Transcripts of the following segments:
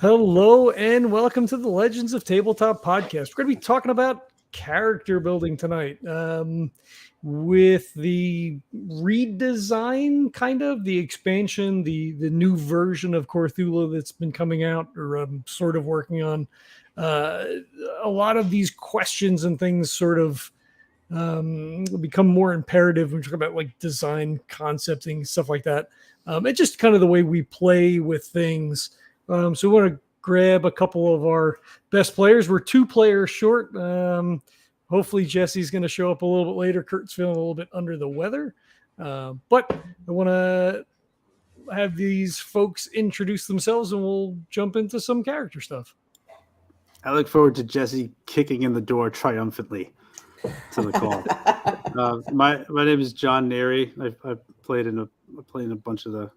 Hello and welcome to the Legends of Tabletop podcast. We're going to be talking about character building tonight with the redesign, kind of the expansion, the new version of Cthulhu that's been coming out or sort of working on. A lot of these questions and things sort of become more imperative when we talk about like design, concepting, stuff like that. It's just kind of the way we play with things. So we want to grab a couple of our best players. We're 2 players short. Hopefully Jesse's going to show up a little bit later. Kurt's feeling a little bit under the weather. But I want to have these folks introduce themselves and we'll jump into some character stuff. I look forward to Jesse kicking in the door triumphantly to the call. My name is John Neri. I've played in a bunch of the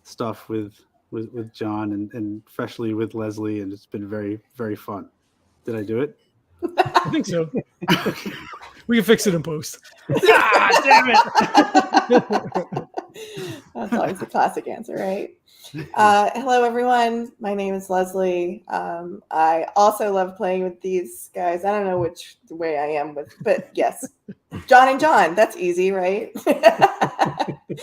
stuff with John and freshly with Leslie, and it's been very, very fun. Did I do it? I think so. We can fix it in post. Damn it! That's always a classic answer, right? Hello, everyone. My name is Leslie. I also love playing with these guys. I don't know which way I am with, but yes, John and John. That's easy, right?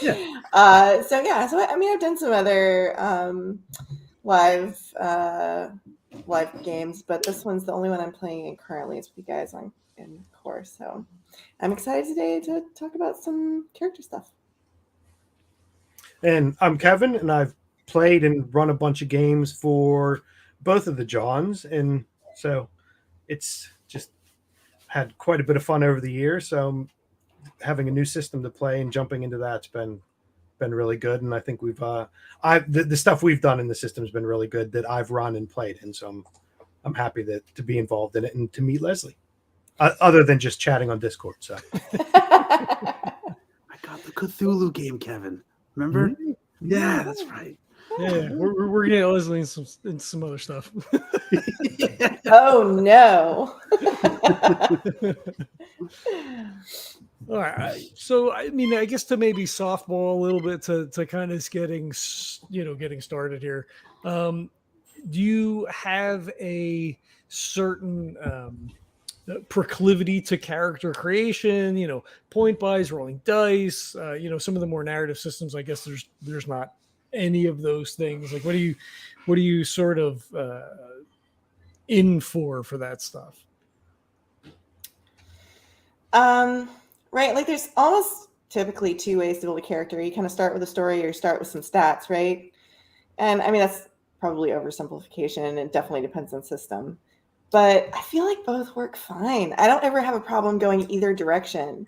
Yeah. So I mean, I've done some other live games, but this one's the only one I'm playing in currently. It's with you guys in course. So I'm excited today to talk about some character stuff. And I'm Kevin, and I've played and run a bunch of games for both of the Johns, and so it's just had quite a bit of fun over the years. So having a new system to play and jumping into that's been really good, and I think we've the stuff we've done in the system has been really good that I've run and played, and so I'm happy to be involved in it and to meet Leslie, other than just chatting on Discord. So I got the Cthulhu game, Kevin. Remember? Mm-hmm. Yeah, that's right. Yeah, we're gonna get Leslie in some other stuff. Oh no. All right. So I mean, I guess to maybe softball a little bit to kind of getting started here. Do you have a certain proclivity to character creation? Point buys, rolling dice. Some of the more narrative systems. I guess there's not any of those things. Like, what do you sort of in for that stuff? Right. Like there's almost typically 2 ways to build a character. You kind of start with a story or you start with some stats, right? And I mean, that's probably oversimplification and definitely depends on system, but I feel like both work fine. I don't ever have a problem going either direction.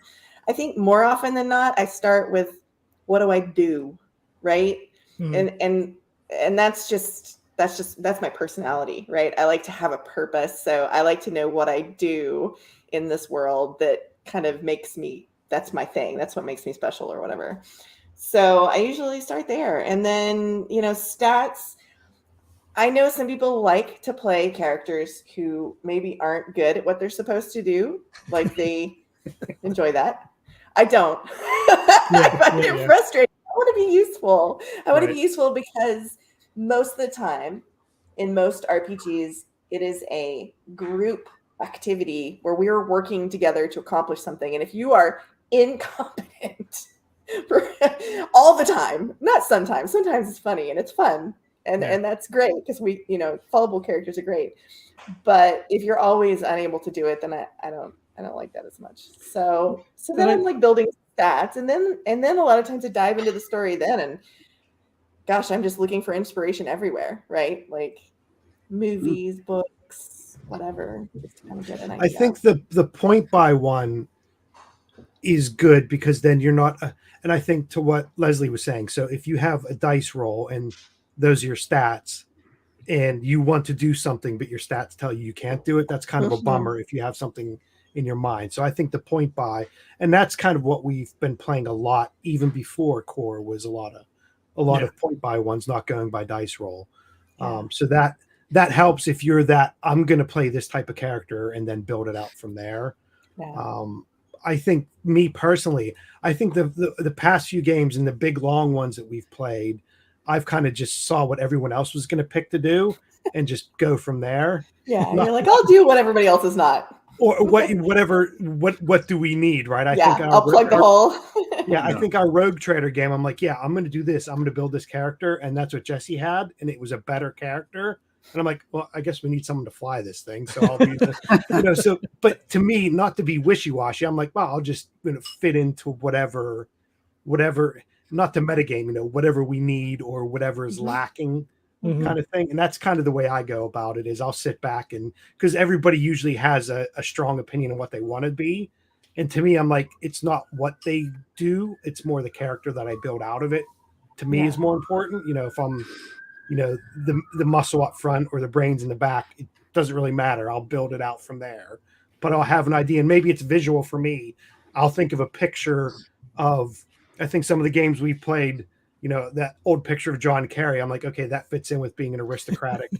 I think more often than not, I start with what do I do? Right. Mm-hmm. And that's my personality, right? I like to have a purpose. So I like to know what I do in this world that kind of that's my thing. That's what makes me special or whatever. So I usually start there. And then, stats. I know some people like to play characters who maybe aren't good at what they're supposed to do. Like they enjoy that. I don't. I find it frustrating. I want to be useful. I want to be useful because most of the time in most RPGs, it is a group activity where we are working together to accomplish something. And if you are incompetent for all the time, not sometimes it's funny and it's fun and that's great because we, followable characters are great. But if you're always unable to do it, then I don't like that as much. So then I'm like building stats and then a lot of times I dive into the story then and gosh, I'm just looking for inspiration everywhere, right? Like movies, books, whatever, just to kind of get an idea. I think the point buy one is good because then you're not and I think to what Leslie was saying, so if you have a dice roll and those are your stats and you want to do something but your stats tell you can't do it, that's kind of a bummer if you have something in your mind. So I think the point buy, and that's kind of what we've been playing a lot even before core, was a lot of point buy ones, not going by dice roll. So that helps if you're that I'm going to play this type of character and then build it out from there. I think me personally, I think the past few games and the big long ones that we've played, I've kind of just saw what everyone else was going to pick to do and just go from there. Yeah, you're like, I'll do what everybody else is not. Or what do we need, right? I think I'll plug the hole. I think our Rogue Trader game, I'm like, I'm going to do this. I'm going to build this character. And that's what Jesse had. And it was a better character. And I'm like, well, I guess we need someone to fly this thing. So I'll do this. But to me, not to be wishy-washy, I'm like, well, I'll just fit into whatever, not the metagame, whatever we need or whatever is lacking kind of thing. And that's kind of the way I go about it is I'll sit back and because everybody usually has a strong opinion on what they want to be. And to me, I'm like, it's not what they do. It's more the character that I build out of it. To me is more important. If I'm, the muscle up front or the brains in the back, it doesn't really matter. I'll build it out from there, but I'll have an idea. And maybe it's visual for me. I'll think of a picture of, I think some of the games we played, that old picture of John Kerry, I'm like, okay, that fits in with being an aristocratic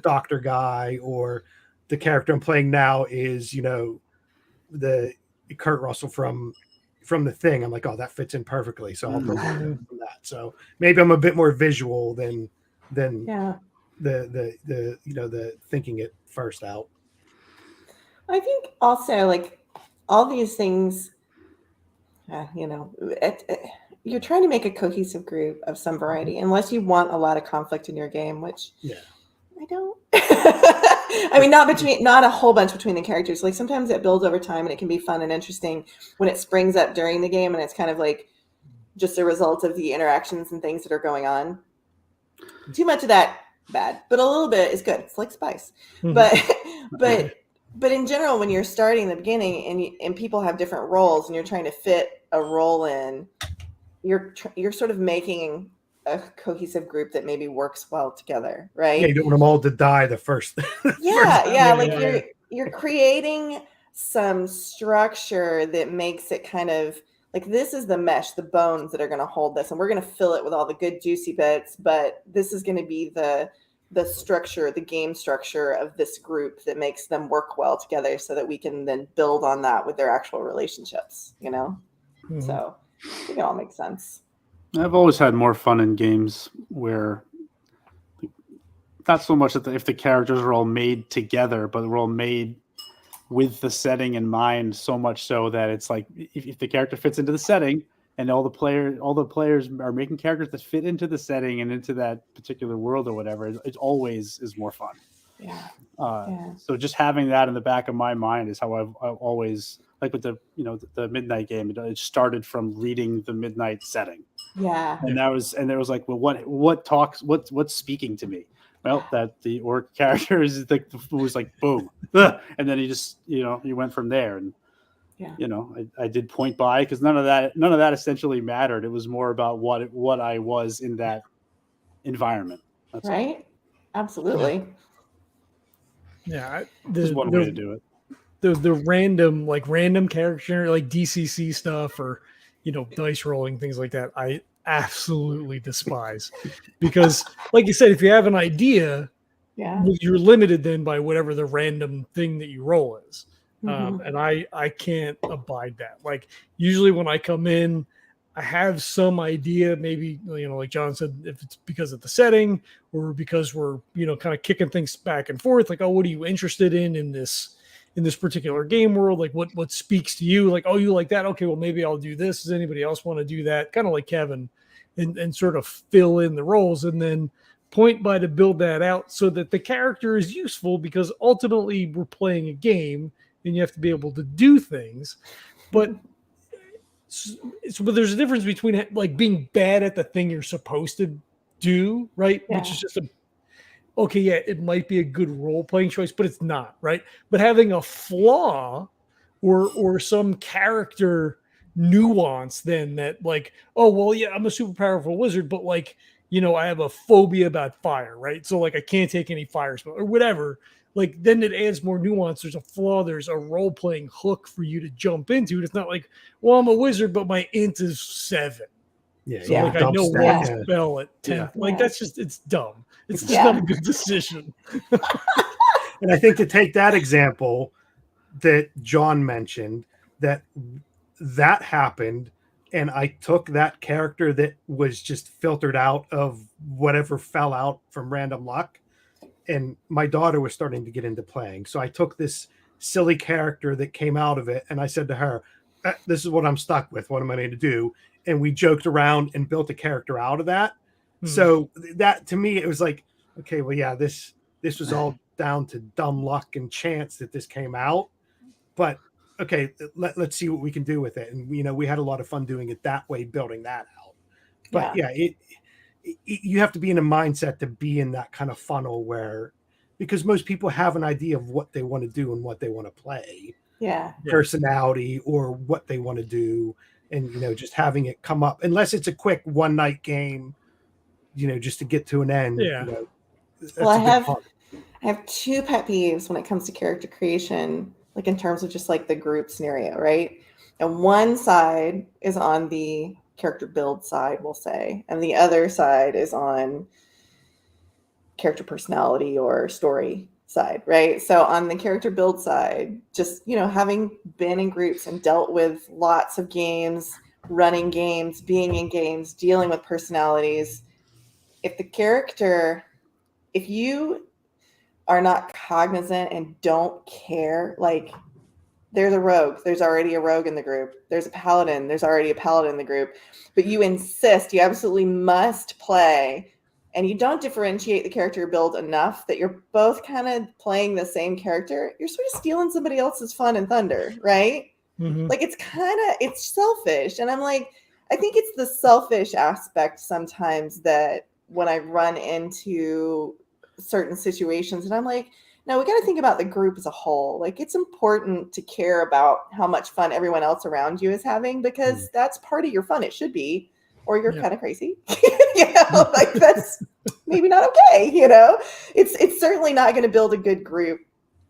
doctor guy, or the character I'm playing now is, the Kurt Russell from The Thing. I'm like, oh, that fits in perfectly. So I'll build from that. So maybe I'm a bit more visual than the thinking it first out. I think also like all these things, you're trying to make a cohesive group of some variety, unless you want a lot of conflict in your game, which I don't. I mean, not a whole bunch between the characters. Like sometimes it builds over time and it can be fun and interesting when it springs up during the game and it's kind of like just a result of the interactions and things that are going on. Too much of that, bad, but a little bit is good. It's like spice. But in general, when you're starting in the beginning and people have different roles and you're trying to fit a role in, you're sort of making a cohesive group that maybe works well together, right? Yeah, you don't want them all to die the first. You're creating some structure that makes it kind of like this is the mesh, the bones that are going to hold this, and we're going to fill it with all the good juicy bits. But this is going to be the structure, the game structure of this group that makes them work well together, so that we can then build on that with their actual relationships. So. I think it all makes sense. I've always had more fun in games where not so much that if the characters are all made together, but they're all made with the setting in mind, so much so that it's like if the character fits into the setting and all the players are making characters that fit into the setting and into that particular world or whatever, it always is more fun. So just having that in the back of my mind is how I've always, like with the Midnight game, it started from reading the Midnight setting. And there was like, well, what's speaking to me? Well, that the orc character is like was like boom, and then he just he went from there, and I did point by because none of that essentially mattered. It was more about what I was in that environment. That's right. All. Absolutely. Yeah, there's one way to do it. The random character like DCC stuff or dice rolling, things like that, I absolutely despise because like you said, if you have an idea, you're limited then by whatever the random thing that you roll is. And I can't abide that. Like usually when I come in, I have some idea, maybe, like John said, if it's because of the setting or because we're, kind of kicking things back and forth, like, oh, what are you interested in this particular game world? Like what speaks to you? Like, oh, you like that? Okay, well, maybe I'll do this. Does anybody else want to do that? Kind of like Kevin, and sort of fill in the roles and then point by to build that out so that the character is useful, because ultimately we're playing a game and you have to be able to do things. But there's a difference between like being bad at the thing you're supposed to do, right? Which is just it might be a good role-playing choice, but it's not, right? But having a flaw or some character nuance then that like, oh, well, yeah, I'm a super powerful wizard, but like, I have a phobia about fire, right? So like I can't take any fire spell or whatever. Like then it adds more nuance. There's a flaw. There's a role-playing hook for you to jump into. It's not like, well, I'm a wizard, but my int is 7. So like I know one spell at 10. Like that's just, it's dumb. It's just not a good decision. And I think to take that example that John mentioned, that happened and I took that character that was just filtered out of whatever fell out from random luck. And my daughter was starting to get into playing. So I took this silly character that came out of it, and I said to her, this is what I'm stuck with. What am I going to do? And we joked around and built a character out of that. So that, to me, it was like, okay, well, yeah, this was all down to dumb luck and chance that this came out. But okay, let's see what we can do with it. And, we had a lot of fun doing it that way, building that out. But you have to be in a mindset to be in that kind of funnel because most people have an idea of what they want to do and what they want to play. Yeah. Personality or what they want to do. And, just having it come up, unless it's a quick one night game, just to get to an end. Yeah. Well, I have two pet peeves when it comes to character creation, like in terms of just like the group scenario, right? And one side is on the character build side, we'll say, and the other side is on character personality or story side, right? So on the character build side, just, having been in groups and dealt with lots of games, running games, being in games, dealing with personalities, if you are not cognizant and don't care, like there's a rogue, there's already a rogue in the group, there's a paladin, there's already a paladin in the group, but you insist you absolutely must play, and you don't differentiate the character build enough that you're both kind of playing the same character, you're sort of stealing somebody else's fun and thunder, right? Like it's selfish. And I'm like, I think it's the selfish aspect sometimes that when I run into certain situations and I'm like, no, we got to think about the group as a whole. Like, it's important to care about how much fun everyone else around you is having, because that's part of your fun. It should be, or you're kind of crazy. Like that's maybe not okay. It's certainly not going to build a good group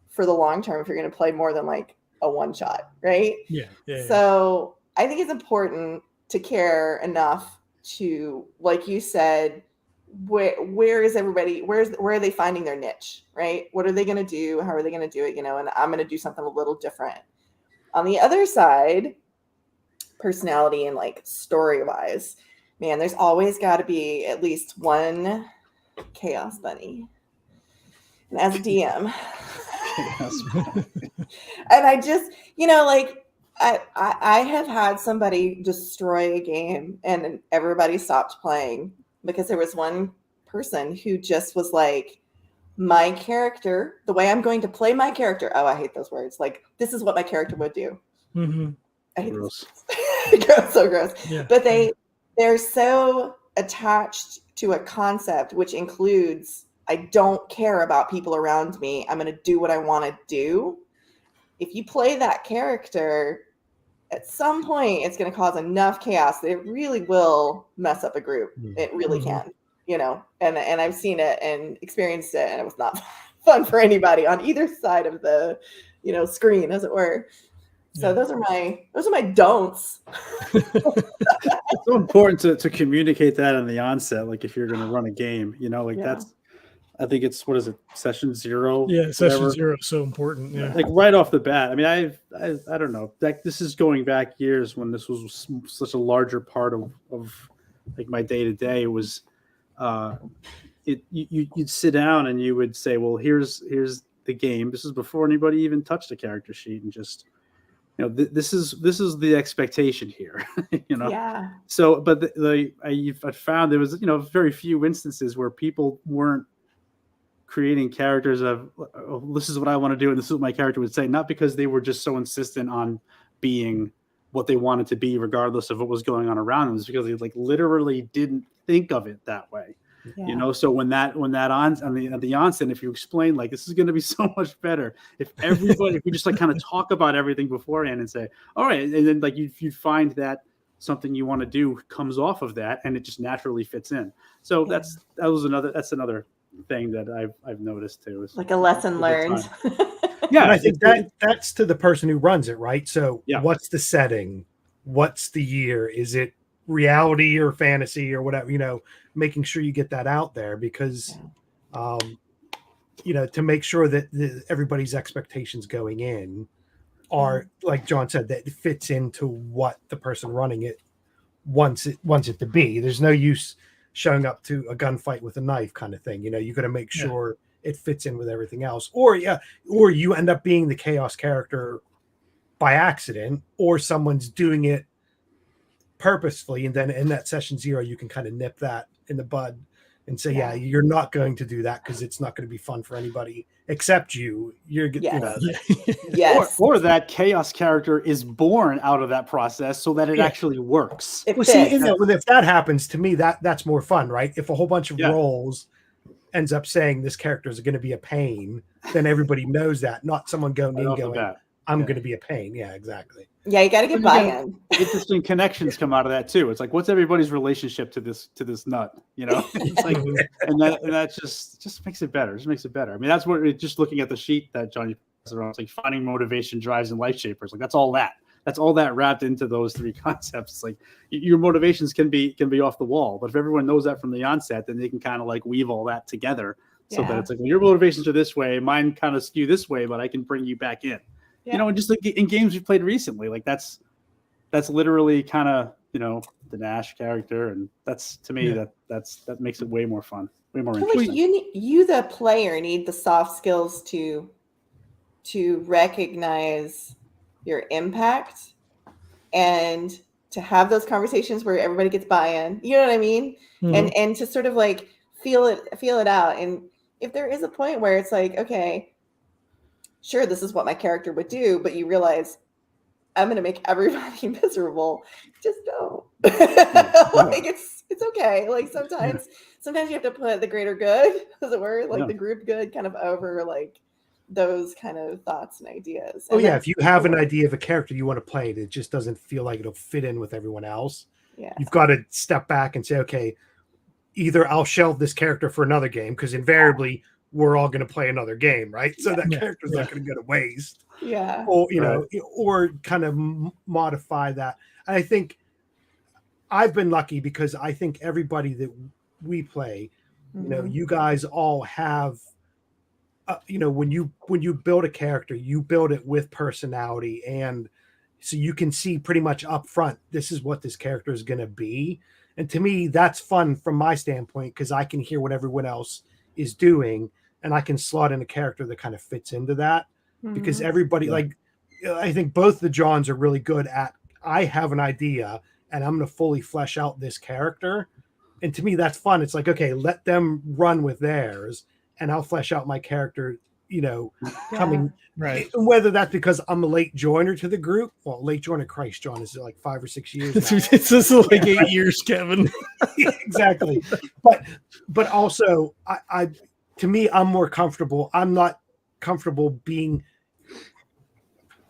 for the long term if you're going to play more than like a one shot, right? Yeah. So I think it's important to care enough to, like you said, where is everybody, where are they finding their niche, right? What are they going to do? How are they going to do it? And I'm going to do something a little different. On the other side, personality and like story wise, man, there's always got to be at least one chaos bunny. And as a DM, and I just, like I have had somebody destroy a game and everybody stopped playing because there was one person who just was like, my character, the way I'm going to play my character. Oh, I hate those words. Like, this is what my character would do. I hate Gross. Gross, so gross. Yeah. But they're so attached to a concept, which includes, I don't care about people around me. I'm going to do what I want to do. If you play that character, at some point, it's going to cause enough chaos that it really will mess up a group. It really can, and I've seen it and experienced it, and it was not fun for anybody on either side of the, screen, as it were. So those are my don'ts. It's so important to communicate that in the onset. Like if you're going to run a game, that's, I think it's, what is it, session 0? Yeah, session 0 is so important. Yeah, like right off the bat. I mean, I don't know. Like this is going back years when this was such a larger part of like my day to day. It was, you'd sit down and you would say, well, here's the game. This is before anybody even touched the character sheet, and just, this is the expectation here, Yeah. So, but I found there was, very few instances where people weren't creating characters of, oh, this is what I want to do, and this is what my character would say, not because they were just so insistent on being what they wanted to be, regardless of what was going on around them. It's because they like literally didn't think of it that way. Yeah. So when that on the onset, if you explain like this is going to be so much better if we just like kind of talk about everything beforehand and say, all right, and then like you find that something you want to do comes off of that and it just naturally fits in. So that's another thing that I've noticed too. Is like a lesson learned. Yeah, and I think that's to the person who runs it, right? So what's the setting? What's the year? Is it reality or fantasy or whatever, making sure you get that out there, because to make sure that everybody's expectations going in are, like John said, that it fits into what the person running it wants it to be. There's no use showing up to a gunfight with a knife kind of thing. You got to make sure it fits in with everything else. Or you end up being the chaos character by accident, or someone's doing it purposefully, and then in that session 0 you can kind of nip that in the bud and say, you're not going to do that because it's not going to be fun for anybody except you. Yes. Or that chaos character is born out of that process so that it actually works. It Well, fits. see, if that happens, to me, that's more fun, right? If a whole bunch of roles ends up saying this character is going to be a pain, then everybody knows that, not someone going, I'm going to be a pain. Yeah, exactly. Yeah, you got to get buy-in. Interesting connections come out of that too. It's like, what's everybody's relationship to this nut? It's like, and that just makes it better. Just makes it better. I mean, that's what just looking at the sheet that Johnny passed around. It's like finding motivation, drives, and life shapers. Like that's all that wrapped into those 3 concepts. It's like your motivations can be off the wall, but if everyone knows that from the onset, then they can kind of like weave all that together so that it's like, well, your motivations are this way, mine kind of skew this way, but I can bring you back in. And just like in games we've played recently, like that's literally kind of the Nash character, and that's to me that makes it way more fun, way more interesting. You the player need the soft skills to recognize your impact and to have those conversations where everybody gets buy-in. You know what I mean? Mm-hmm. And to sort of like feel it out. And if there is a point where it's like, okay, sure, this is what my character would do, but you realize I'm going to make everybody miserable. Just don't. Like it's okay. Like sometimes you have to put the greater good, as it were, like the group good, kind of over like those kind of thoughts and ideas. And if you have an idea of a character you want to play, it just doesn't feel like it'll fit in with everyone else. Yeah, you've got to step back and say, okay, either I'll shelve this character for another game, because invariably we're all going to play another game, right? So that character's not going to go to waste. Yeah. Or, or kind of modify that. And I think I've been lucky because I think everybody that we play, you guys all have, when you build a character, you build it with personality. And so you can see pretty much up front, this is what this character is going to be. And to me, that's fun from my standpoint, because I can hear what everyone else is doing, and I can slot in a character that kind of fits into that. Because everybody, like, I think both the Johns are really good at, I have an idea and I'm going to fully flesh out this character. And to me, that's fun. It's like, okay, let them run with theirs and I'll flesh out my character, coming. Right. Whether that's because I'm a late joiner to the group. Well, late joiner, Christ, John, is like 5 or 6 years now. It's just like 8 years, Kevin. Exactly. But also, I to me, I'm more comfortable. I'm not comfortable being,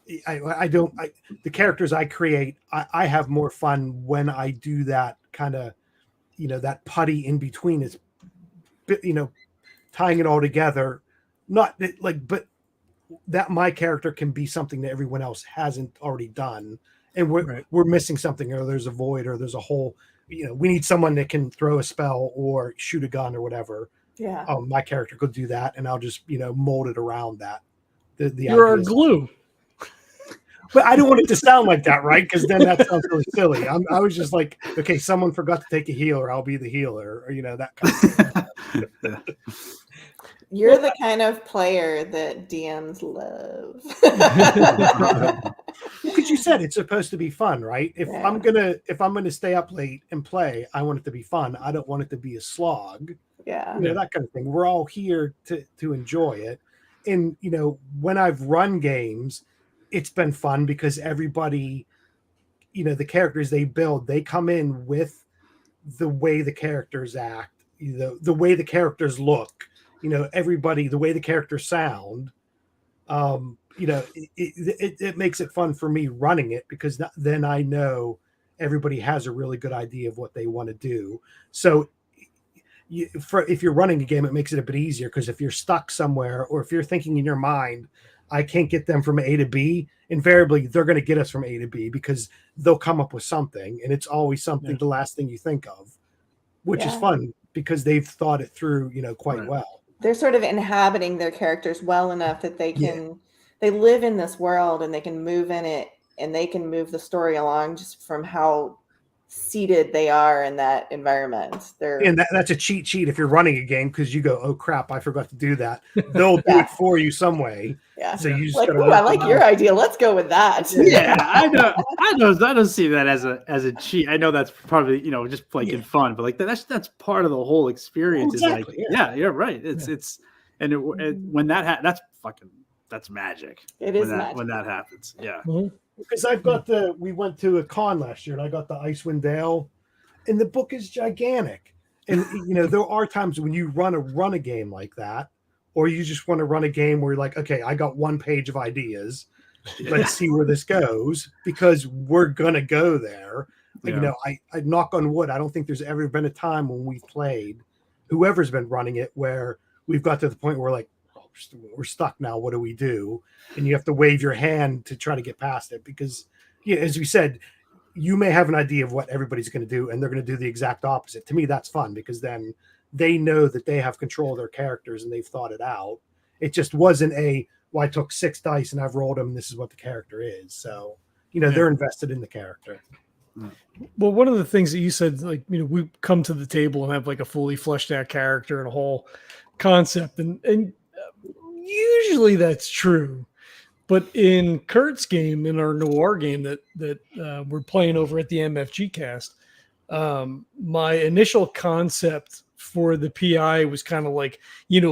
the characters I create, I have more fun when I do that kind of, that putty in between is, tying it all together. Not like, but that my character can be something that everyone else hasn't already done. And we're missing something, or there's a void, or there's a hole. We need someone that can throw a spell or shoot a gun or whatever. Yeah. My character could do that, and I'll just mold it around that. You're our glue. But I don't want it to sound like that, right? Because then that sounds really silly. I was just like, okay, someone forgot to take a healer, I'll be the healer, or that kind of thing. You're the kind of player that DMs love. Because you said it's supposed to be fun, right? If I'm gonna stay up late and play, I want it to be fun. I don't want it to be a slog. Yeah. That kind of thing. We're all here to enjoy it. And when I've run games, it's been fun because everybody, the characters they build, they come in with the way the characters act, the way the characters look, everybody, the way the characters sound. It makes it fun for me running it, because then I know everybody has a really good idea of what they want to do. So if you're running a game, it makes it a bit easier, because if you're stuck somewhere, or if you're thinking in your mind, I can't get them from A to B, invariably they're going to get us from A to B, because they'll come up with something, and it's always something, the last thing you think of, which is fun because they've thought it through, quite well. They're sort of inhabiting their characters well enough that they can, they live in this world and they can move in it, and they can move the story along just from how seated they are in that environment. They're And that's a cheat sheet if you're running a game because you go, oh crap, I forgot to do that. They'll do Yeah. it for you some way. yeah. So you just Like, gotta ooh, work I them like out. your idea. Let's go with that. Yeah, I don't see that as a cheat. I know that's probably just like in fun, but like that's part of the whole experience. Exactly, Is like you're right. It's when that's magic. It is when magic. that happens. Yeah. Because we went to a con last year and I got the Icewind Dale, and the book is gigantic. And there are times when you run a game like that, or you just want to run a game where you're like, okay, I got 1 page of ideas. Let's see where this goes, because we're gonna go there. Yeah. I knock on wood. I don't think there's ever been a time when we've played, whoever's been running it, where we've got to the point where we're like, oh, we're stuck now. What do we do? And you have to wave your hand to try to get past it, because as we said, you may have an idea of what everybody's going to do, and they're going to do the exact opposite. To me, that's fun, because then they know that they have control of their characters and they've thought it out. It just wasn't I took 6 dice and I've rolled them, and this is what the character is. So, they're invested in the character. Well, one of the things that you said, like, we come to the table and have like a fully fleshed out character and a whole concept, and usually that's true. But in Kurt's game, in our noir game that we're playing over at the MFG cast, my initial concept for the PI was kind of like,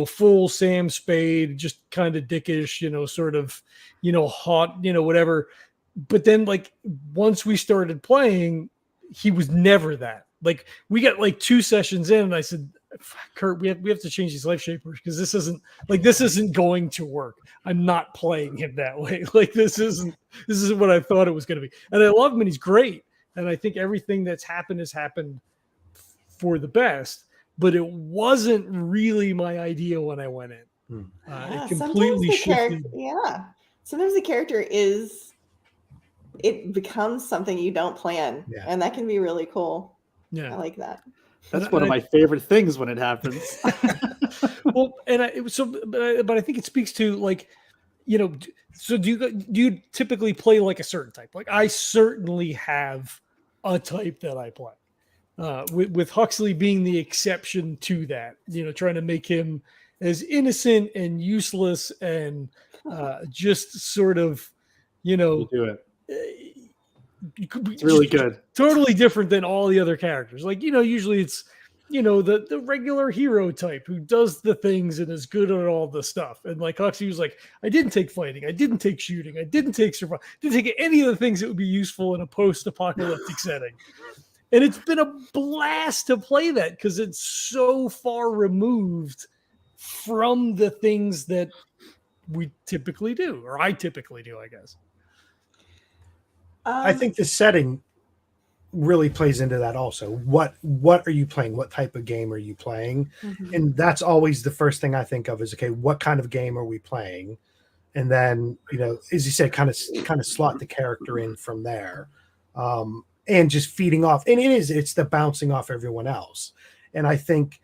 full Sam Spade, just kind of dickish, sort of, hot, whatever. But then, like, once we started playing, he was never that. Like, we got like 2 sessions in, and I said, Kurt, we have to change these life shapers, because this isn't going to work. I'm not playing him that way. Like, this isn't what I thought it was going to be. And I love him, and he's great. And I think everything that's happened has happened for the best. But it wasn't really my idea when I went in. It completely shifted. Sometimes the character it becomes something you don't plan, and that can be really cool. Yeah, I like that. That's one of my favorite things when it happens. Well, but I think it speaks to, like, so do you typically play like a certain type? Like, I certainly have a type that I play. With Huxley being the exception to that, trying to make him as innocent and useless and just sort of, You do it. It's really good. Totally different than all the other characters. Like, usually it's, the regular hero type who does the things and is good at all the stuff. And like Huxley was like, I didn't take fighting, I didn't take shooting, I didn't take survival, didn't take any of the things that would be useful in a post-apocalyptic setting. And it's been a blast to play that, because it's so far removed from the things that we typically do, or I typically do, I guess. I think the setting really plays into that also. What are you playing? What type of game are you playing? Mm-hmm. And that's always the first thing I think of is, okay, what kind of game are we playing? And then, as you said, kind of slot the character in from there. And just feeding off. And it's the bouncing off everyone else. And I think,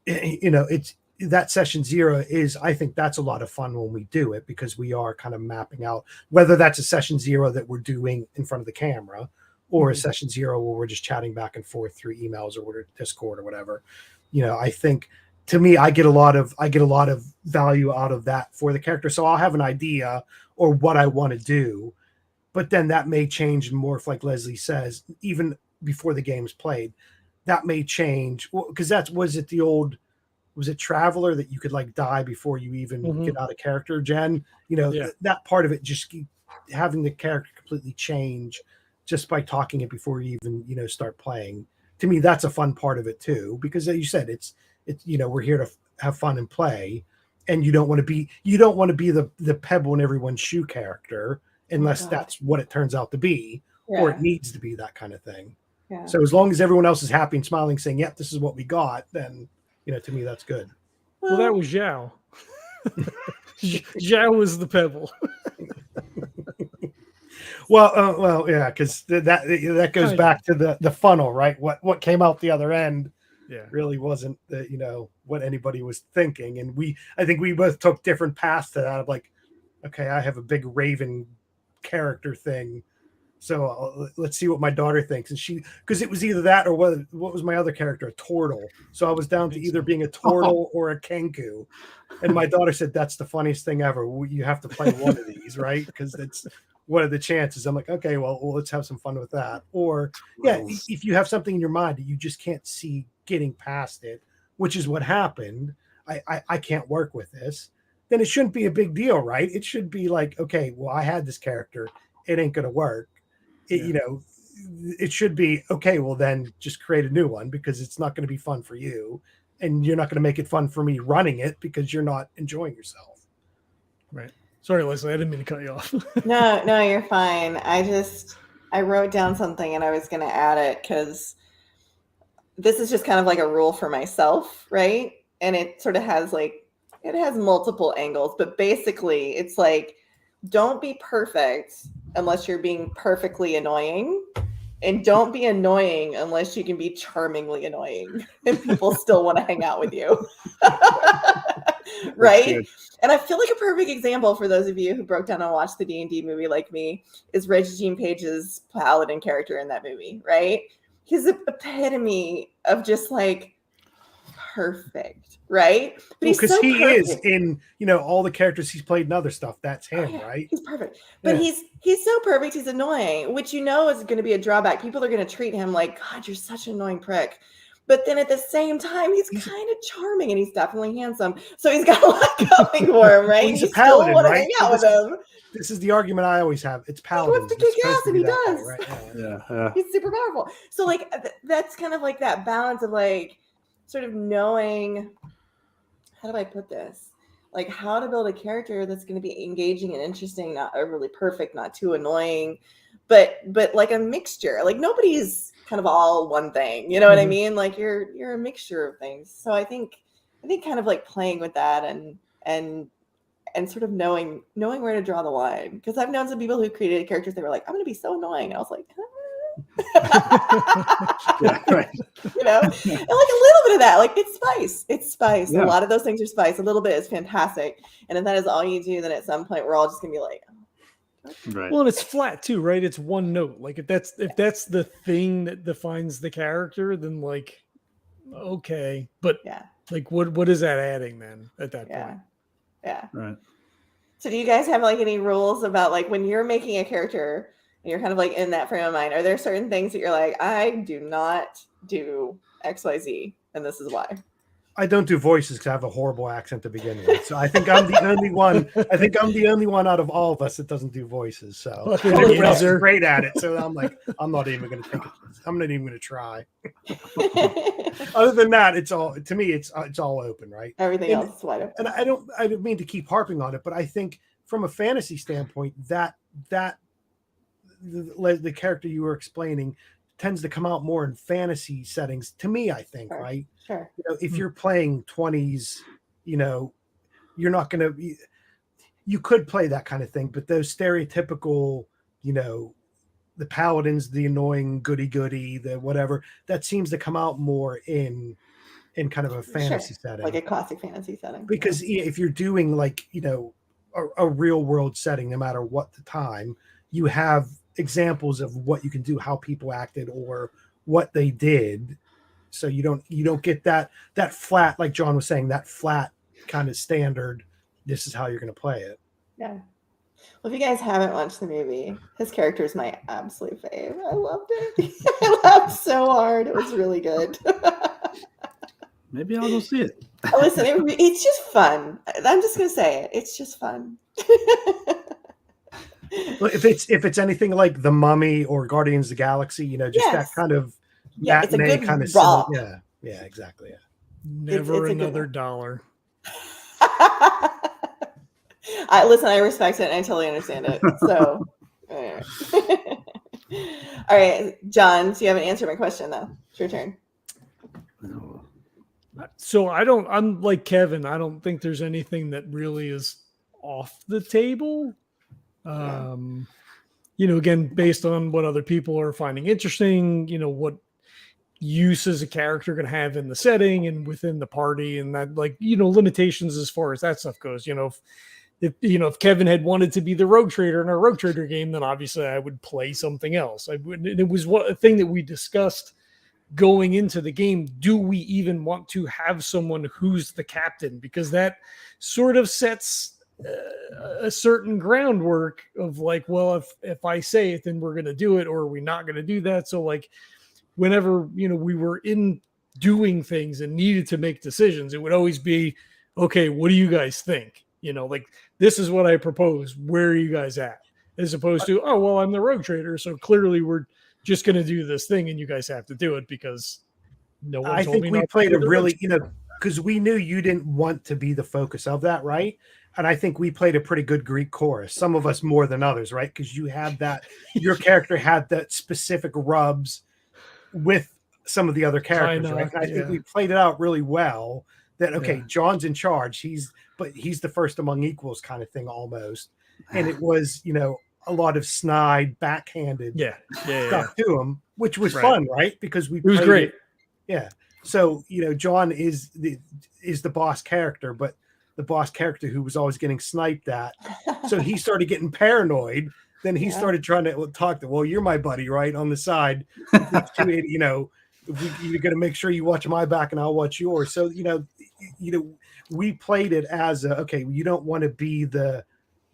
it's that session 0 is, I think that's a lot of fun when we do it, because we are kind of mapping out whether that's a session 0 that we're doing in front of the camera, or a session 0 where we're just chatting back and forth through emails or Discord or whatever. I think, to me, I get a lot of value out of that for the character. So I'll have an idea or what I want to do, but then that may change and morph, like Leslie says, even before the game's played. That may change, because was it Traveler that you could like die before you even get out of character, Jen? That part of it, just having the character completely change just by talking it before you even start playing. To me, that's a fun part of it too, because as you said, it's we're here to have fun and play, and you don't want to be the pebble in everyone's shoe character, unless that's what it turns out to be, or it needs to be that kind of thing. Yeah. So as long as everyone else is happy and smiling, saying, "Yep, this is what we got," then to me that's good. Well, that was Zhao. Zhao was the pebble. Well, yeah, because that goes back to the funnel, right? What came out the other end, really wasn't what anybody was thinking, and I think we both took different paths to that. Of like, okay, I have a big Raven character thing, So let's see what my daughter thinks. And because it was either that or what was my other character, a turtle. So I was down to either being a turtle or a kenku. And my daughter said, that's the funniest thing ever. You have to play one of these, right? Because that's what are the chances? I'm like, okay, well, let's have some fun with that. Or yeah, if you have something in your mind that you just can't see getting past it, which is what happened. I can't work with this. Then it shouldn't be a big deal, right? It should be like, okay, well, I had this character. It ain't going to work. It should be okay. Well, then just create a new one because it's not going to be fun for you, and you're not going to make it fun for me running it because you're not enjoying yourself. Right. Sorry, Leslie. I didn't mean to cut you off. No, you're fine. I wrote down something and I was going to add it because this is just kind of like a rule for myself, right? And it sort of has it has multiple angles, but basically it's like, don't be perfect unless you're being perfectly annoying, and don't be annoying unless you can be charmingly annoying and people still want to hang out with you. Right? And I feel like a perfect example for those of you who broke down and watched the D&D movie like me is Reggie Page's paladin character in that movie, right? He's the epitome of just like perfect, right? But because so he perfect. is in all the characters he's played in other stuff. That's him, right? He's perfect, but he's so perfect. He's annoying, which is going to be a drawback. People are going to treat him like, God, you're such an annoying prick. But then at the same time, he's kind of charming and he's definitely handsome. So he's got a lot going for him, right? Well, he's you a paladin, still want to right? hang out with him. This is the argument I always have. It's paladin. He wants to kick ass, and he does. Way, right? Yeah. He's super powerful. So like that's kind of like that balance of like sort of knowing, how do I put this? Like how to build a character that's going to be engaging and interesting, not overly perfect, not too annoying, but like a mixture. Like nobody's kind of all one thing. You know what I mean? Like you're a mixture of things. So I think kind of like playing with that and sort of knowing where to draw the line. Because I've known some people who created characters, they were like, I'm going to be so annoying. I was like, Yeah, right. and like a little bit of that, like it's spice. Yeah. A lot of those things are spice. A little bit is fantastic. And if that is all you do, then at some point we're all just going to be like, Right. Well, and it's flat too, right? It's one note. Like if that's the thing that defines the character, then like, okay, but yeah, like what is that adding then at that point? Yeah. Right. So do you guys have like any rules about like when you're making a character and you're kind of like in that frame of mind, are there certain things that you're like, I do not do XYZ and this is why? I don't do voices because I have a horrible accent to begin with. So I think I'm the only one. I think I'm the only one out of all of us that doesn't do voices. So everyone else is great at it. So I'm like, I'm not even going to take it. I'm not even going to try. Other than that, it's all to me. It's all open, right? Everything else is wide open. And I don't mean to keep harping on it, but I think from a fantasy standpoint, that the character you were explaining tends to come out more in fantasy settings. To me, I think, Sure. right? Sure. If you're playing 20s, you're not going to. You could play that kind of thing, but those stereotypical, the paladins, the annoying goody, the whatever, that seems to come out more in kind of a fantasy setting, like a classic fantasy setting. Because if you're doing like a real world setting, no matter what the time, you have examples of what you can do, how people acted or what they did. So you don't get that flat, like John was saying, that flat kind of standard. This is how you're going to play it. Yeah. Well, if you guys haven't watched the movie, his character is my absolute fave. I loved it. I laughed so hard. It was really good. Maybe I'll go see it. Listen, it's just fun. I'm just going to say it. It's just fun. Well, if it's anything like The Mummy or Guardians of the Galaxy, that kind of it's a good kind of romp. Yeah, exactly. Yeah. Never it's another dollar. I respect it and I totally understand it. So, all right, John. So you haven't answered my question though. It's your turn. So I'm like Kevin. I don't think there's anything that really is off the table. Again, based on what other people are finding interesting, what use is a character going to have in the setting and within the party, and that limitations as far as that stuff goes. if Kevin had wanted to be the Rogue Trader in our Rogue Trader game, then obviously I would play something else. It was a thing that we discussed going into the game. Do we even want to have someone who's the captain? Because that sort of sets a certain groundwork of like, well, if I say it, then we're going to do it, or are we not going to do that? So like whenever, we were in doing things and needed to make decisions, it would always be, okay, what do you guys think? Like, this is what I propose. Where are you guys at? As opposed to, oh, well, I'm the Rogue Trader, so clearly we're just going to do this thing and you guys have to do it because no one I told think me we not played to a do it. really, because we knew you didn't want to be the focus of that, right? And I think we played a pretty good Greek chorus, some of us more than others, right? Because you had that, your character had that specific rubs with some of the other characters, right? And I think we played it out really well that, okay, John's in charge. He's the first among equals kind of thing almost. And it was, a lot of snide, backhanded stuff to him, which was fun, right? Because it was great. Yeah. So, John is the boss character, but the boss character who was always getting sniped at. So he started getting paranoid. Then he started trying to talk to, well, you're my buddy, right? On the side, you're going to make sure you watch my back and I'll watch yours. So, we played it as okay, you don't want to be the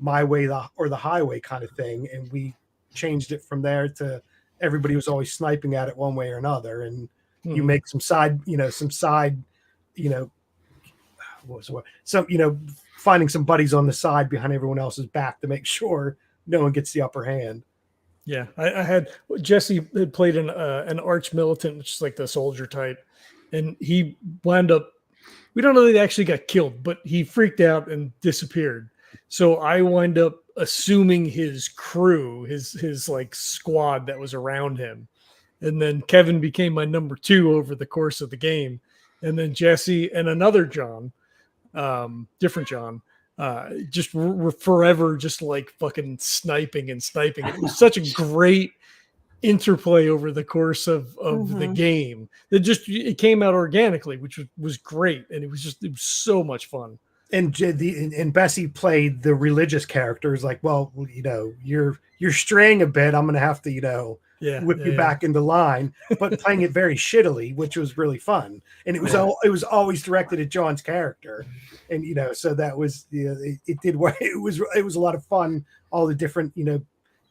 my way or the highway kind of thing. And we changed it from there to everybody was always sniping at it one way or another. And you make some side, finding some buddies on the side behind everyone else's back to make sure no one gets the upper hand. Yeah, I had Jesse had played an arch militant, which is like the soldier type, and he wound up. We don't know that he actually got killed, but he freaked out and disappeared. So I wind up assuming his crew, his like squad that was around him, and then Kevin became my number 2 over the course of the game, and then Jesse and another John, different John. Just were forever just like fucking sniping. It was such a great interplay over the course of the game that it came out organically, which was great. And it was so much fun. And Bessie played the religious characters like, well, you're straying a bit. I'm going to have to, whip you back into line, but playing it very shittily, which was really fun. And it was always directed at John's character. And, so that was, it did work. It was a lot of fun. All the different,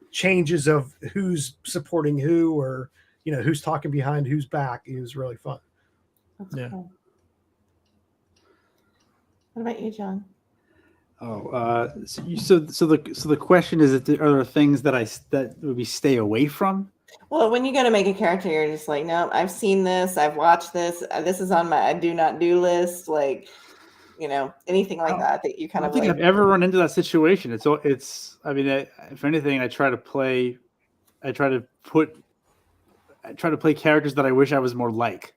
changes of who's supporting who, or, who's talking behind who's back. It was really fun. That's cool. What about you, John? Oh, so the question is, are there things that would be stay away from? Well, when you go to make a character, you're just like, no, I've seen this, I've watched this. This is on my do not do list. Like, anything like that you kind of. I don't think I've ever run into that situation. It's. I mean, if anything, I try to play characters that I wish I was more like.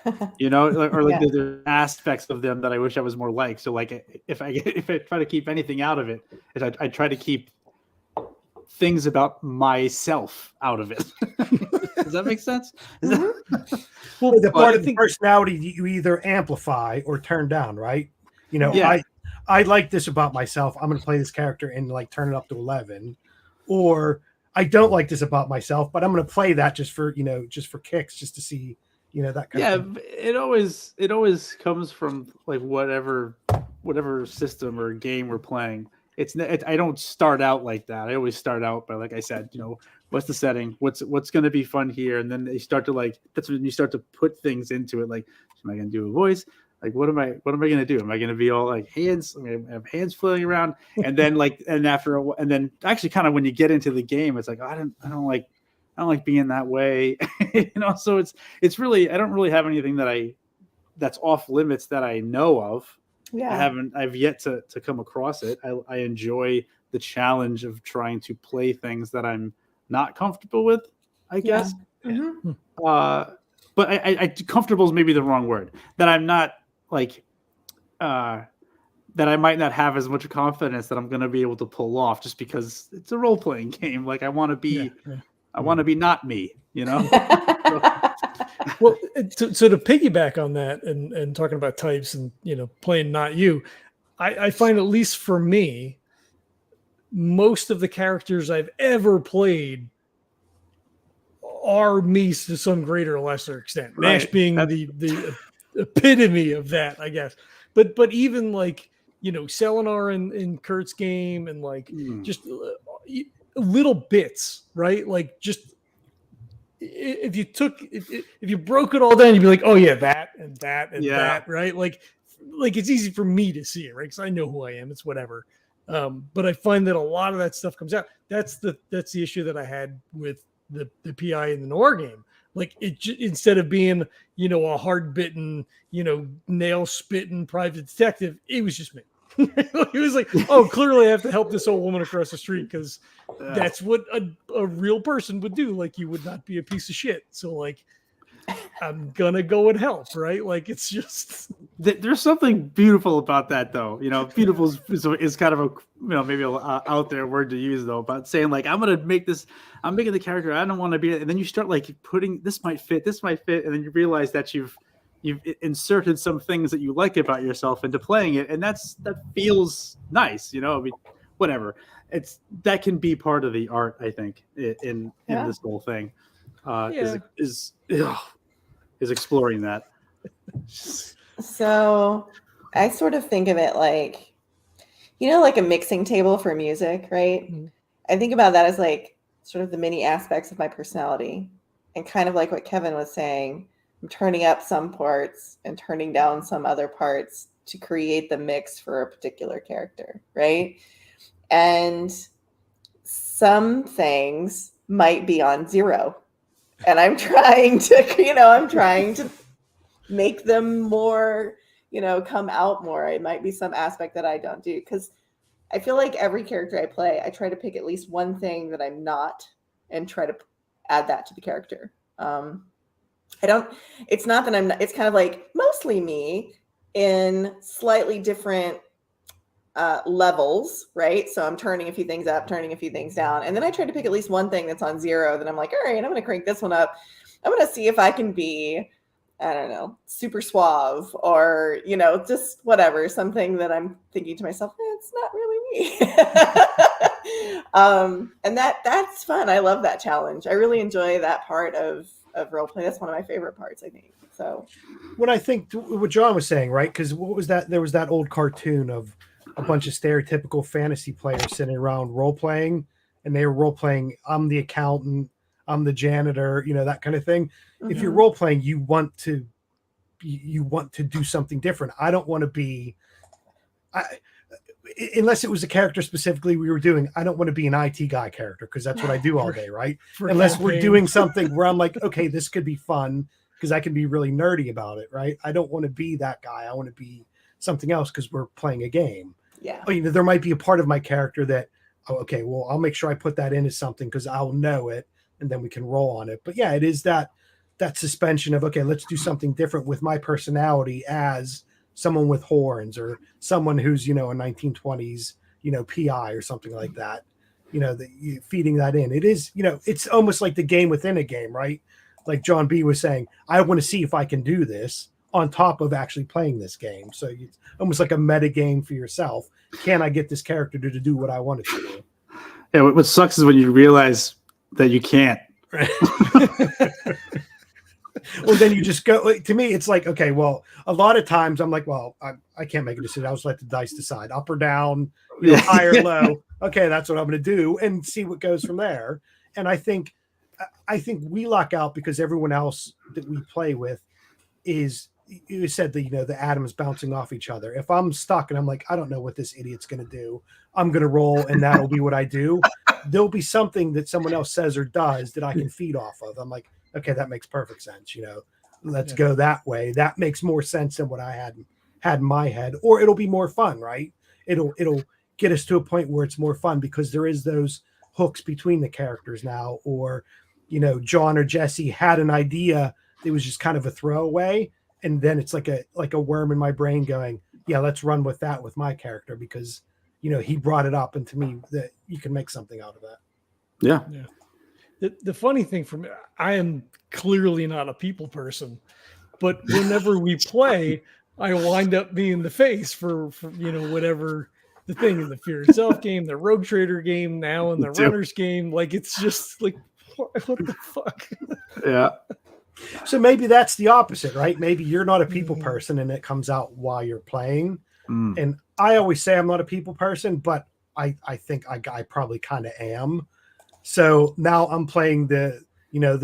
The aspects of them that I wish I was more like. So like if I try to keep anything out of it, I try to keep things about myself out of it. Does that make sense? Well, the part of the personality you either amplify or turn down, right? I like this about myself. I'm going to play this character and like turn it up to 11, or I don't like this about myself, but I'm going to play that just for kicks, just to see. That kind of thing. It always comes from like whatever system or game we're playing. I don't start out like that. I always start out by, like I said, what's the setting? What's going to be fun here? And then they start to that's when you start to put things into it. Like, am I going to do a voice? Like, what am I going to do? Am I going to be all like hands? I'm going to have hands flailing around. And then and then actually kind of when you get into the game, it's like, I don't like being that way, so it's really, I don't really have anything that's off limits that I know of. Yeah. I've yet to come across it. I enjoy the challenge of trying to play things that I'm not comfortable with, I guess. Mm-hmm. But I comfortable is maybe the wrong word. That I'm not like, that I might not have as much confidence that I'm going to be able to pull off just because it's a role-playing game. Like I want to be, I want to be not me, Well, so to piggyback on that and talking about types and, playing not you, I find, at least for me, most of the characters I've ever played are me to some greater or lesser extent. Right. Nash being the epitome of that, I guess. But even like, you know, Selenar in Kurt's game, and like just little bits, right? Like just if you broke it all down, you'd be like, oh yeah, that and that and that, right? Like it's easy for me to see it, right? Because I know who I am. It's whatever. But I find that a lot of that stuff comes out. That's the issue that I had with the PI in the Noir game. Like instead of being, you know, a hard bitten, you know, nail spitting private detective, it was just me. It was like, oh, clearly I have to help this old woman across the street because that's what a real person would do. Like, you would not be a piece of shit. So like, I'm gonna go and help, right? Like, it's just there's something beautiful about that, though. You know, beautiful is kind of a, you know, maybe a out there word to use, though, about saying like, I'm making the character I don't want to be, and then you start like putting this might fit, and then you realize that you've inserted some things that you like about yourself into playing it, and that feels nice, you know. I mean, whatever, that can be part of the art, I think, in this whole thing. Is exploring that. So I sort of think of it like, you know, like a mixing table for music, right? Mm-hmm. I think about that as like sort of the many aspects of my personality, and kind of like what Kevin was saying, I'm turning up some parts and turning down some other parts to create the mix for a particular character, right? And some things might be on 0. And I'm trying to make them more, you know, come out more. It might be some aspect that I don't do, because I feel like every character I play, I try to pick at least one thing that I'm not and try to add that to the character. It's not that I'm not, it's kind of like mostly me in slightly different levels, right? So I'm turning a few things up, turning a few things down. And then I try to pick at least one thing that's on 0 that I'm like, all right, I'm going to crank this one up. I'm going to see if I can be, I don't know, super suave, or, you know, just whatever, something that I'm thinking to myself, it's not really me. And that's fun. I love that challenge. I really enjoy that part of role play. That's one of my favorite parts, I think. So when I think what John was saying, right? Because what was that? There was that old cartoon of a bunch of stereotypical fantasy players sitting around role playing, and they were role playing, I'm the accountant, I'm the janitor, you know, that kind of thing. Mm-hmm. If you're role playing, you want to do something different. I don't want to be, unless it was a character specifically we were doing, I don't want to be an IT guy character, because that's what I do all day, right? Unless we're doing something where I'm like, okay, this could be fun because I can be really nerdy about it, right? I don't want to be that guy. I want to be something else because we're playing a game. Yeah. You know, there might be a part of my character that, oh, okay, well, I'll make sure I put that in as something because I'll know it, and then we can roll on it. But yeah, it is that suspension of, okay, let's do something different with my personality as someone with horns, or someone who's, you know, a 1920s, you know, PI or something like that. You know, feeding that in. It is, you know, it's almost like the game within a game, right? Like John B was saying, I want to see if I can do this on top of actually playing this game. So it's almost like a meta game for yourself. Can I get this character to do what I want it to do? Yeah, what sucks is when you realize that you can't. Right. Well, then you just go, to me, it's like, okay, well, a lot of times I'm like, well, I can't make a decision. I'll just let the dice decide, up or down, you know, high or low. Okay, that's what I'm going to do, and see what goes from there. And I think we luck out because everyone else that we play with is, you said that, you know, the atoms bouncing off each other. If I'm stuck and I'm like, I don't know what this idiot's going to do, I'm going to roll and that'll be what I do. There'll be something that someone else says or does that I can feed off of. I'm like, okay, that makes perfect sense. You know, let's go that way. That makes more sense than what I had in my head, or it'll be more fun, right? It'll get us to a point where it's more fun because there is those hooks between the characters now, or, you know, John or Jesse had an idea that was just kind of a throwaway. And then it's like a worm in my brain going, yeah, let's run with that with my character because, you know, he brought it up, and to me that you can make something out of that. Yeah. The funny thing for me, I am clearly not a people person, but whenever we play, I wind up being the face for you know, whatever the thing in the Fear Itself game, the Rogue Trader game, now in the too. Runners game. Like, it's just like, what the fuck? Yeah. So maybe that's the opposite, right? Maybe you're not a people Mhm. person and it comes out while you're playing. Mm. And I always say I'm not a people person, but I think I probably kind of am. So now I'm playing the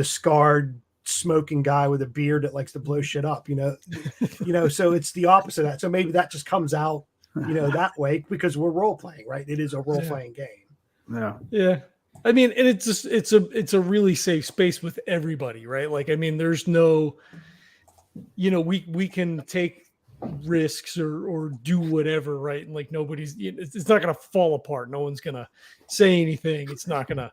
scarred smoking guy with a beard that likes to blow shit up, so it's the opposite of that. So maybe that just comes out, that way because we're role playing, right? It is a role playing game. Yeah. Yeah. I mean, and it's a really safe space with everybody, right? Like, I mean, there's no, we can take risks or do whatever, right? And like it's not going to fall apart. No one's going to say anything. It's not going to,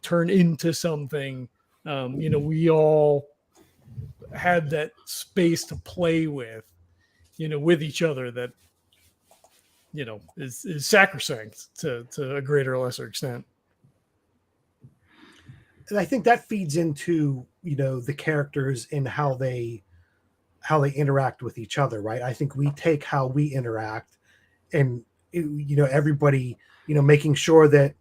turn into something. We all had that space to play with each other that, is sacrosanct to a greater or lesser extent. And I think that feeds into, the characters and how they interact with each other, right? I think we take how we interact and, everybody, making sure that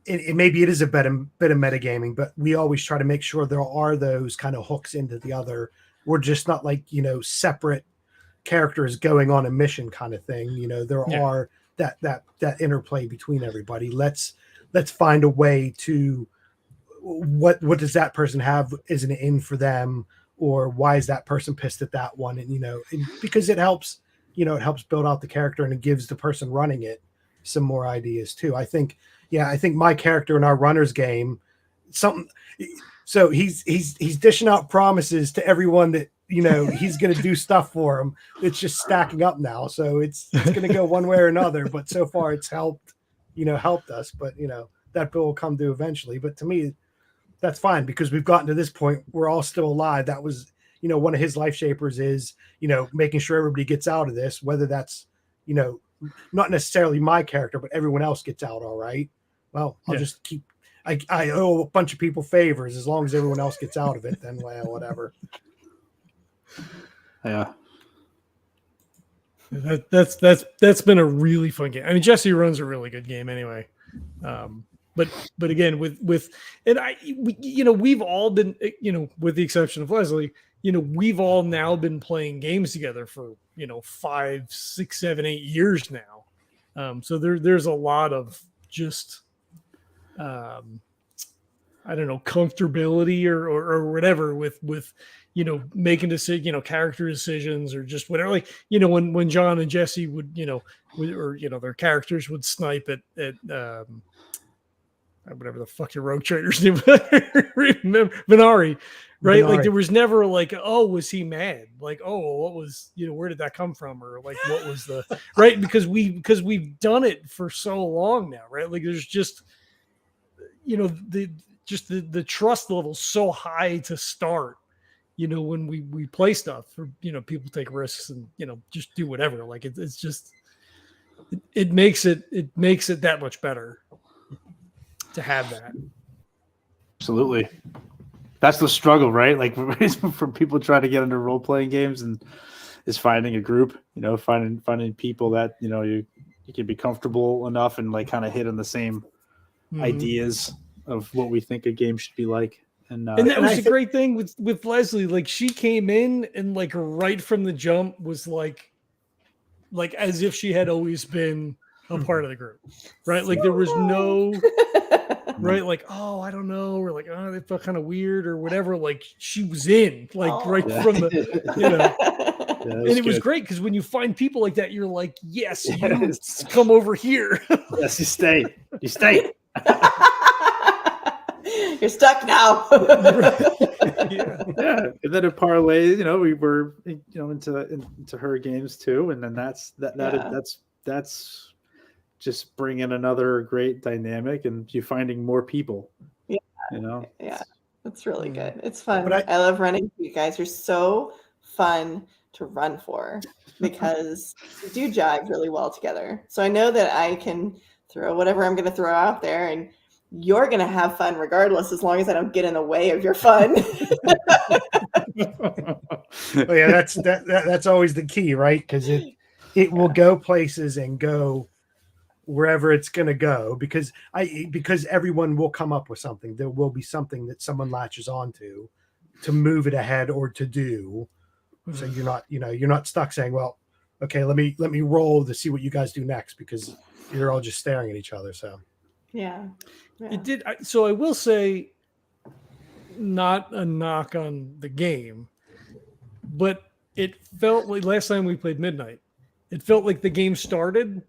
maybe it is a bit of metagaming, but we always try to make sure there are those kind of hooks into the other. We're just not like, separate characters going on a mission kind of thing. There are that interplay between everybody. Let's find a way to, what does that person have is an in for them, or why is that person pissed at that one? And, because it helps build out the character and it gives the person running it some more ideas too. I think my character in our Runners game, so he's dishing out promises to everyone that, he's going to do stuff for them. It's just stacking up now. So it's going to go one way or another, but so far it's helped us, but that bill will come due eventually. But to me, that's fine because we've gotten to this point. We're all still alive. That was, one of his life shapers is, making sure everybody gets out of this, whether that's, not necessarily my character, but everyone else gets out. All right. Well, I'll just keep, I owe a bunch of people favors. As long as everyone else gets out of it, then whatever. Yeah. That's been a really fun game. I mean, Jesse runs a really good game anyway. But again, we've all been, with the exception of Leslie, we've all now been playing games together for, 5, 6, 7, 8 years now. So there's a lot of just, I don't know, comfortability or whatever with making character decisions or just whatever. Like, when John and Jesse would, their characters would snipe at whatever the fuck your Rogue Trader's name, remember Venari, right? Like there was never like, oh, was he mad? Like, oh, what was, where did that come from? Or like, what was the right? Because we've done it for so long now, right? Like there's just, the trust level so high to start, when we play stuff or, people take risks and, just do whatever. Like it's just, it makes it that much better to have that. Absolutely. That's the struggle, right? Like for people trying to get into role-playing games and is finding a group, finding people that, you can be comfortable enough and like kind of hit on the same ideas of what we think a game should be like. And that was a great thing with Leslie. Like she came in and like right from the jump was like as if she had always been a part of the group, right? Like there was no, right? Like, oh, I don't know. Or like, oh, they felt kind of weird or whatever. Like she was in from the, and it was great because when you find people like that, you're like, yes, you come over here. Yes, you stay. You're stuck now. Yeah. And then it parlays, we were, into her games too. And then that's just bringing another great dynamic and you finding more people. Yeah, it's really good. It's fun. But I love running. You guys are so fun to run for because you do jive really well together. So I know that I can throw whatever I'm going to throw out there and you're going to have fun regardless, as long as I don't get in the way of your fun. Well, yeah, that's always the key, right? Because it will go places and go, wherever it's going to go, because everyone will come up with something. There will be something that someone latches onto to move it ahead or to do. So you're not stuck saying, well, okay, let me roll to see what you guys do next, because you're all just staring at each other. So Yeah. It did. So I will say, not a knock on the game, but it felt like last time we played Midnight, it felt like the game started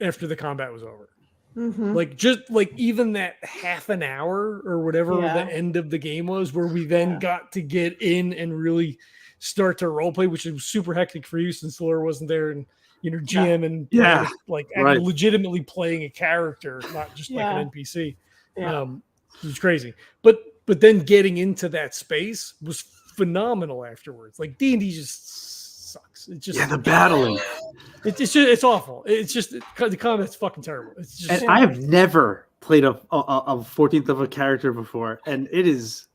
after the combat was over. Mhm. Like just like even that half an hour or whatever Yeah. the end of the game was, where we then Yeah. got to get in and really start to role play, which was super hectic for you since Laura wasn't there, and GM and Yeah. like Right. legitimately playing a character, not just like an NPC. Yeah. It was crazy. But then getting into that space was phenomenal afterwards. Like D&D just sucks. It just the battling. it's awful. It's just the combat's fucking terrible. It's just And I have never played a 14th of a character before, and it is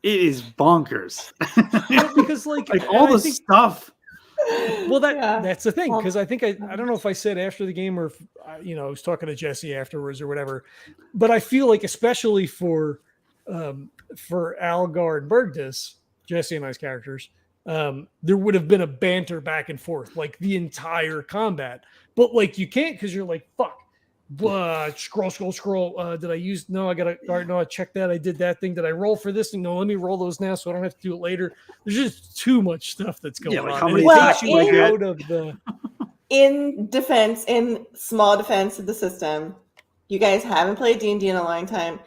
bonkers. because like all I the think, stuff. well, Yeah. that's the thing, Well, because I think I don't know if I said after the game or if, I was talking to Jesse afterwards or whatever, but I feel like especially for Algar and Bergdus, Jesse and I's characters, there would have been a banter back and forth like the entire combat, but like you can't because you're like fuck. Scroll. Did I use? No, I gotta. All right, no, I checked that. I did that thing. Did I roll for this thing? No, let me roll those now, so I don't have to do it later. There's just too much stuff that's going like on. how and many it attacks takes you do you out of the. In small defense of the system, you guys haven't played D&D in a long time.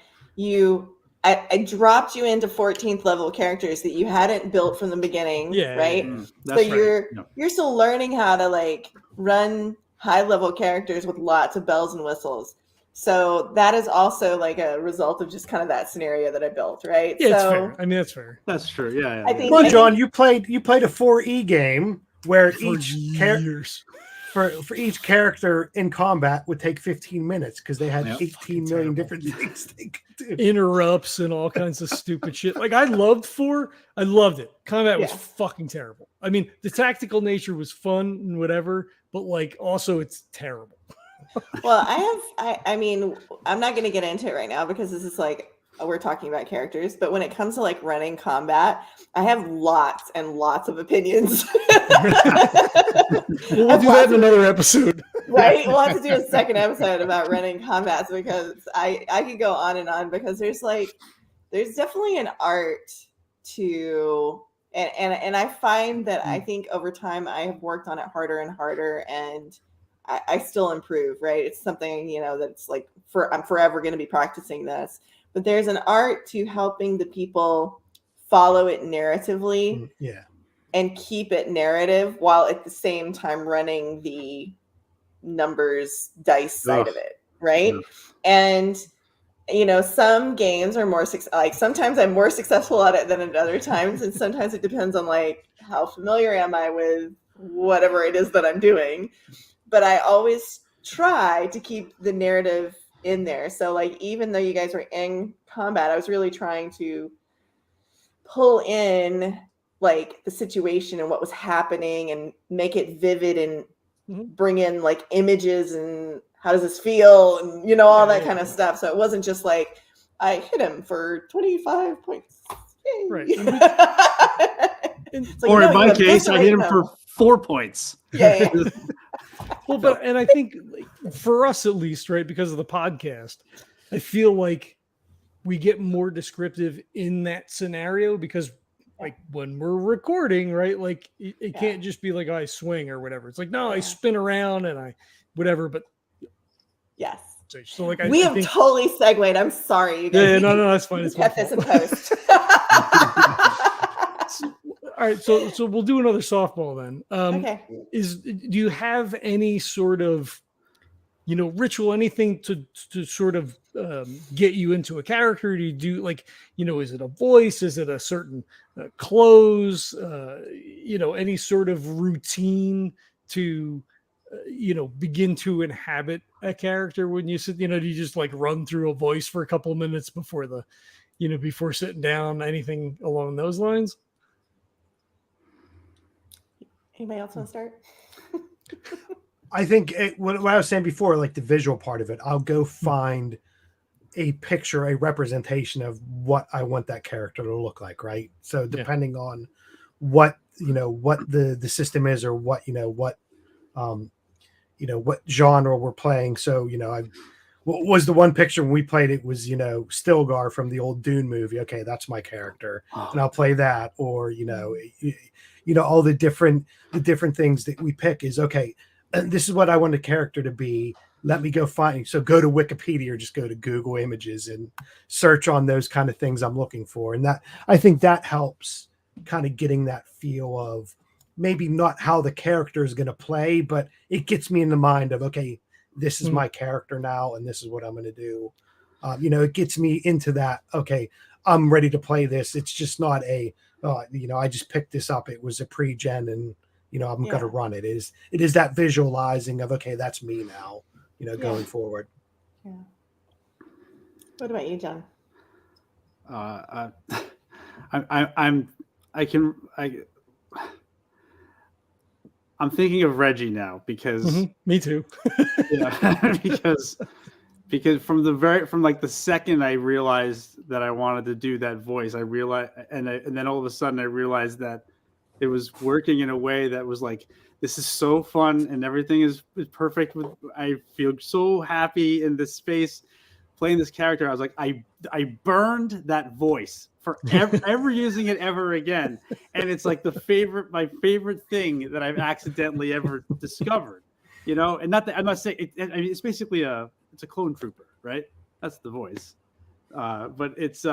I dropped you into 14th level characters that you hadn't built from the beginning, Yeah, right? yeah, So you're still learning how to like run high level characters with lots of bells and whistles. So that is also like a result of just kind of that scenario that I built, right? Yeah, it's so fair. I mean, that's fair. That's true. Yeah. I think- Come on, John, you played a 4E game where For each years. for each character in combat would take 15 minutes because they had Yep. 18 million different things they could do. Interrupts and all kinds of stupid shit. Like I loved it. Combat was Yeah. fucking terrible. I mean, the tactical nature was fun and whatever, but like also it's terrible. Well, I mean, I'm not going to get into it right now because this is like, we're talking about characters, but when it comes to like running combat, I have lots and lots of opinions. We'll do that in another episode. Right? We'll have to do a second episode about running combats because I could go on and on because there's definitely an art to, and I find that I think over time I have worked on it harder and harder and I still improve, right? It's something, that's like I'm forever going to be practicing this. But there's an art to helping the people follow it narratively and keep it narrative while at the same time running the numbers dice side of it, right? And some games are more like sometimes I'm more successful at it than at other times, and sometimes it depends on like how familiar am I with whatever it is that I'm doing. But I always try to keep the narrative in there. So like even though you guys were in combat, I was really trying to pull in like the situation and what was happening and make it vivid and bring in like images and how does this feel and all that kind of stuff. So it wasn't just like I hit him for 25 points. Yay. Right. Or in my case, I hit him for 4 points. Yeah. Well, and I think like, for us at least, right, because of the podcast, I feel like we get more descriptive in that scenario because like when we're recording, right, like it can't just be like I swing or whatever. It's like, no, I spin around and I whatever, but yes. So like we have totally segued. I'm sorry, you guys. Yeah, no, that's fine. It's kept this in post. All right, so we'll do another softball then. Okay. Do you have any sort of, ritual, anything to sort of get you into a character? Do you do like, is it a voice? Is it a certain clothes? Any sort of routine to, begin to inhabit a character when you sit? Do you just like run through a voice for a couple of minutes before before sitting down? Anything along those lines? Anybody else want to start? I think what I was saying before, like the visual part of it, I'll go find a picture, a representation of what I want that character to look like, right? So depending on what what the system is, or what what genre we're playing. So what was the one picture when we played it was Stilgar from the old Dune movie. Okay, that's my character, and I'll play that. Or all the different things that we pick is okay. And this is what I want the character to be. Let me go find. So go to Wikipedia or just go to Google Images and search on those kind of things I'm looking for. And that, I think that helps kind of getting that feel of maybe not how the character is going to play, but it gets me in the mind of, okay, this is my character now, and this is what I'm going to do. It gets me into that. Okay, I'm ready to play this. It's just not I just picked this up. It was a pre-gen, and I'm going to run it. It is that visualizing of, okay, that's me now, going forward. Yeah. What about you, John? I'm thinking of Reggie now because me too. because from the second I realized that I wanted to do that voice, I realized, and then all of a sudden I realized that it was working in a way that was like, this is so fun and everything is perfect. I feel so happy in this space playing this character. I was like, I burned that voice for ever using it ever again. And it's like my favorite thing that I've accidentally ever discovered, and not that I'm not saying it's basically it's a clone trooper, right? That's the voice. But it's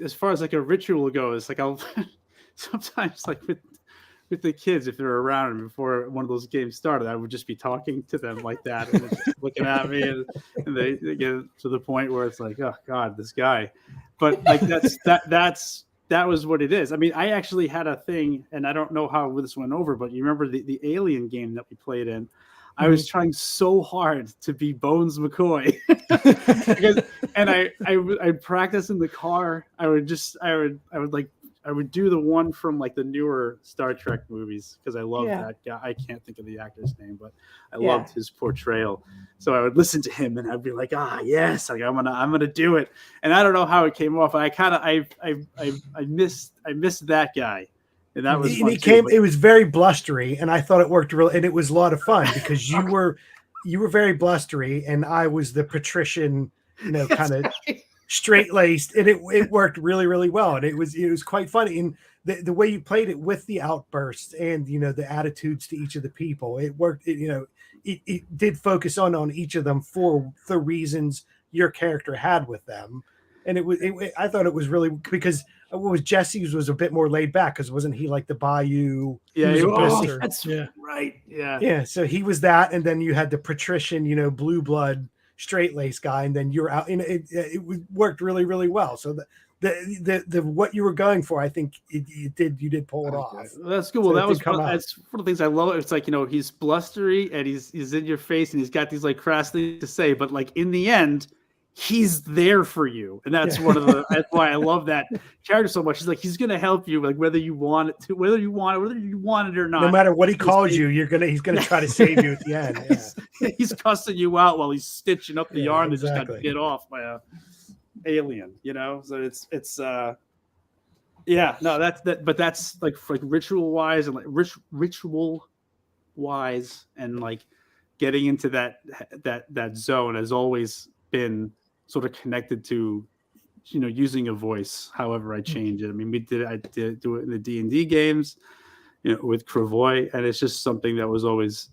as far as like a ritual goes, like I'll sometimes like with the kids, if they're around and before one of those games started, I would just be talking to them like that, and they're just looking at me, and they get to the point where it's like, oh God, this guy. But like that was what it is. I mean, I actually had a thing, and I don't know how this went over, but you remember the Alien game that we played in? I was trying so hard to be Bones McCoy and I practiced in the car. I would do the one from like the newer Star Trek movies because I love that guy. I can't think of the actor's name, but I loved his portrayal. So I would listen to him and I'd be like, yes, like I'm gonna do it. And I don't know how it came off. I missed that guy. And that was it was very blustery, and I thought it worked really, and it was a lot of fun because you were very blustery and I was the patrician, kind of straight-laced, and it worked really, really well. And it was quite funny. And the way you played it with the outbursts and the attitudes to each of the people, it worked. It did focus on each of them for the reasons your character had with them. And I thought it was really, because what was Jesse's was a bit more laid back, because wasn't he like the Bayou? Yeah, that's right. Yeah. So he was that, and then you had the patrician, blue blood, straight lace guy, and then you're out. It worked really, really well. So the what you were going for, I think you did pull it off. That's good. Well, that's one of the things I love. It's like he's blustery and he's in your face and he's got these like crass things to say, but like in the end, he's there for you, and that's that's why I love that character so much. He's gonna help you, like whether you want it or not. No matter what he calls you, he's gonna try to save you at the end. He's cussing you out while he's stitching up the yarn that just got to get off by a alien. So it's but that's like ritual wise and like ritual wise and like getting into that zone has always been sort of connected to using a voice however I change it. I mean, I did do it in the D&D games with Cravoy, and it's just something that was always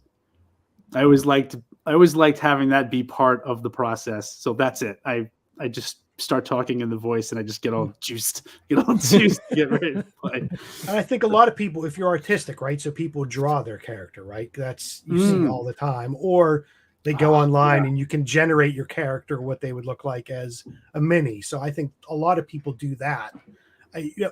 I always liked having that be part of the process. So that's it. I just start talking in the voice and I just get all juiced to get ready to play. And I think a lot of people, if you're artistic, right? So people draw their character, right? That's you see all the time, or they go online and you can generate your character, what they would look like as a mini. So I think a lot of people do that.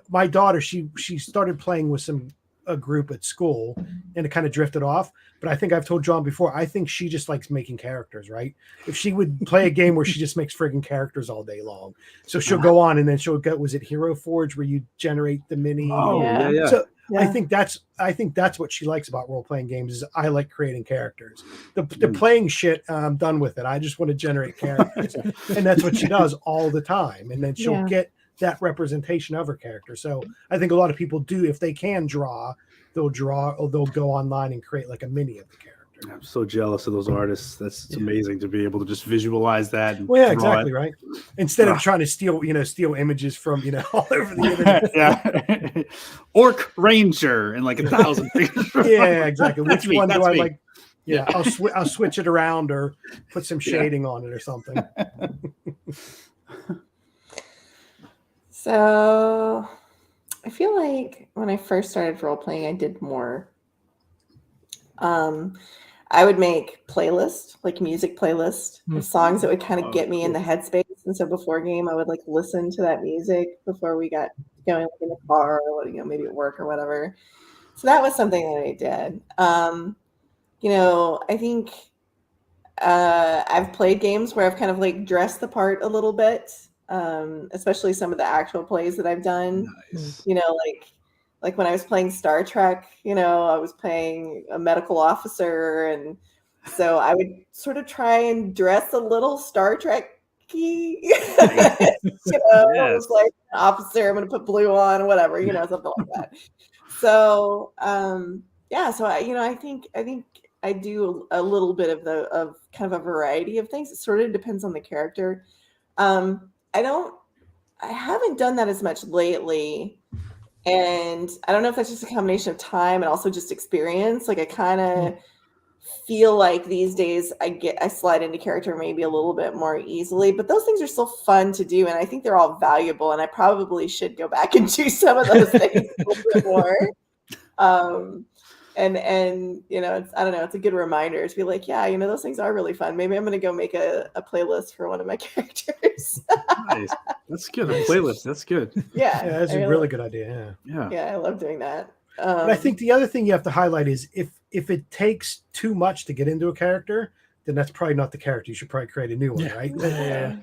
My daughter, she started playing with some a group at school, and it kind of drifted off. But I think I've told John before, I think she just likes making characters, right? If she would play a game where she just makes friggin' characters all day long, so she'll go on and then she'll go. Was it Hero Forge where you generate the mini? Oh yeah. So Yeah. I think that's what she likes about role playing games. Is I like creating characters. The playing shit, I'm done with it. I just want to generate characters, and that's what she does all the time. And then she'll get that representation of her character. So I think a lot of people do, if they can draw, they'll draw or they'll go online and create like a mini of the character. I'm so jealous of those artists. That's amazing to be able to just visualize that. And Well, yeah, draw exactly, it. right. Instead of trying to steal images from all over the internet. Yeah. Orc Ranger and like 1,000 pictures. Yeah, exactly. That's Which me, one do that's I me. like? Yeah, I'll switch it around or put some shading on it or something. So I feel like when I first started role playing, I did more. I would make playlists, like music playlists, of songs that would kind of get me in the headspace. And so before game, I would like listen to that music before we got going, like, in the car or maybe at work or whatever. So that was something that I did. I think I've played games where I've kind of like dressed the part a little bit, especially some of the actual plays that I've done. Nice. Like when I was playing Star Trek, I was playing a medical officer, and so I would sort of try and dress a little Star Trek-y. I was like an officer, I'm going to put blue on or whatever, something like that. So, so I think I do a little bit of kind of a variety of things. It sort of depends on the character. I haven't done that as much lately. And I don't know if that's just a combination of time and also just experience. Like I kind of feel like these days I slide into character maybe a little bit more easily, but those things are still fun to do. And I think they're all valuable, and I probably should go back and do some of those things a little bit more. And it's, I don't know, it's a good reminder to be like, those things are really fun. Maybe I'm going to go make a playlist for one of my characters. Nice. That's good. A playlist. That's good. Yeah, that's a really good idea. Yeah. I love doing that. But I think the other thing you have to highlight is if it takes too much to get into a character, then that's probably not the character. You should probably create a new one, right?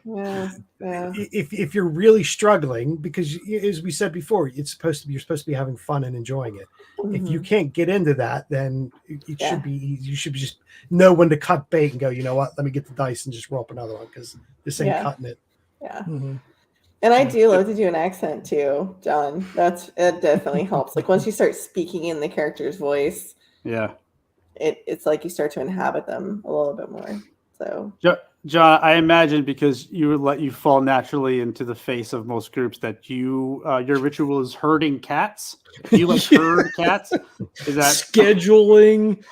Yeah. If you're really struggling, because as we said before, you're supposed to be having fun and enjoying it. Mm-hmm. If you can't get into that, then you should just know when to cut bait and go, you know what, let me get the dice and just roll up another one because this ain't cutting it. Yeah. Mm-hmm. And I do love to do an accent too, John. It definitely helps. Like once you start speaking in the character's voice, it's like you start to inhabit them a little bit more. So John, I imagine because you fall naturally into the face of most groups that your ritual is herding cats. Do you like herd cats? Is that scheduling?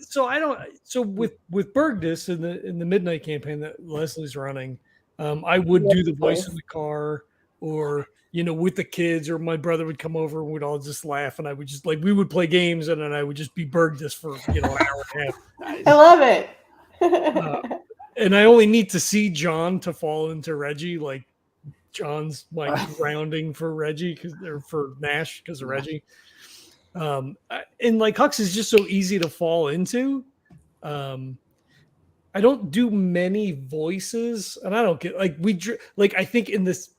So I don't. So with Bergdus in the Midnight campaign that Leslie's running, I would do the voice in the car, or with the kids, or my brother would come over and we'd all just laugh, and I would just we would play games, and then I would just be Bergdus for an hour and a half. I love it. And I only need to see John to fall into Reggie. Like John's like grounding for Reggie for Nash because of Reggie. And like Hux is just so easy to fall into. I don't do many voices, and I don't get I think in this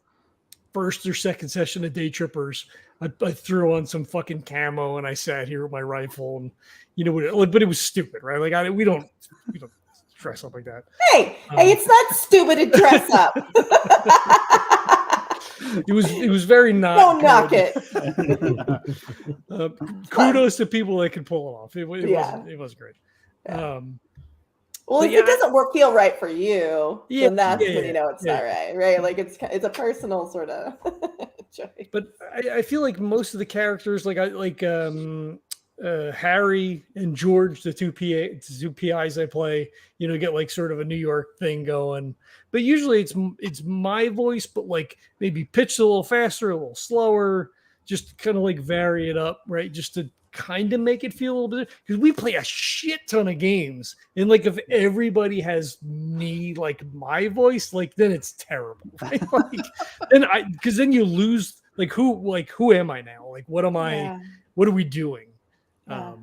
first or second session of Day Trippers, I threw on some fucking camo and I sat here with my rifle, and but it was stupid, right? Like we don't dress up like that. Hey, it's not stupid to dress up. It was very not. Don't knock it. Kudos to people that could pull it off. It was great. Yeah. Well, if it doesn't feel right for you, then that's when you know it's not right? Like it's a personal sort of choice. But I feel like most of the characters, Harry and George, the two PIs I play, get like sort of a New York thing going. But usually it's my voice, but like maybe pitched a little faster, a little slower, just kind of like vary it up, right? Just to kind of make it feel a little bit, because we play a shit ton of games, and like if everybody has me like my voice, like then it's terrible, right? Because then you lose who am I now? Like what am I? Yeah. What are we doing? Yeah.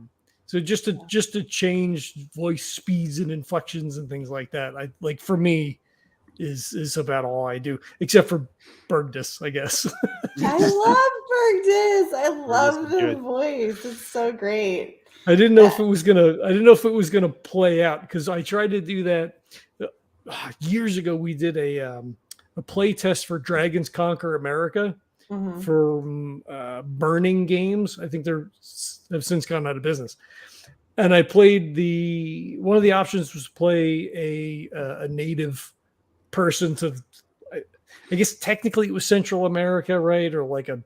So just to change voice speeds and inflections and things like that, I like for me is about all I do, except for Bergdus, I guess. I love Bergdus. I love is the good. voice. It's so great. I didn't know if it was gonna play out, because I tried to do that years ago. We did a play test for Dragons Conquer America Mhm. for Burning Games. I think they've since gone out of business. And I played one of the options was play a native person to, I guess technically it was Central America, right? Or like a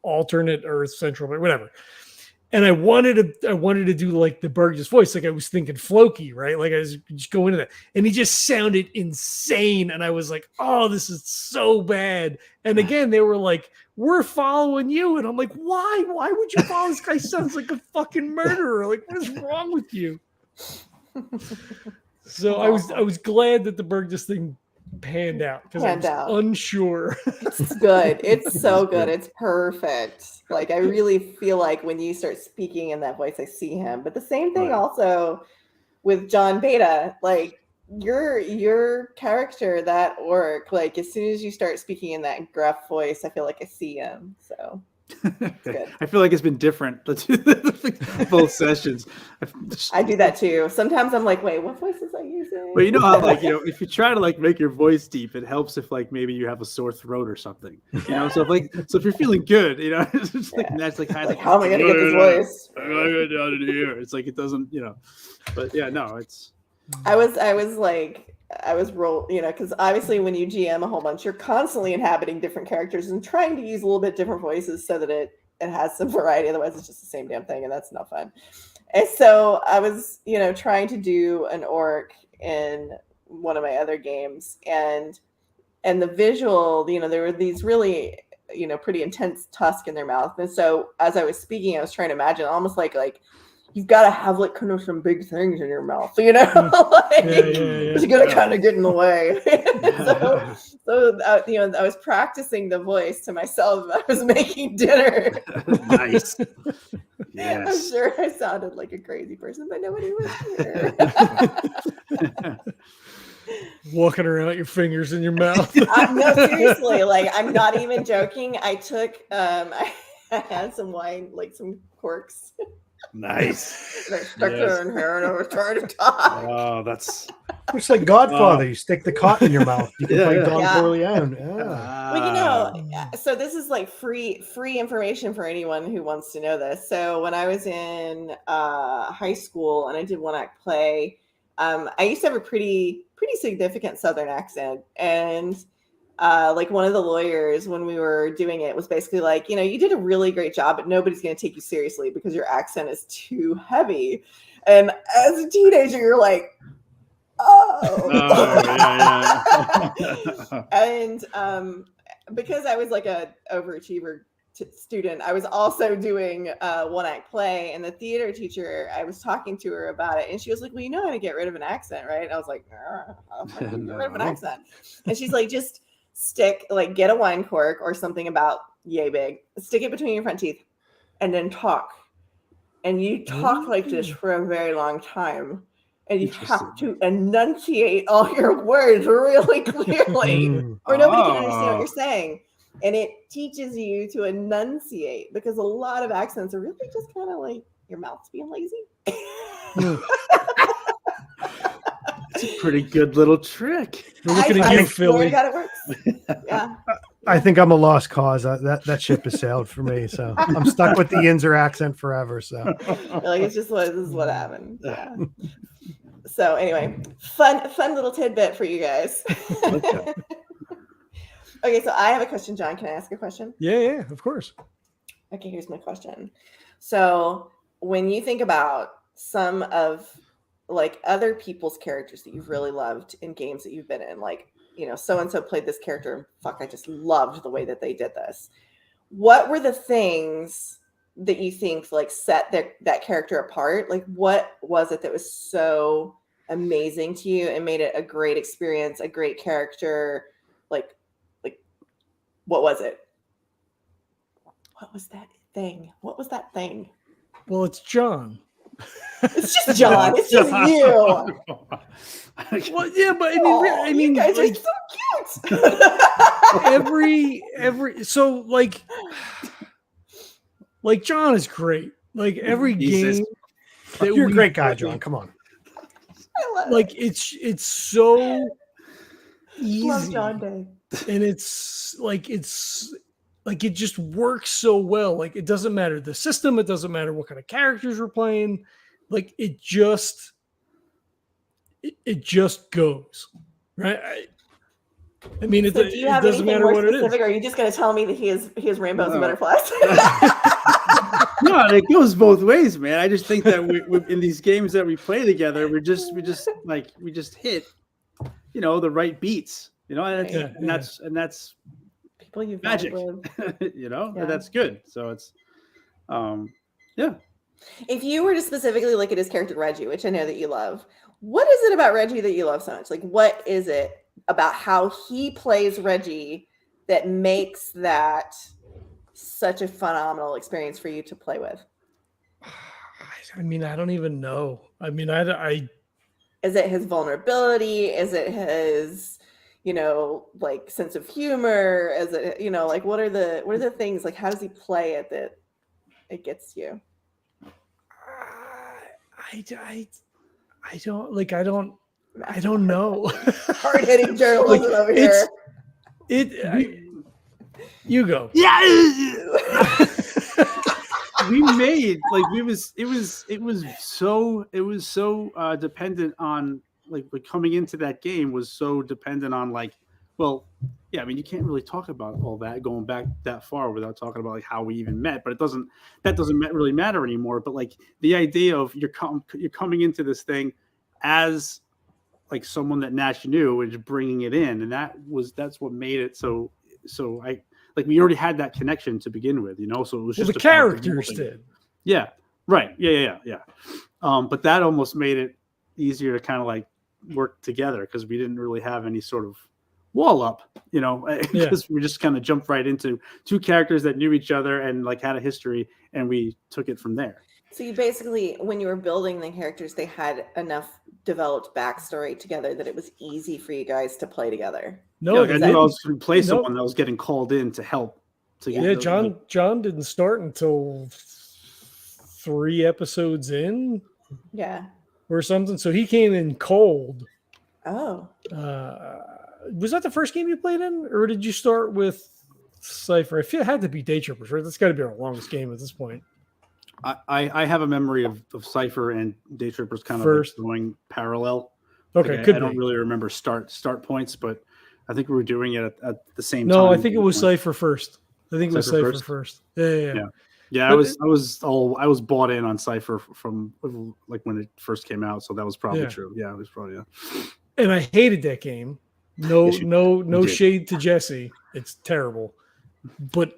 alternate Earth, Central, whatever. And I wanted to do like the Burgess voice, like I was thinking Floki, right? Like I was just going into that, and he just sounded insane. And I was like, "Oh, this is so bad." And again, they were like, "We're following you," and I'm like, "Why? Why would you follow this guy? Sounds like a fucking murderer. Like, what is wrong with you?" So I was glad that the Burgess thing panned out, because I was unsure. It's good. It's so good. It's perfect. Like I really feel like when you start speaking in that voice, I see him. But the same thing also with John Beta. Like your character, that orc, like as soon as you start speaking in that gruff voice, I feel like I see him. So good. I feel like it's been different both sessions. I do that too. Sometimes I'm like, wait, what voice is I using? But you know how, like, if you try to like make your voice deep, it helps if like maybe you have a sore throat or something. So if you're feeling good, it's just like that's like kind of how am I gonna get this voice? I'm gonna go down in here. It's like it doesn't, But yeah, no, it's. I was because obviously when you GM a whole bunch, you're constantly inhabiting different characters and trying to use a little bit different voices so that it has some variety. Otherwise, it's just the same damn thing, and that's not fun. And so I was, trying to do an orc in one of my other games, and the visual, there were these really, pretty intense tusks in their mouth, and so as I was speaking, I was trying to imagine almost like you've got to have like kind of some big things in your mouth, you're gonna kind of get in the way. so I was practicing the voice to myself. I was making dinner. Nice. Yes. I'm sure I sounded like a crazy person, but nobody was here. Walking around, your fingers in your mouth. No, seriously, like I'm not even joking. I took I had some wine, like some corks. Nice. And I stuck it in here and I was trying to talk. Oh, that's. It's like Godfather. You stick the cotton in your mouth. You can play Don Corleone. Well, so this is like free information for anyone who wants to know this. So when I was in high school and I did one act play, I used to have a pretty significant Southern accent, and like one of the lawyers when we were doing it was basically like, you did a really great job, but nobody's going to take you seriously because your accent is too heavy. And as a teenager, you're like, and because I was like a overachiever student, I was also doing one act play, and the theater teacher, I was talking to her about it, and she was like, well, you know how to get rid of an accent, right? And I was like, how do I get rid of an accent? And she's like, just get a wine cork or something about yay big, stick it between your front teeth, and then talk. And you talk like this for a very long time. And you have to enunciate all your words really clearly, or nobody can understand what you're saying. And it teaches you to enunciate, because a lot of accents are really just kind of like your mouth's being lazy. It's a pretty good little trick. We're looking at you, Philly. God, it works. Yeah. I think I'm a lost cause. That ship has sailed for me. So I'm stuck with the Yinzer accent forever. So like this is what happened. Yeah. So anyway, fun little tidbit for you guys. Okay, so I have a question, John. Can I ask a question? Yeah, of course. Okay, here's my question. So when you think about some of like other people's characters that you've really loved in games that you've been in, like, so-and-so played this character, and fuck, I just loved the way that they did this. What were the things that you think like set that character apart? Like, what was it that was so amazing to you and made it a great experience, a great character? Like what was it? What was that thing? What was that thing? Well, it's John. It's just John. It's just you. Well, yeah, but I mean, you guys like, are so cute. every so like John is great. Like every Jesus. game that You're a we great guy, play, John. Come on. I love Like it's so easy, love John Day. and it's like it just works so well. Like it doesn't matter the system, it doesn't matter what kind of characters we're playing. Like it just goes right. I mean, So do you have it doesn't anything matter more what it is. specific? Or are you just going to tell me that he has rainbows and No. butterflies? No, it goes both ways, man. I just think that we in these games that we play together, we just hit, the right beats, and that's People you've magic, met with. and Yeah. that's good. So it's, yeah. If you were to specifically look at his character Reggie, which I know that you love, what is it about Reggie that you love so much? Like, what is it about how he plays Reggie that makes that such a phenomenal experience for you to play with? I mean, I don't even know. I mean, I Is it his vulnerability? Is it his, like sense of humor? Is it, like what are the things, like how does he play it that it gets you? I don't know. Hard-hitting journalism Like, over here. You go. Yeah. We made like it was so dependent on like coming into that game was so dependent on like, well, yeah, I mean you can't really talk about all that going back that far without talking about like how we even met, but that doesn't really matter anymore. But like the idea of you're coming into this thing as like someone that Nash knew and just bringing it in, and that's what made it so we already had that connection to begin with, so it was just the characters did. Yeah. Right. Yeah. But that almost made it easier to kind of like work together because we didn't really have any sort of wall up, because we just kind of jumped right into two characters that knew each other and like had a history, and we took it from there. So you basically, when you were building the characters, they had enough developed backstory together that it was easy for you guys to play together. No, I knew I was going to play someone that was getting called in to help. John didn't start until 3 episodes in. Yeah. Or something. So he came in cold. Oh. Was that the first game you played in, or did you start with Cypher? I feel it had to be Day Trippers, right? That's got to be our longest game at this point. I have a memory of Cypher and Day Trippers kind of like going parallel. Okay, like I don't really remember start points, but I think we were doing it at the same time. No, I think it was Cypher first. I think it was Cypher first. Yeah. Yeah, I was bought in on Cypher from like when it first came out, so that was probably true. Yeah, it was probably And I hated that game. No shade to Jesse. It's terrible. But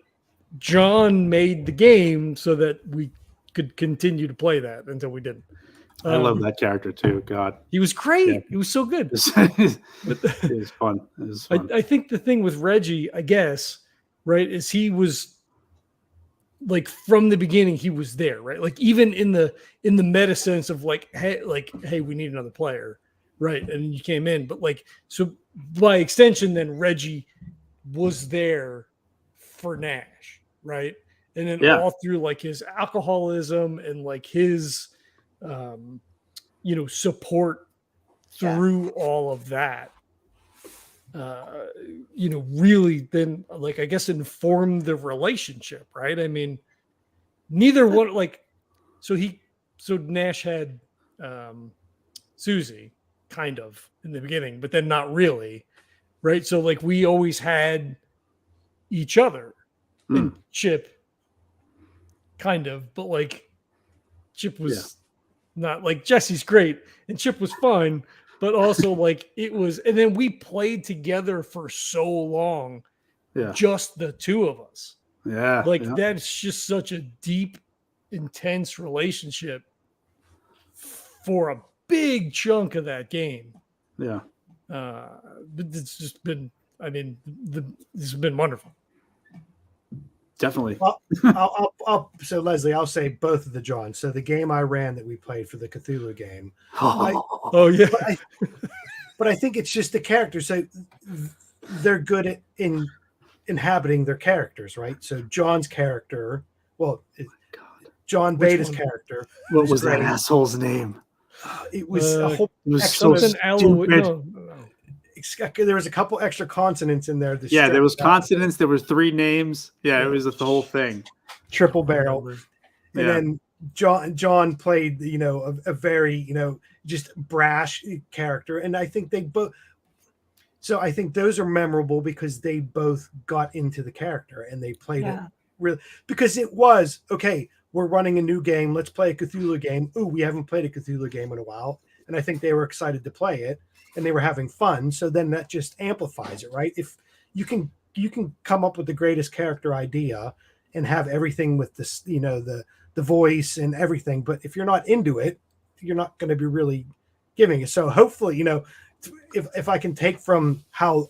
John made the game so that we could continue to play that until we didn't. I love that character too. God, he was great. Yeah. He was so good. It was fun. It was fun. I think the thing with Reggie, I guess, right, is he was like from the beginning he was there, right? Like even in the meta sense of like, hey, we need another player, right? And you came in, but like so by extension, then Reggie was there for Nash, right? And then all through like his alcoholism and like his support through all of that, really then like I guess informed the relationship, right? I mean, neither one so Nash had Susie kind of in the beginning, but then not really, right? So like we always had each other and Chip kind of, but like Chip was not like Jesse's great and Chip was fine, but also like it was, and then we played together for so long, just the two of us. That's just such a deep intense relationship for a big chunk of that game. Yeah. But it's just been, I mean, this has been wonderful. Definitely. Well, so Leslie, I'll say both of the Johns. So the game I ran that we played for the Cthulhu game, Oh yeah. but I think it's just the characters. So they're good at inhabiting their characters, right? So John's character, John Which Beta's one? character. What was that great. asshole's name? It was a whole. It was so Something Alloy. stupid. No. There was a couple extra consonants in there. Yeah, there was consonants. There was 3 names. Yeah, it was the whole thing. Triple barrel. And Yeah. then John played, a very, just brash character. And I think they both. So I think those are memorable because they both got into the character and they played it really, because it was okay. We're running a new game. Let's play a Cthulhu game. Ooh, we haven't played a Cthulhu game in a while. And I think they were excited to play it and they were having fun. So then that just amplifies it, right? If you can come up with the greatest character idea and have everything with this, the voice and everything. But if you're not into it, you're not going to be really giving it. So hopefully, if I can take from how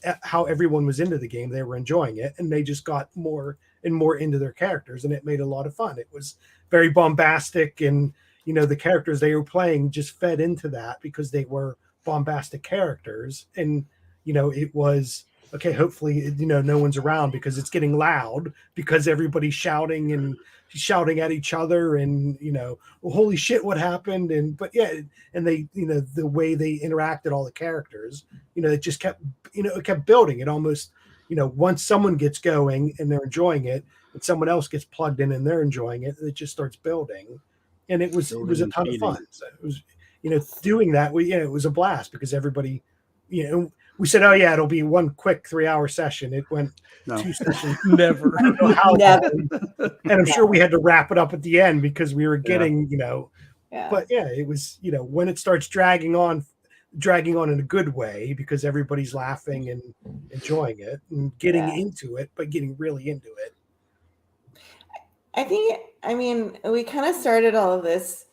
everyone was into the game, they were enjoying it and they just got more and more into their characters and it made a lot of fun. It was very bombastic and, the characters they were playing just fed into that because they were bombastic characters. And, it was, okay, hopefully, no one's around because it's getting loud because everybody's shouting at each other and, well, holy shit, what happened? And they, the way they interacted, all the characters, it just kept, it kept building. It almost, once someone gets going and they're enjoying it and someone else gets plugged in and they're enjoying it, it just starts building. And it was a ton of fun. So it was, doing that, it was a blast because everybody, we said, oh yeah, it'll be one quick 3-hour session. It went 2 sessions. Never. I don't know how Never. long. And I'm sure we had to wrap it up at the end because we were getting, Yeah. but yeah, it was, when it starts dragging on in a good way because everybody's laughing and enjoying it and getting into it, but getting really into it. We kind of started all of this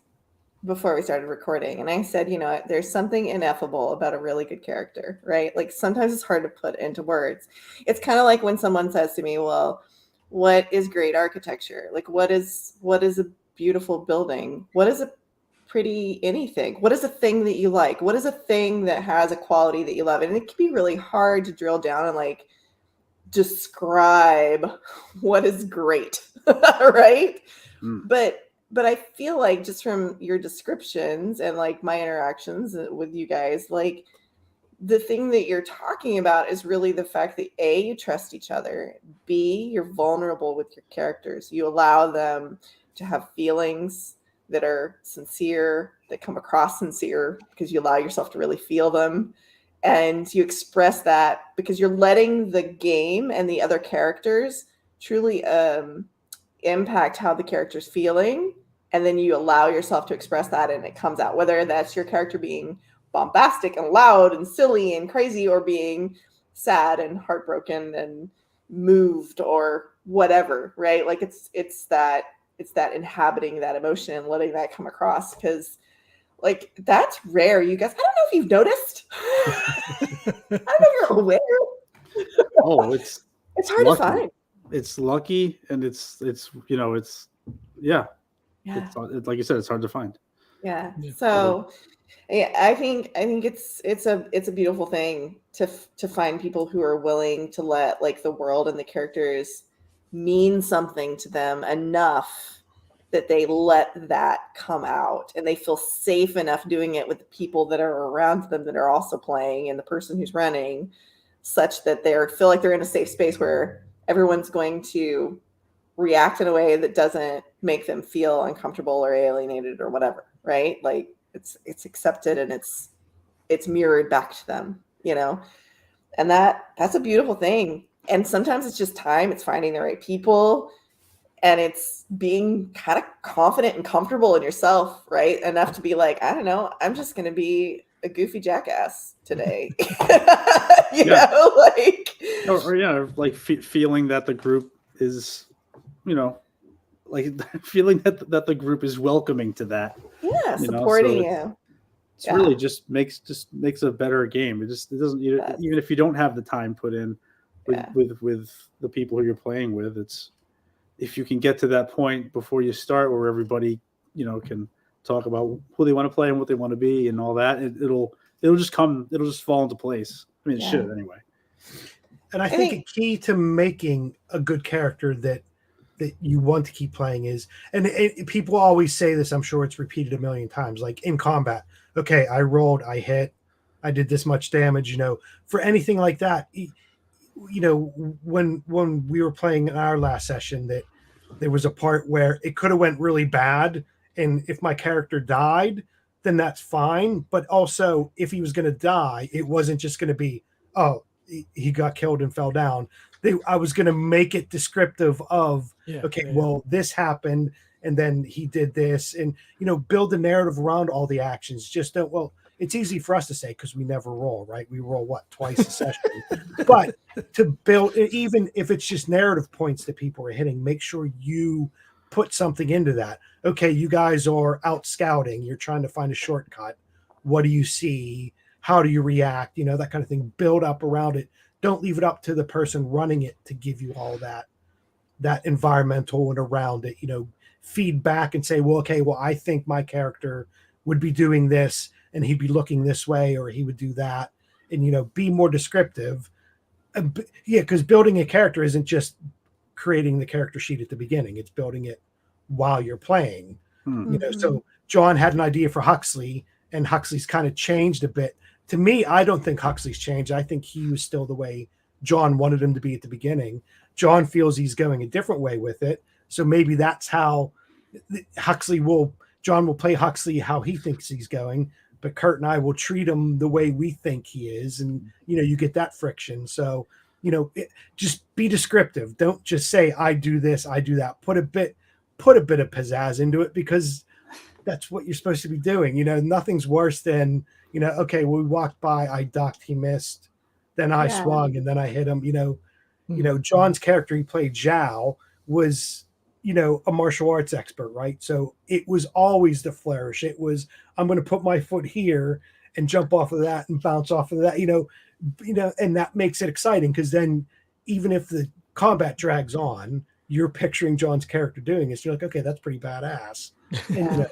before we started recording. And I said, there's something ineffable about a really good character, right? Like sometimes it's hard to put into words. It's kind of like when someone says to me, well, what is great architecture? Like what is a beautiful building? What is a pretty anything? What is a thing that you like? What is a thing that has a quality that you love? And it can be really hard to drill down and like describe what is great, right? But I feel like just from your descriptions and like my interactions with you guys, like the thing that you're talking about is really the fact that A, you trust each other, B, you're vulnerable with your characters. You allow them to have feelings that are sincere, that come across sincere because you allow yourself to really feel them. And you express that because you're letting the game and the other characters truly impact how the character's feeling. And then you allow yourself to express that and it comes out, whether that's your character being bombastic and loud and silly and crazy or being sad and heartbroken and moved or whatever, right? Like it's that inhabiting that emotion and letting that come across because like that's rare, you guys. I don't know if you've noticed. I don't know if you're aware. Oh, it's hard lucky. to find. It's lucky and it's like you said, it's hard to find. Yeah. So yeah, I think it's a beautiful thing to find people who are willing to let like the world and the characters mean something to them enough that they let that come out and they feel safe enough doing it with the people that are around them that are also playing and the person who's running, such that they feel like they're in a safe space where everyone's going to react in a way that doesn't make them feel uncomfortable or alienated or whatever, right? Like it's accepted and it's mirrored back to them, and that's a beautiful thing. And sometimes it's just time, it's finding the right people, and it's being kind of confident and comfortable in yourself, right? Enough to be like, I don't know, I'm just going to be a goofy jackass today. Feeling that the group is, like feeling that the group is welcoming to that. Yeah, You know, supporting so you. It's Yeah. really just makes a better game. It doesn't Yes. even if you don't have the time put in with Yeah. with the people who you're playing with. It's if you can get to that point before you start where everybody can talk about who they want to play and what they want to be and all that. It'll just fall into place. I mean, it Yeah. should anyway. And I think a key to making a good character that you want to keep playing is, and people always say this, I'm sure it's repeated a million times, like in combat, okay, I rolled, I hit, I did this much damage, for anything like that. When we were playing in our last session, that there was a part where it could have went really bad, and if my character died, then that's fine. But also, if he was going to die, it wasn't just going to be, oh, he got killed and fell down. I was going to make it descriptive of, well, this happened, and then he did this, and build the narrative around all the actions. Just don't. Well, it's easy for us to say because we never roll, right? We roll twice a session, but to build, even if it's just narrative points that people are hitting, make sure you put something into that. Okay, you guys are out scouting. You're trying to find a shortcut. What do you see? How do you react? That kind of thing. Build up around it. Don't leave it up to the person running it to give you all that environmental and around it, feedback and say, well, I think my character would be doing this and he'd be looking this way, or he would do that. And, be more descriptive. Because building a character isn't just creating the character sheet at the beginning. It's building it while you're playing. So John had an idea for Huxley, and Huxley's kind of changed a bit. To me, I don't think Huxley's changed. I think he was still the way John wanted him to be at the beginning. John feels he's going a different way with it. So maybe that's how John will play Huxley how he thinks he's going, but Kurt and I will treat him the way we think he is. And, you get that friction. So, just be descriptive. Don't just say, I do this, I do that. Put a bit of pizzazz into it, because that's what you're supposed to be doing. Nothing's worse than, okay, well, we walked by, I ducked, he missed, then I swung, and then I hit him. John's character, he played Zhao, was, a martial arts expert, right? So it was always the flourish. It was, I'm going to put my foot here and jump off of that and bounce off of that, and that makes it exciting, because then even if the combat drags on, you're picturing John's character doing it. So you're like, okay, that's pretty badass. And,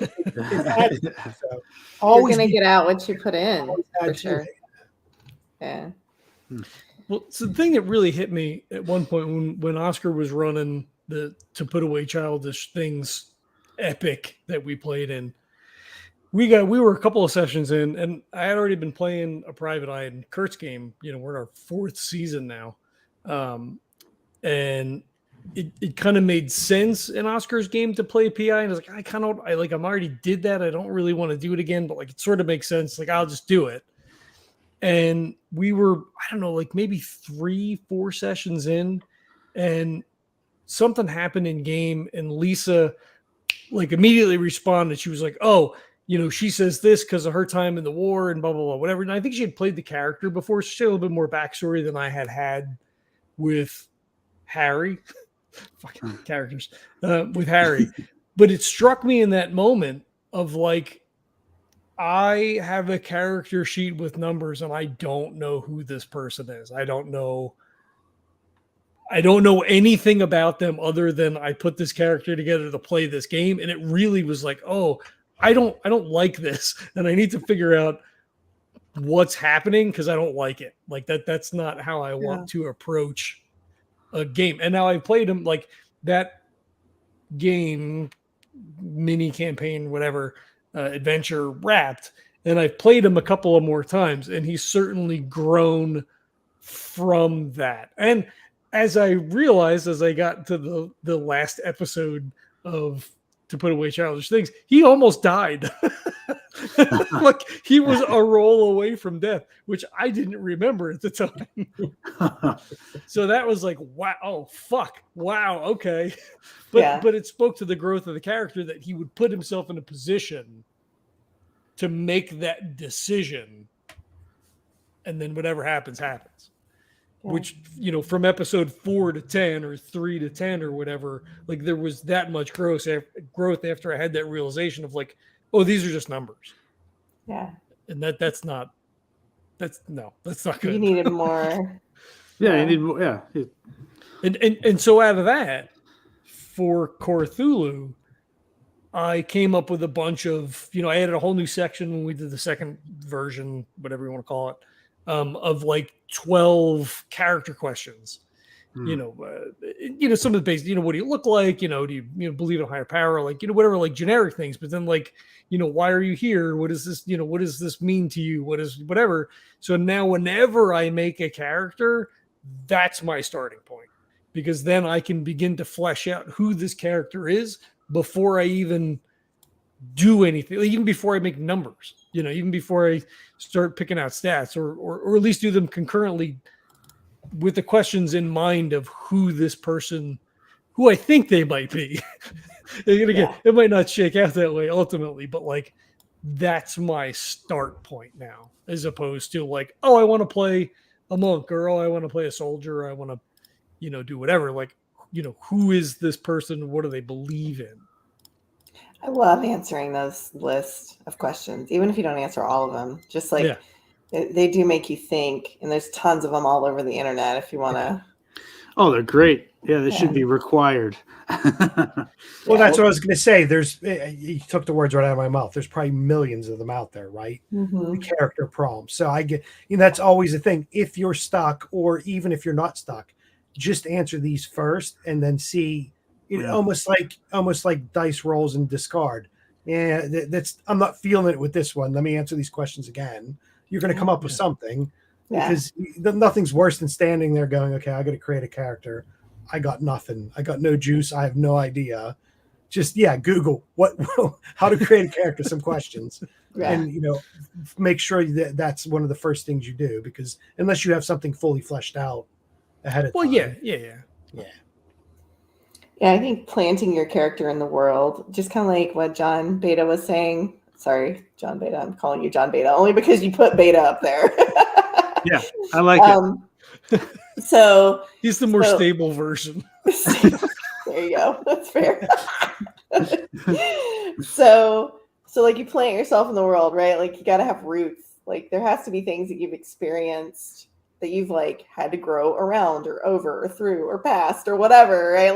so always you're going to get out what you put in, for sure. Yeah. Well, so the thing that really hit me at one point when Oscar was running the To Put Away Childish Things epic that we played in, we were a couple of sessions in, and I had already been playing a Private Eye in Kurt's game. We're in our 4th season now. And it kind of made sense in Oscar's game to play PI. And I was like, I'm already did that. I don't really want to do it again, but it sort of makes sense. I'll just do it. And we were, I don't know, maybe 3-4 sessions in, and something happened in game, and Lisa immediately responded. She was like, oh, she says this because of her time in the war and blah, blah, blah, whatever. And I think she had played the character before. So she had a little bit more backstory than I had with Harry. Fucking characters. With Harry. But it struck me in that moment of I have a character sheet with numbers, and I don't know who this person is. I don't know anything about them other than I put this character together to play this game. And it really was oh, I don't like this, and I need to figure out what's happening, because I don't like it. That's not how I want to approach a game. And now I've played them that game, mini campaign, whatever, adventure Wrapped, and I've played him a couple of more times, and he's certainly grown from that. And as I realized, as I got to the last episode of To Put Away Childish Things, he almost died. He was a roll away from death, which I didn't remember at the time. So that was wow, oh fuck, wow, okay. But it spoke to the growth of the character, that he would put himself in a position to make that decision, and then whatever happens. Yeah. which, you know, from episode 4 to 10 or 3 to 10 or whatever, like there was that much growth after I had that realization of like, oh, these are just numbers. Yeah. And that's not good. You needed more. Yeah, Yeah. you need more. Yeah, And so out of that, for Cthulhu, I came up with a bunch of, you know, I added a whole new section when we did the second version, whatever you want to call it, of like 12 character questions. You know, some of the basic, you know, what do you look like? You know, do you believe in a higher power? Like, you know, whatever, like generic things. But then, like, you know, why are you here? What is this? You know, what does this mean to you? What is whatever? So now, whenever I make a character, that's my starting point, because then I can begin to flesh out who this character is before I even do anything, even before I make numbers. You know, even before I start picking out stats, or at least do them concurrently with the questions in mind of who this person, who I think they might be. And again, Yeah. it might not shake out that way ultimately, but like that's my start point now, as opposed to like, oh, I want to play a monk, or oh, I want to play a soldier, or I want to, you know, do whatever. Like, you know, who is this person? What do they believe in? I love answering those lists of questions, even if you don't answer all of them. Just like Yeah. they do make you think, and there's tons of them all over the internet if you want to. Oh, they're great. Yeah, they Yeah. should be required. Well, that's what I was going to say. There's, you took the words right out of my mouth. There's probably millions of them out there, right? Mhm. The character prompts. So I get, you know, that's always a thing. If you're stuck, or even if you're not stuck, just answer these first and then see. You know, Yeah. almost like dice rolls and discard. Yeah, that's. I'm not feeling it with this one. Let me answer these questions again. You're going to come up with something, Yeah. because nothing's worse than standing there going, okay, I got to create a character. I got nothing. I got no juice. I have no idea. Just Google how to create a character, some questions, Yeah. and you know, make sure that that's one of the first things you do, because unless you have something fully fleshed out ahead of Well, time. yeah. Yeah, I think planting your character in the world, just kind of like what John Beta was saying. Sorry, John Beta. I'm calling you John Beta only because you put Beta up there. Yeah, I like it. So He's the more stable version. there you go. That's fair. so like you plant yourself in the world, right? Like you got to have roots. Like there has to be things that you've experienced that you've like had to grow around or over or through or past or whatever, right?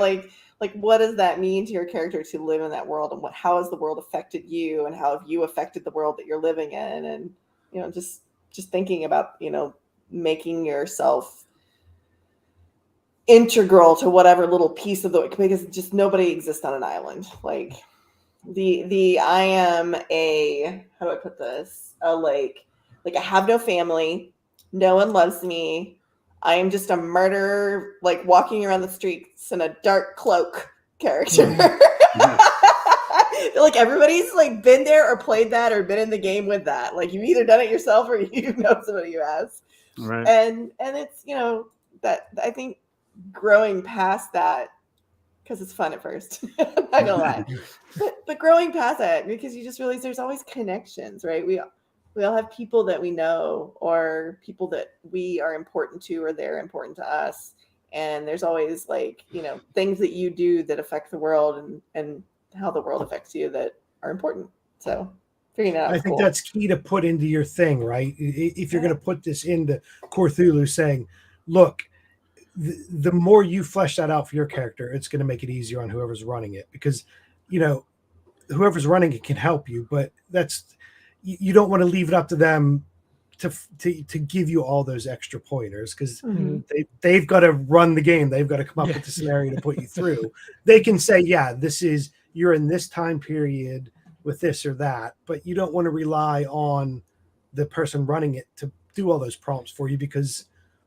Like what does that mean to your character to live in that world, and how has the world affected you, and how have you affected the world that you're living in? And you know, just thinking about, you know, making yourself integral to whatever little piece of the, because just nobody exists on an island. Like the I am a, how do I put this? Like I have no family, no one loves me. I am just a murderer, like walking around the streets in a dark cloak character. Like everybody's like been there or played that or been in the game with that. Like you've either done it yourself or you know somebody who has. Right. And it's, you know, that I think growing past that, because it's fun at first, I'm not gonna lie, but growing past that, because you just realize there's always connections, right? We all have people that we know, or people that we are important to, or they're important to us. And there's always like, you know, things that you do that affect the world and how the world affects you that are important. So figuring that out. I think that's key to put into your thing, right? If you're going to put this into Cthulhu, saying, look, the more you flesh that out for your character, it's going to make it easier on whoever's running it, because, you know, whoever's running it can help you, but you don't want to leave it up to them to give you all those extra pointers, because they've got to run the game. They've got to come up with the scenario to put you through. They can say, yeah, you're in this time period with this or that, but you don't want to rely on the person running it to do all those prompts for you, because,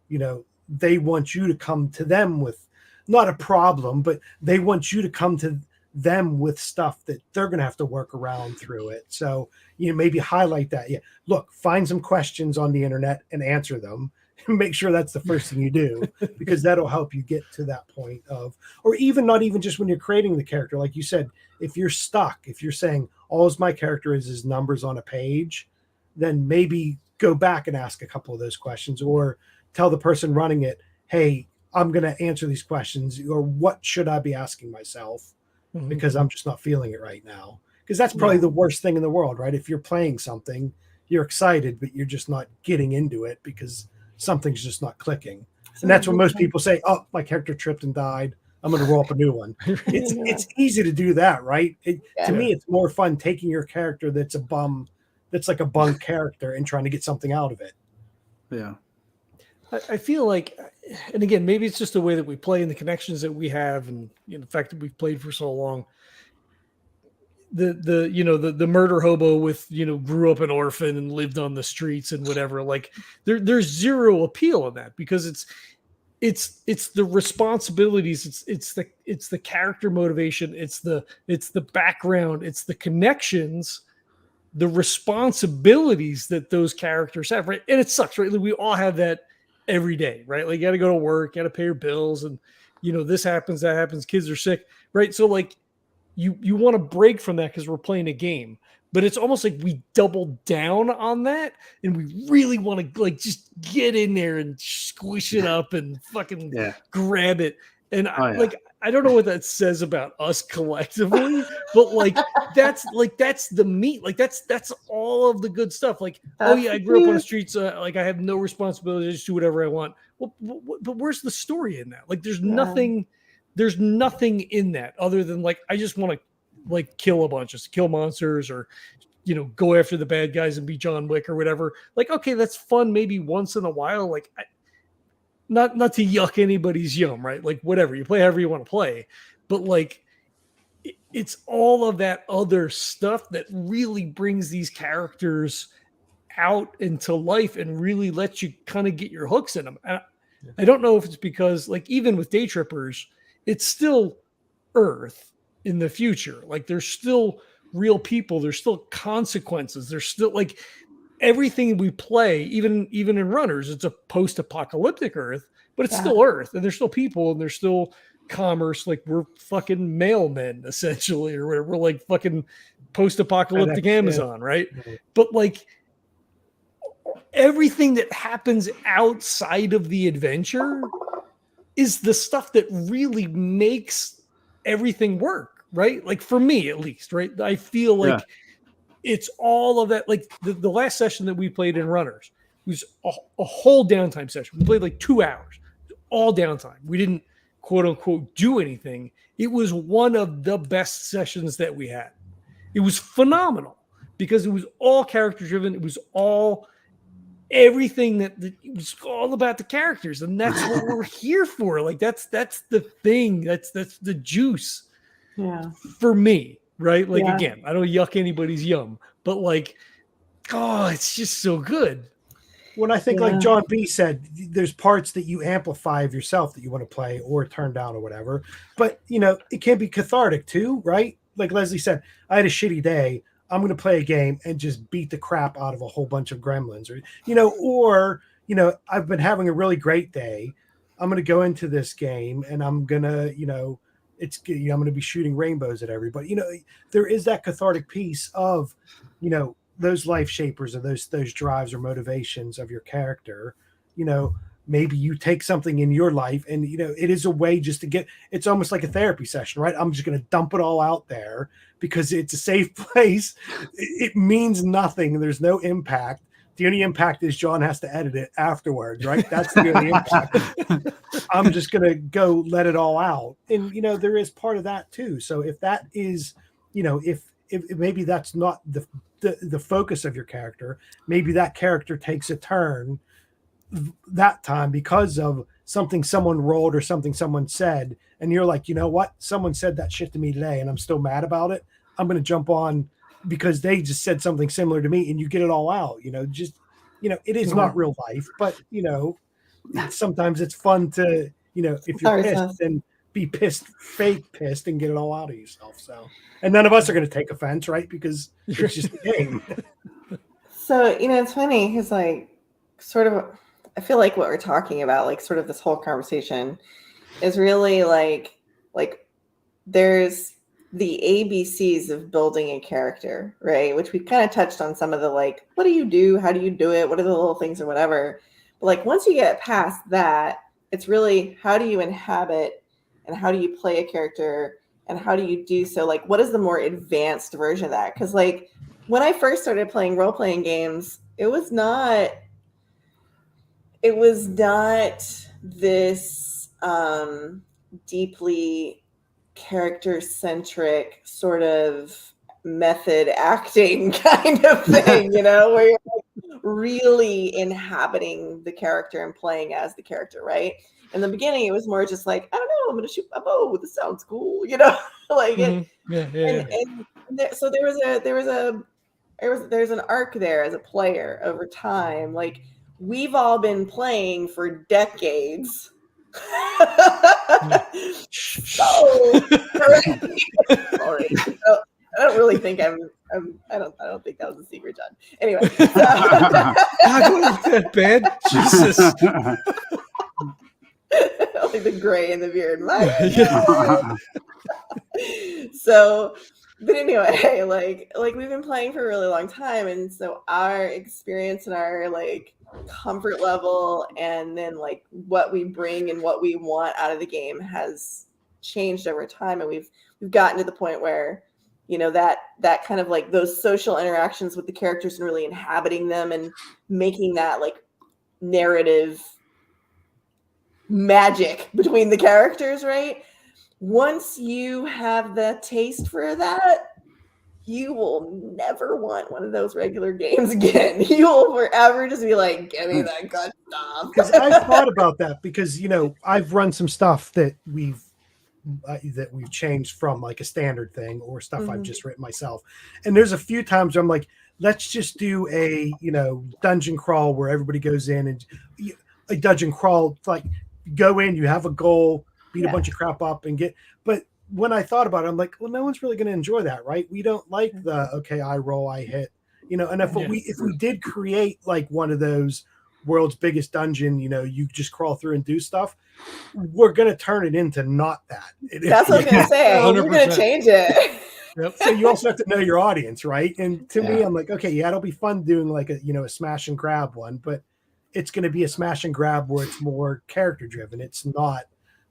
you know, they want you to come to them with not a problem, but they want you to come to them with stuff that they're going to have to work around through it. So, you know, maybe highlight that. Yeah. Look, find some questions on the internet and answer them. Make sure that's the first thing you do, because that'll help you get to that point of, or even not even just when you're creating the character. Like you said, if you're stuck, if you're saying all my character is numbers on a page, then maybe go back and ask a couple of those questions, or tell the person running it, hey, I'm going to answer these questions, or what should I be asking myself Mhm. because I'm just not feeling it right now. Because that's probably the worst thing in the world, right? If you're playing something, you're excited, but you're just not getting into it because something's just not clicking. And that's when most people say, "Oh, my character tripped and died. I'm going to roll up a new one." It's easy to do that, right? To me, it's more fun taking your character that's a bum, that's like a bum character, and trying to get something out of it. Yeah. I feel like, and again, maybe it's just the way that we play and the connections that we have, and the fact that we've played for so long. The murder hobo with grew up an orphan and lived on the streets and whatever. Like there's zero appeal in that because it's the responsibilities, it's the character motivation, it's the background, it's the connections, the responsibilities that those characters have, right? And it sucks, right? Like, we all have that every day, right? Like you got to go to work, got to pay your bills, and this happens, that happens, kids are sick, right? So like you want to break from that because we're playing a game, but it's almost like we double down on that and we really want to like just get in there and squish it up and fucking grab it. And I don't know what that says about us collectively, but like that's the meat. Like that's all of the good stuff. Like, oh yeah, I grew up on the streets. Like I have no responsibility, just do whatever I want. Well, but where's the story in that? Like there's nothing in that other than like I just want to like kill monsters or go after the bad guys and be John Wick or whatever. Like, okay, that's fun maybe once in a while. Like not to yuck anybody's yum, right? Like whatever, you play however you want to play, but like it's all of that other stuff that really brings these characters out into life and really lets you kind of get your hooks in them. And I don't know if it's because like even with Day Trippers, it's still Earth in the future. Like there's still real people, there's still consequences, there's still like everything we play, even in Runners, it's a post-apocalyptic Earth, but it's still Earth, and there's still people, and there's still commerce. Like we're fucking mailmen essentially, or whatever. We're like fucking post-apocalyptic Amazon, right? But like everything that happens outside of the adventure is the stuff that really makes everything work, right? Like for me at least, right? I feel like it's all of that. Like the last session that we played in Runners was a whole downtime session. We played like 2 hours, all downtime. We didn't quote unquote do anything. It was one of the best sessions that we had. It was phenomenal because it was all character driven. It was all everything that it was all about the characters, and that's what we're here for. Like that's the thing. That's the juice. Yeah. For me, right? Like again, I don't yuck anybody's yum, but like, oh, it's just so good. When I think like John B said, there's parts that you amplify of yourself that you want to play or turn down or whatever. But it can be cathartic too, right? Like Leslie said, I had a shitty day. I'm going to play a game and just beat the crap out of a whole bunch of gremlins, or I've been having a really great day. I'm going to go into this game and I'm going to, I'm going to be shooting rainbows at everybody. There is that cathartic piece of, those life shapers or those drives or motivations of your character. Maybe you take something in your life and, it is a way just to it's almost like a therapy session, right? I'm just going to dump it all out there because it's a safe place. It means nothing. There's no impact. The only impact is John has to edit it afterwards, right? That's the only impact. I'm just going to go let it all out. And, there is part of that too. So if that is, if maybe that's not the focus of your character, maybe that character takes a turn that time because of something someone rolled or something someone said, and you're like, you know what, someone said that shit to me today and I'm still mad about it. I'm going to jump on because they just said something similar to me, and you get it all out. It is not real life, but sometimes it's fun to if you're pissed, then be pissed, fake pissed, and get it all out of yourself. So, and none of us are going to take offense, right? Because it's just a game. So it's funny because like sort of I feel like what we're talking about, like sort of this whole conversation is really like there's the ABCs of building a character, right? Which we kind of touched on some of the what do you do? How do you do it? What are the little things or whatever? But like once you get past that, It's really, how do you inhabit and how do you play a character and how do you do so? Like, what is the more advanced version of that? Because like when I first started playing role-playing games, it was not this deeply character-centric sort of method acting kind of thing, you know, where you're like really inhabiting the character and playing as the character, right? In the beginning, it was more just like, I don't know, I'm going to shoot my bow. This sounds cool, you know, like it. So there's an arc there as a player over time. Like we've all been playing for decades. So, sorry. So, I don't really think I don't think that was a secret, John. Anyway, so. I don't look that bad. Jesus. Only the gray in the beard. So, but anyway, like we've been playing for a really long time, and so our experience and our like comfort level, and then like what we bring and what we want out of the game has changed over time, and we've gotten to the point where, you know, that kind of like those social interactions with the characters and really inhabiting them and making that like narrative magic between the characters, right? Once you have the taste for that, you will never want one of those regular games again. You will forever just be like, give me that good stuff. Because I've thought about that, because, you know, I've run some stuff that we've changed from like a standard thing or stuff I've just written myself. And there's a few times where I'm like, let's just do a, you know, dungeon crawl where everybody goes in, and a dungeon crawl, like go in, you have a goal, beat a bunch of crap up and get, but when I thought about it, I'm like, well, no one's really going to enjoy that, right? We don't like the, okay, I roll, I hit, you know, and if we did create like one of those world's biggest dungeon, you know, you just crawl through and do stuff, we're going to turn it into not that. That's what I was going to say. 100%. We're going to change it. Yep. So you also have to know your audience, right? And to me, I'm like, okay, yeah, it'll be fun doing like a, you know, a smash and grab one, but it's going to be a smash and grab where it's more character driven. It's not,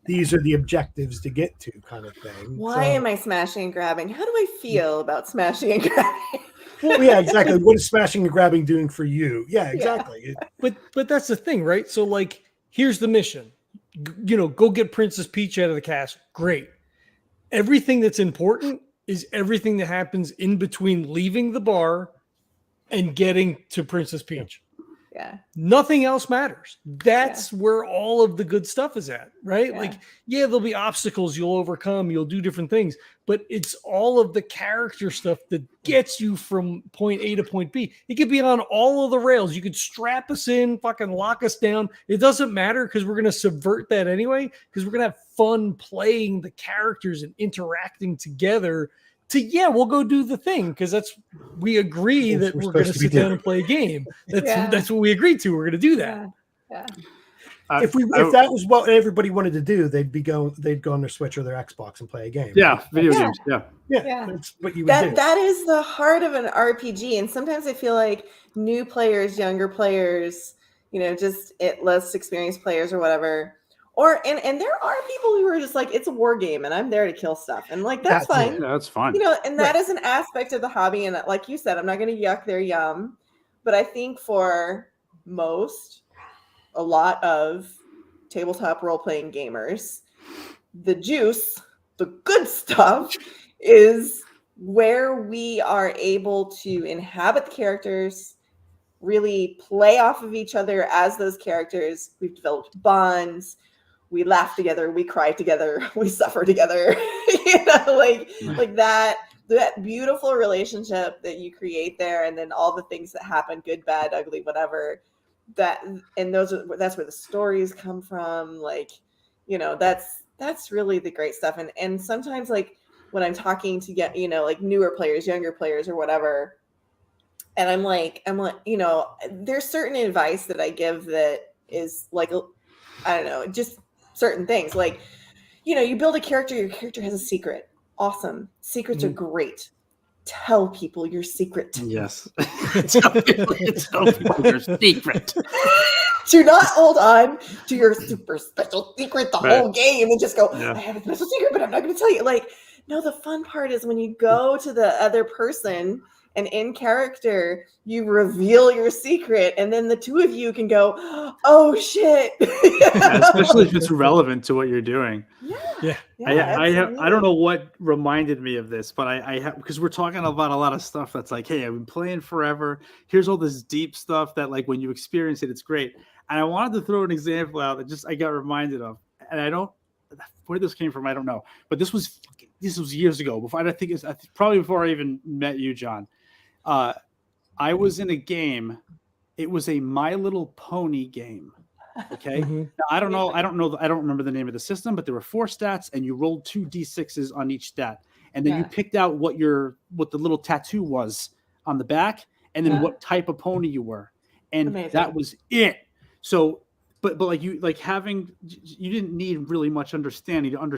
these are the objectives to get to kind of thing. Why am I smashing and grabbing? How do I feel about smashing and grabbing? Well, yeah, exactly. What is smashing and grabbing doing for you? Yeah, exactly. Yeah. But that's the thing, right? So like, here's the mission. You know, go get Princess Peach out of the castle. Great. Everything that's important is everything that happens in between leaving the bar and getting to Princess Peach. Yeah. Nothing else matters. That's where all of the good stuff is at, right? Yeah. Like, yeah, there'll be obstacles you'll overcome, you'll do different things, but it's all of the character stuff that gets you from point A to point B. It could be on all of the rails. You could strap us in, fucking lock us down. It doesn't matter, because we're going to subvert that anyway, because we're going to have fun playing the characters and interacting together. We'll go do the thing, because we agree that we're going to sit down and play a game. That's what we agreed to. We're going to do that. Yeah. If that was what everybody wanted to do, they'd go on their Switch or their Xbox and play a game. Yeah, video games. Yeah. That's what you would do. That is the heart of an RPG, and sometimes I feel like new players, younger players, you know, just less experienced players or whatever. And there are people who are just like, it's a war game and I'm there to kill stuff. And like, that's fine. Yeah, that's fine. You know, and that is an aspect of the hobby. And like you said, I'm not going to yuck their yum. But I think for a lot of tabletop role-playing gamers, the juice, the good stuff, is where we are able to inhabit the characters, really play off of each other as those characters. We've developed bonds. We laugh together, we cry together, we suffer together, you know, like that beautiful relationship that you create there. And then all the things that happen, good, bad, ugly, whatever, that's where the stories come from. Like, you know, that's really the great stuff. And sometimes like when I'm talking to you know, like newer players, younger players or whatever, and I'm like, you know, there's certain advice that I give that is like, I don't know, just certain things. Like, you know, you build a character, your character has a secret. Awesome. Secrets are great. Tell people your secret. Yes. Tell people your secret. Do not hold on to your super special secret the Right. whole game and just go, Yeah. I have a special secret, but I'm not going to tell you. Like, no, the fun part is when you go to the other person and in character, you reveal your secret, and then the two of you can go, oh shit. Yeah, especially if it's relevant to what you're doing. Yeah. I don't know what reminded me of this, but I have, because we're talking about a lot of stuff that's like, hey, I've been playing forever. Here's all this deep stuff that like when you experience it, it's great. And I wanted to throw an example out that just I got reminded of, and I don't where this came from. I don't know, but this was years ago. Before I think it's probably before I even met you, John. I was in a game. It was a My Little Pony game. Okay. Mhm. Now, I don't remember the name of the system, but there were 4 stats and you rolled 2 D6s on each stat. And then you picked out what the little tattoo was on the back and then what type of pony you were. And that was it. So, but like you didn't need really much understanding of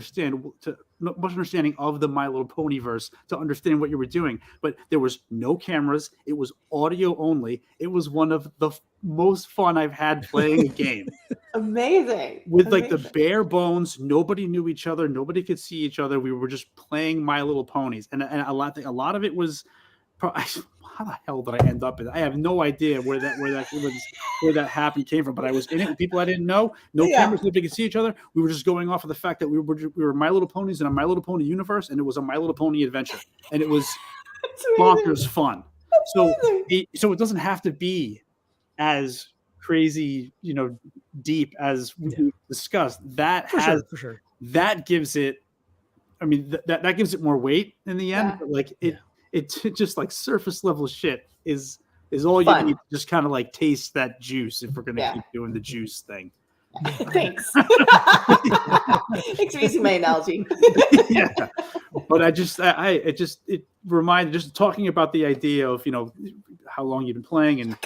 the My Little Pony verse to understand what you were doing. But there was no cameras. It was audio only. It was one of the most fun I've had playing a game. Amazing. With like the bare bones, nobody knew each other. Nobody could see each other. We were just playing My Little Ponies. And a lot of it was how the hell did I end up in? I have no idea where that happened came from. But I was in it with people I didn't know. No cameras, nobody could see each other. We were just going off of the fact that we were My Little Ponies in a My Little Pony universe, and it was a My Little Pony adventure, and it was bonkers fun. So it doesn't have to be as crazy, deep as we discussed. That for sure. That gives it. I mean, that gives it more weight in the end. But like it's just like surface level shit is all you need to just kind of like taste that juice if we're gonna keep doing the juice thing. Thanks. Thanks for using my analogy. Yeah, but it reminded, just talking about the idea of how long you've been playing and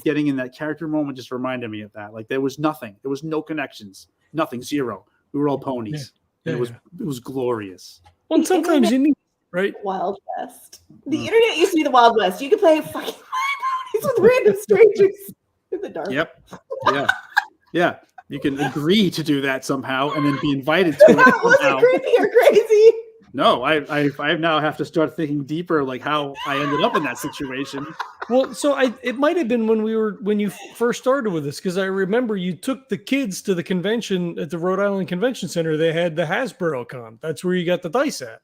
getting in that character moment just reminded me of that. Like there was nothing, there was no connections, nothing, zero. We were all ponies. And it was glorious. Well, and sometimes you need. Right, Wild West. The internet used to be the Wild West. You could play fucking ponies with random strangers in the dark. Yep. Yeah. You can agree to do that somehow, and then be invited to it. Was it creepy or crazy? No, I now have to start thinking deeper, like how I ended up in that situation. Well, so it might have been when you first started with this, because I remember you took the kids to the convention at the Rhode Island Convention Center. They had the Hasbro Con. That's where you got the dice at.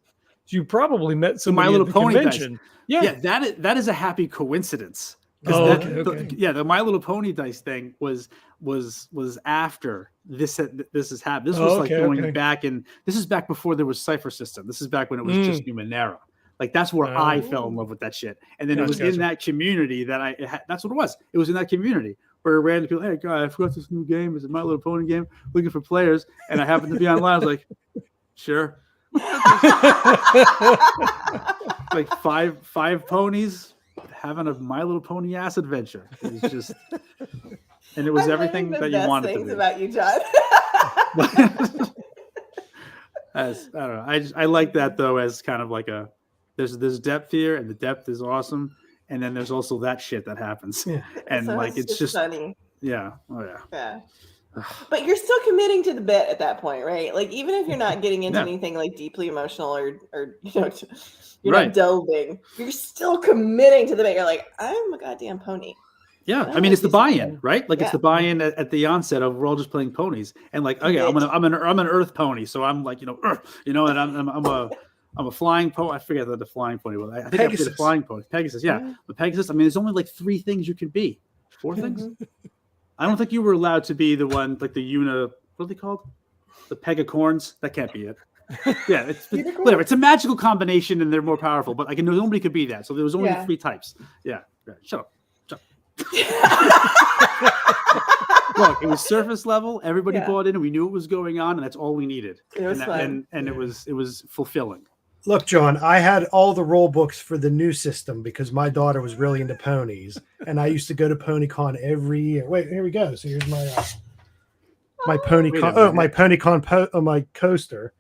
You probably met somebody My Little at the Pony convention. Dice. Yeah, that is a happy coincidence. Okay. The My Little Pony Dice thing was after this has happened. This was going back, and this is back before there was Cypher System. This is back when it was just Numenera. Like that's where I fell in love with that shit. And then it was in that community that that's what it was. It was in that community where random people, hey, guy, I forgot this new game. It's a My Little Pony game. Looking for players, and I happened to be online. I was like, sure. Like five ponies having a My Little Pony ass adventure. It was just, and it was everything that you wanted to be. About you, John. I don't know. I like that though, as kind of like there's depth here, and the depth is awesome, and then there's also that shit that happens, and so like it's just funny. Yeah. Oh yeah. Yeah. But you're still committing to the bit at that point, right? Like even if you're not getting into anything like deeply emotional or you're not delving, you're still committing to the bit. You're like, I'm a goddamn pony. Yeah, I mean it's the buy-in, right? Like it's the buy-in at the onset of we're all just playing ponies, and like okay, I'm an Earth pony, so I'm like Earth, and I'm a flying pony. I forget the flying pony was. I think I played a flying pony, Pegasus. Yeah, but Pegasus. I mean, there's only like 3 things you can be, 4 things. I don't think you were allowed to be the one like the what are they called? The Pegacorns. That can't be it. Yeah, it's whatever. It's a magical combination, and they're more powerful. But like nobody could be that. So there was only 3 types. Yeah. Shut up. Look, it was surface level. Everybody bought in, and we knew what was going on, and that's all we needed. It was fun. And it was fulfilling. Look, John, I had all the rule books for the new system because my daughter was really into ponies, and I used to go to PonyCon every year. Wait, here we go. So here's my my my coaster.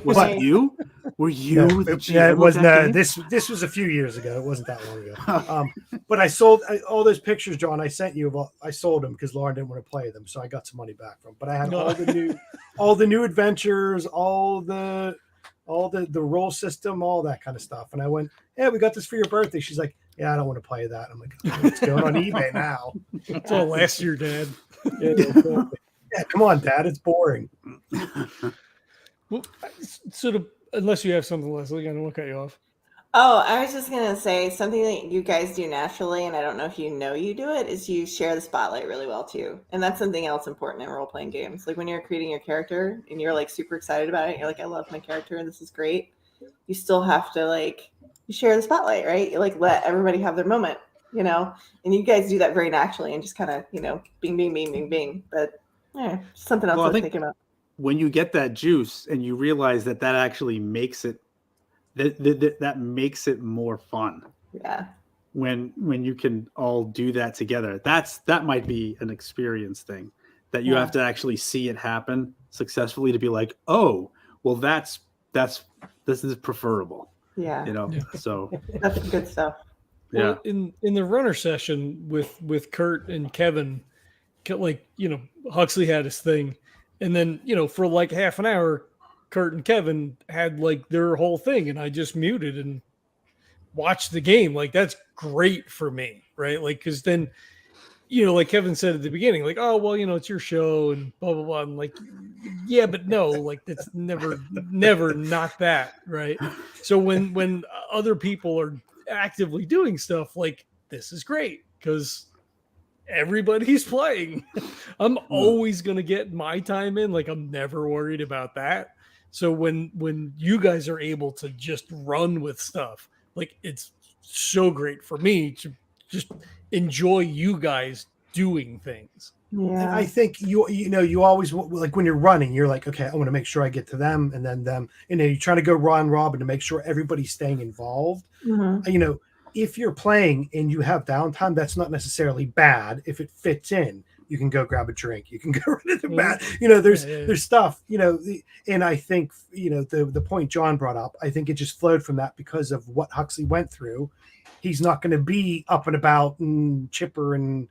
Was Right. it you? Were you No, the yeah, GM it was of that no. game? This was a few years ago. It wasn't that long ago. But I sold all those pictures, John. I sent you. I sold them because Lauren didn't want to play them, so I got some money back from. But I had No. all the new adventures, all the roll system, all that kind of stuff. And I went, yeah, we got this for your birthday. She's like, yeah, I don't want to play that. I'm like, oh, it's going on eBay now. It's all last year, Dad. Yeah, come on, Dad. It's boring. Well, sort of, unless you have something, Leslie, I don't want to cut you off. Oh, I was just gonna say something that you guys do naturally, and I don't know if you know you do it, is you share the spotlight really well too. And that's something else important in role-playing games. Like when you're creating your character and you're like super excited about it, you're like, I love my character and this is great. You still have to like you share the spotlight, right? You like let everybody have their moment, you know? And you guys do that very naturally and just kind of, you know, bing, bing, bing, bing, bing. But yeah, something else Well, I I was think- thinking about. When you get that juice and you realize that actually makes it that makes it more fun. Yeah. When you can all do that together, that might be an experience thing that you Yeah. have to actually see it happen successfully to be like, oh, well, this is preferable, Yeah. you know. Yeah. So That's good stuff. yeah, Well, in the runner session with Kurt and Kevin, like, you know, Huxley had his thing, and then, you know, for like half an hour, Kurt and Kevin had like their whole thing, and I just muted and watched the game. Like that's great for me, right? Like because then, you know, like Kevin said at the beginning, like, oh well, you know, it's your show and blah blah blah. I'm like, yeah, but no, like that's never not that, right? So when other people are actively doing stuff, like this is great because everybody's playing. I'm always gonna get my time in. Like I'm never worried about that. So when you guys are able to just run with stuff, like it's so great for me to just enjoy you guys doing things. And Yeah. I think you always like when you're running, you're like, okay, I want to make sure I get to them and then them. And then you try to go Ron Robin to make sure everybody's staying involved. Mhm. You know, if you're playing and you have downtime, that's not necessarily bad. If it fits in, you can go grab a drink. You can go rid of the bat. You know, there's stuff, you know, and I think, you know, the point John brought up, I think it just flowed from that because of what Huxley went through. He's not going to be up and about and chipper and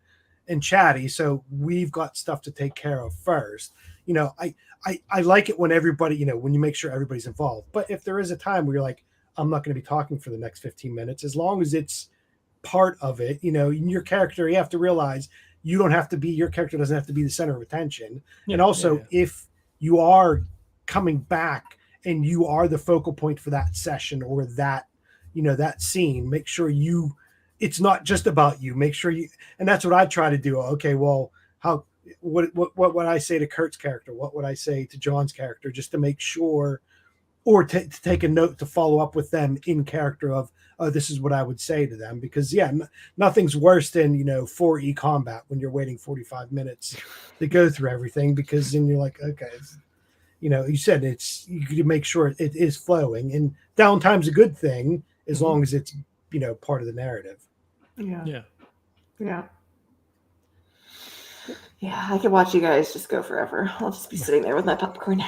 chatty. So we've got stuff to take care of first. You know, I like it when everybody, you know, when you make sure everybody's involved. But if there is a time where you're like, I'm not going to be talking for the next 15 minutes, as long as it's part of it, you know, in your character, you have to realize your character doesn't have to be the center of attention. And also, if you are coming back and you are the focal point for that session or that, you know, that scene, make sure it's not just about you. Make sure you, and that's what I try to do. Okay, well, what would I say to Kurt's character? What would I say to John's character? Just to make sure, or to take a note to follow up with them in character of, oh, this is what I would say to them. Because nothing's worse than, you know, 4E combat when you're waiting 45 minutes to go through everything, because then you're like, okay, you know, you said you can make sure it is flowing, and downtime's a good thing as long as it's, you know, part of the narrative. Yeah. Yeah. Yeah. Yeah, I could watch you guys just go forever. I'll just be sitting there with my popcorn.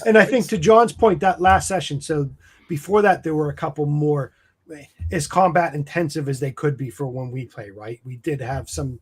And I think to John's point, that last session, so before that, there were a couple more as combat intensive as they could be for when we play, right? We did have some,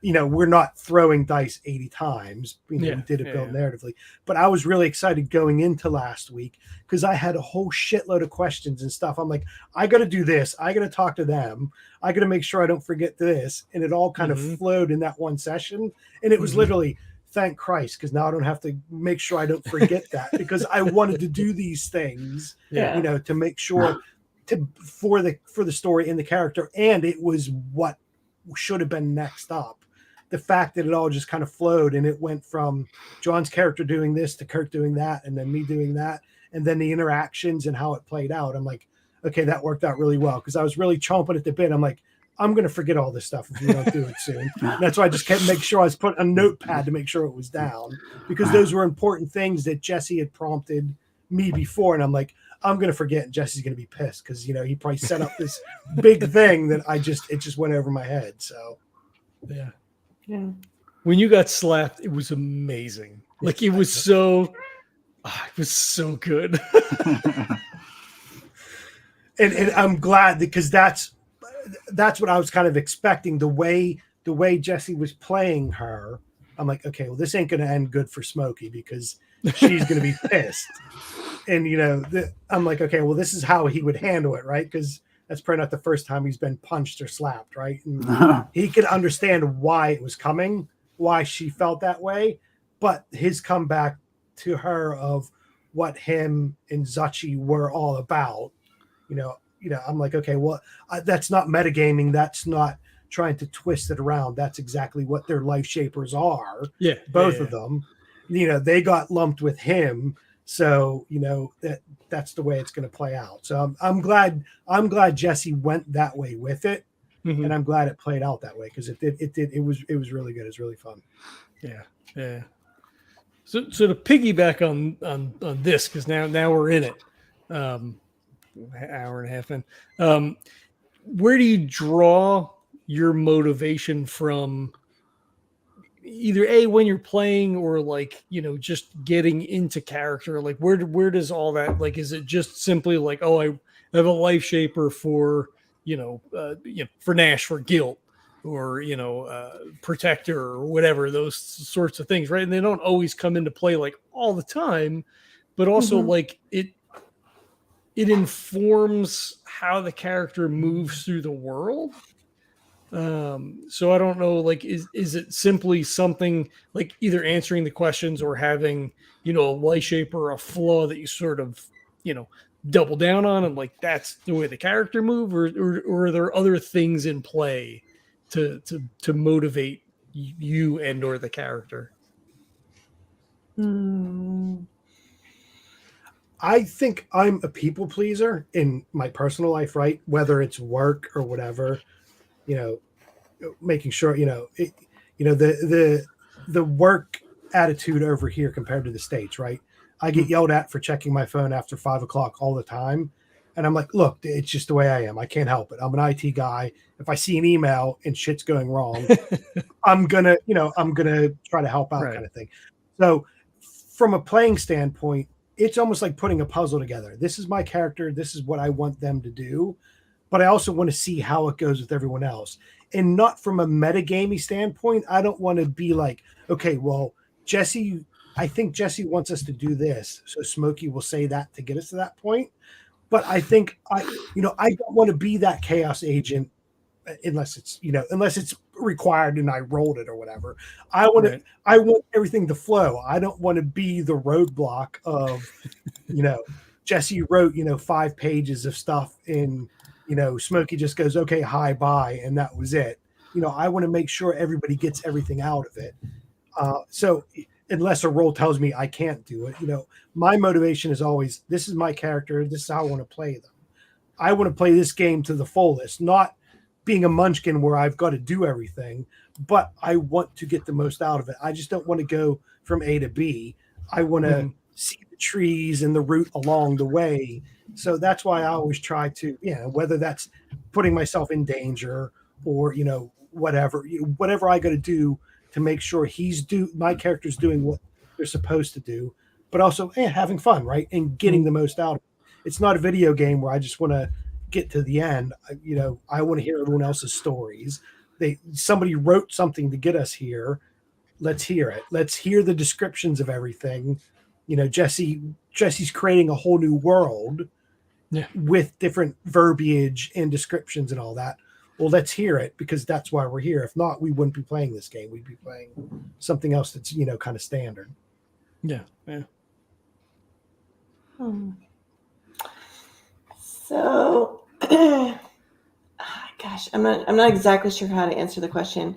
you know, we're not throwing dice 80 times. You know, we did it built narratively. But I was really excited going into last week because I had a whole shitload of questions and stuff. I'm like, I got to do this. I got to talk to them. I got to make sure I don't forget this. And it all kind of flowed in that one session. And it was literally, thank Christ, because now I don't have to make sure I don't forget that, because I wanted to do these things, you know, to make sure for the story and the character. And it was what should have been next up. The fact that it all just kind of flowed, and it went from John's character doing this to Kurt doing that, and then me doing that, and then the interactions and how it played out. I'm like, okay, that worked out really well, because I was really chomping at the bit. I'm like, I'm going to forget all this stuff if we don't do it soon. And that's why I just kept making sure I was putting a notepad to make sure it was down, because those were important things that Jesse had prompted me before. And I'm like, I'm going to forget, and Jesse's going to be pissed because, you know, he probably set up this big thing that it just went over my head. So, yeah. Yeah. When you got slapped, it was amazing. Like it was so good. And I'm glad because that's what I was kind of expecting. The way Jesse was playing her, I'm like, okay, well, this ain't going to end good for Smokey because she's going to be pissed. And I'm like, okay, well, this is how he would handle it, right? Because that's probably not the first time he's been punched or slapped, right? And he could understand why it was coming, why she felt that way, but his comeback to her of what him and Zachi were all about, I'm like, okay, well, that's not metagaming. That's not trying to twist it around. That's exactly what their life shapers are. Yeah, both of them. They got lumped with him, so that's the way it's going to play out. So I'm glad Jesse went that way with it, and I'm glad it played out that way because it was really good. It was really fun. Yeah. So to piggyback on this, because now we're in it, hour and a half in. Where do you draw your motivation from? Either when you're playing or just getting into character. Like where does all that is it just simply like, oh, I have a life shaper for for Nash for guilt or protector or whatever, those sorts of things, right? And they don't always come into play all the time, but also it informs how the character moves through the world. So I don't know, is it simply something like either answering the questions or having, a life shaper or a flaw that you sort of, double down on and that's the way the character move or are there other things in play to motivate you and or the character? I think I'm a people pleaser in my personal life, right? Whether it's work or whatever, making sure, the work attitude over here compared to the States, right? I get yelled at for checking my phone after 5:00 all the time. And I'm like, look, it's just the way I am. I can't help it. I'm an IT guy. If I see an email and shit's going wrong, I'm gonna try to help out, right. Kind of thing. So from a playing standpoint, it's almost like putting a puzzle together. This is my character. This is what I want them to do. But I also want to see how it goes with everyone else. And not from a metagamey standpoint. I don't want to be like, okay, well, I think Jesse wants us to do this. So Smokey will say that to get us to that point. But I think I don't want to be that chaos agent unless it's required and I rolled it or whatever. I want everything to flow. I don't want to be the roadblock of, Jesse wrote, 5 pages of stuff in, Smokey just goes, okay, hi, bye. And that was it. I want to make sure everybody gets everything out of it. So unless a role tells me I can't do it, my motivation is always, this is my character. This is how I want to play them. I want to play this game to the fullest, not being a munchkin where I've got to do everything, but I want to get the most out of it. I just don't want to go from A to B. I want to see the trees and the route along the way. So that's why I always try to, whether that's putting myself in danger or, whatever I got to do to make sure my character's doing what they're supposed to do, but also having fun, right? And getting the most out of it. It's not a video game where I just want to get to the end. I want to hear everyone else's stories. Somebody wrote something to get us here. Let's hear it. Let's hear the descriptions of everything. Jesse's creating a whole new world with different verbiage and descriptions and all that. Well, let's hear it because that's why we're here. If not, we wouldn't be playing this game. We'd be playing something else that's, kind of standard. Yeah. So, gosh, I'm not exactly sure how to answer the question.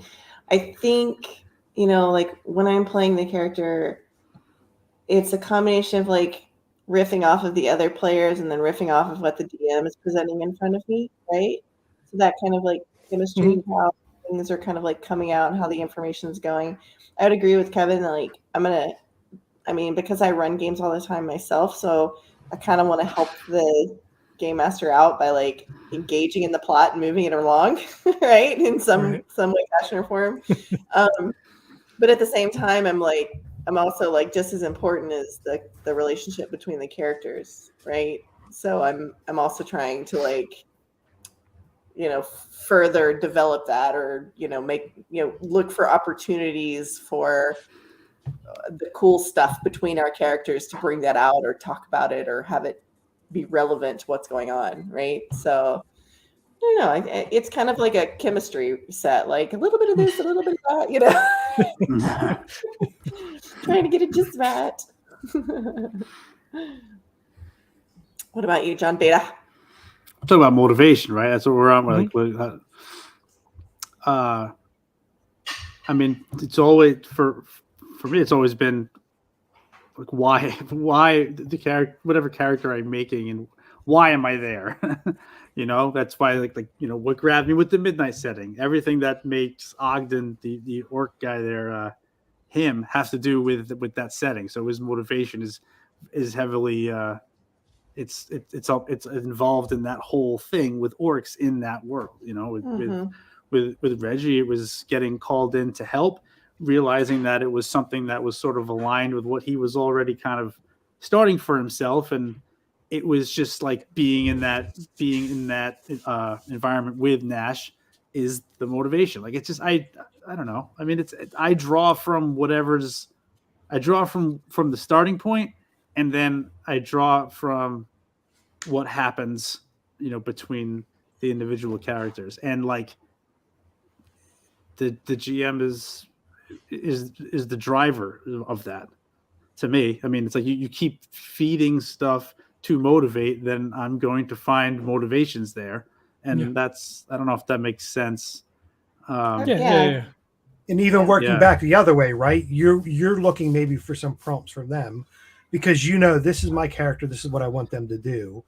I think, when I'm playing the character, it's a combination of riffing off of the other players and then riffing off of what the DM is presenting in front of me, right? So that kind of chemistry of how things are kind of coming out and how the information is going. I would agree with Kevin that because I run games all the time myself, so I kind of want to help the game master out by like engaging in the plot and moving it along, right? In some way, fashion, or form. But at the same time, I'm also like just as important as the relationship between the characters, right? So I'm also trying to like, further develop that, or look for opportunities for the cool stuff between our characters to bring that out, or talk about it, or have it be relevant to what's going on, right? So I don't know. It's kind of like a chemistry set, like a little bit of this, a little bit of that, trying to get it just right. What about you, John Beta? I'm talking about motivation, right? That's what we're on. Like, I mean, it's always for me. It's always been like why the character, whatever character I'm making, and why am I there? That's why like what grabbed me with the midnight setting. Everything that makes Ogden, the orc guy there, him, has to do with that setting. So his motivation is heavily it's involved in that whole thing with orcs in that world. With Reggie, it was getting called in to help, realizing that it was something that was sort of aligned with what he was already kind of starting for himself, and it was just like being in that environment with Nash is the motivation. Like, it's just I don't know. I mean, I draw from from the starting point, and then I draw from what happens, between the individual characters, and like the GM is the driver of that. To me, I mean, it's like you keep feeding stuff to motivate, then I'm going to find motivations there, and that's, I don't know if that makes sense. Yeah. And even working back the other way, right? You're looking maybe for some prompts from them, because this is my character, this is what I want them to do.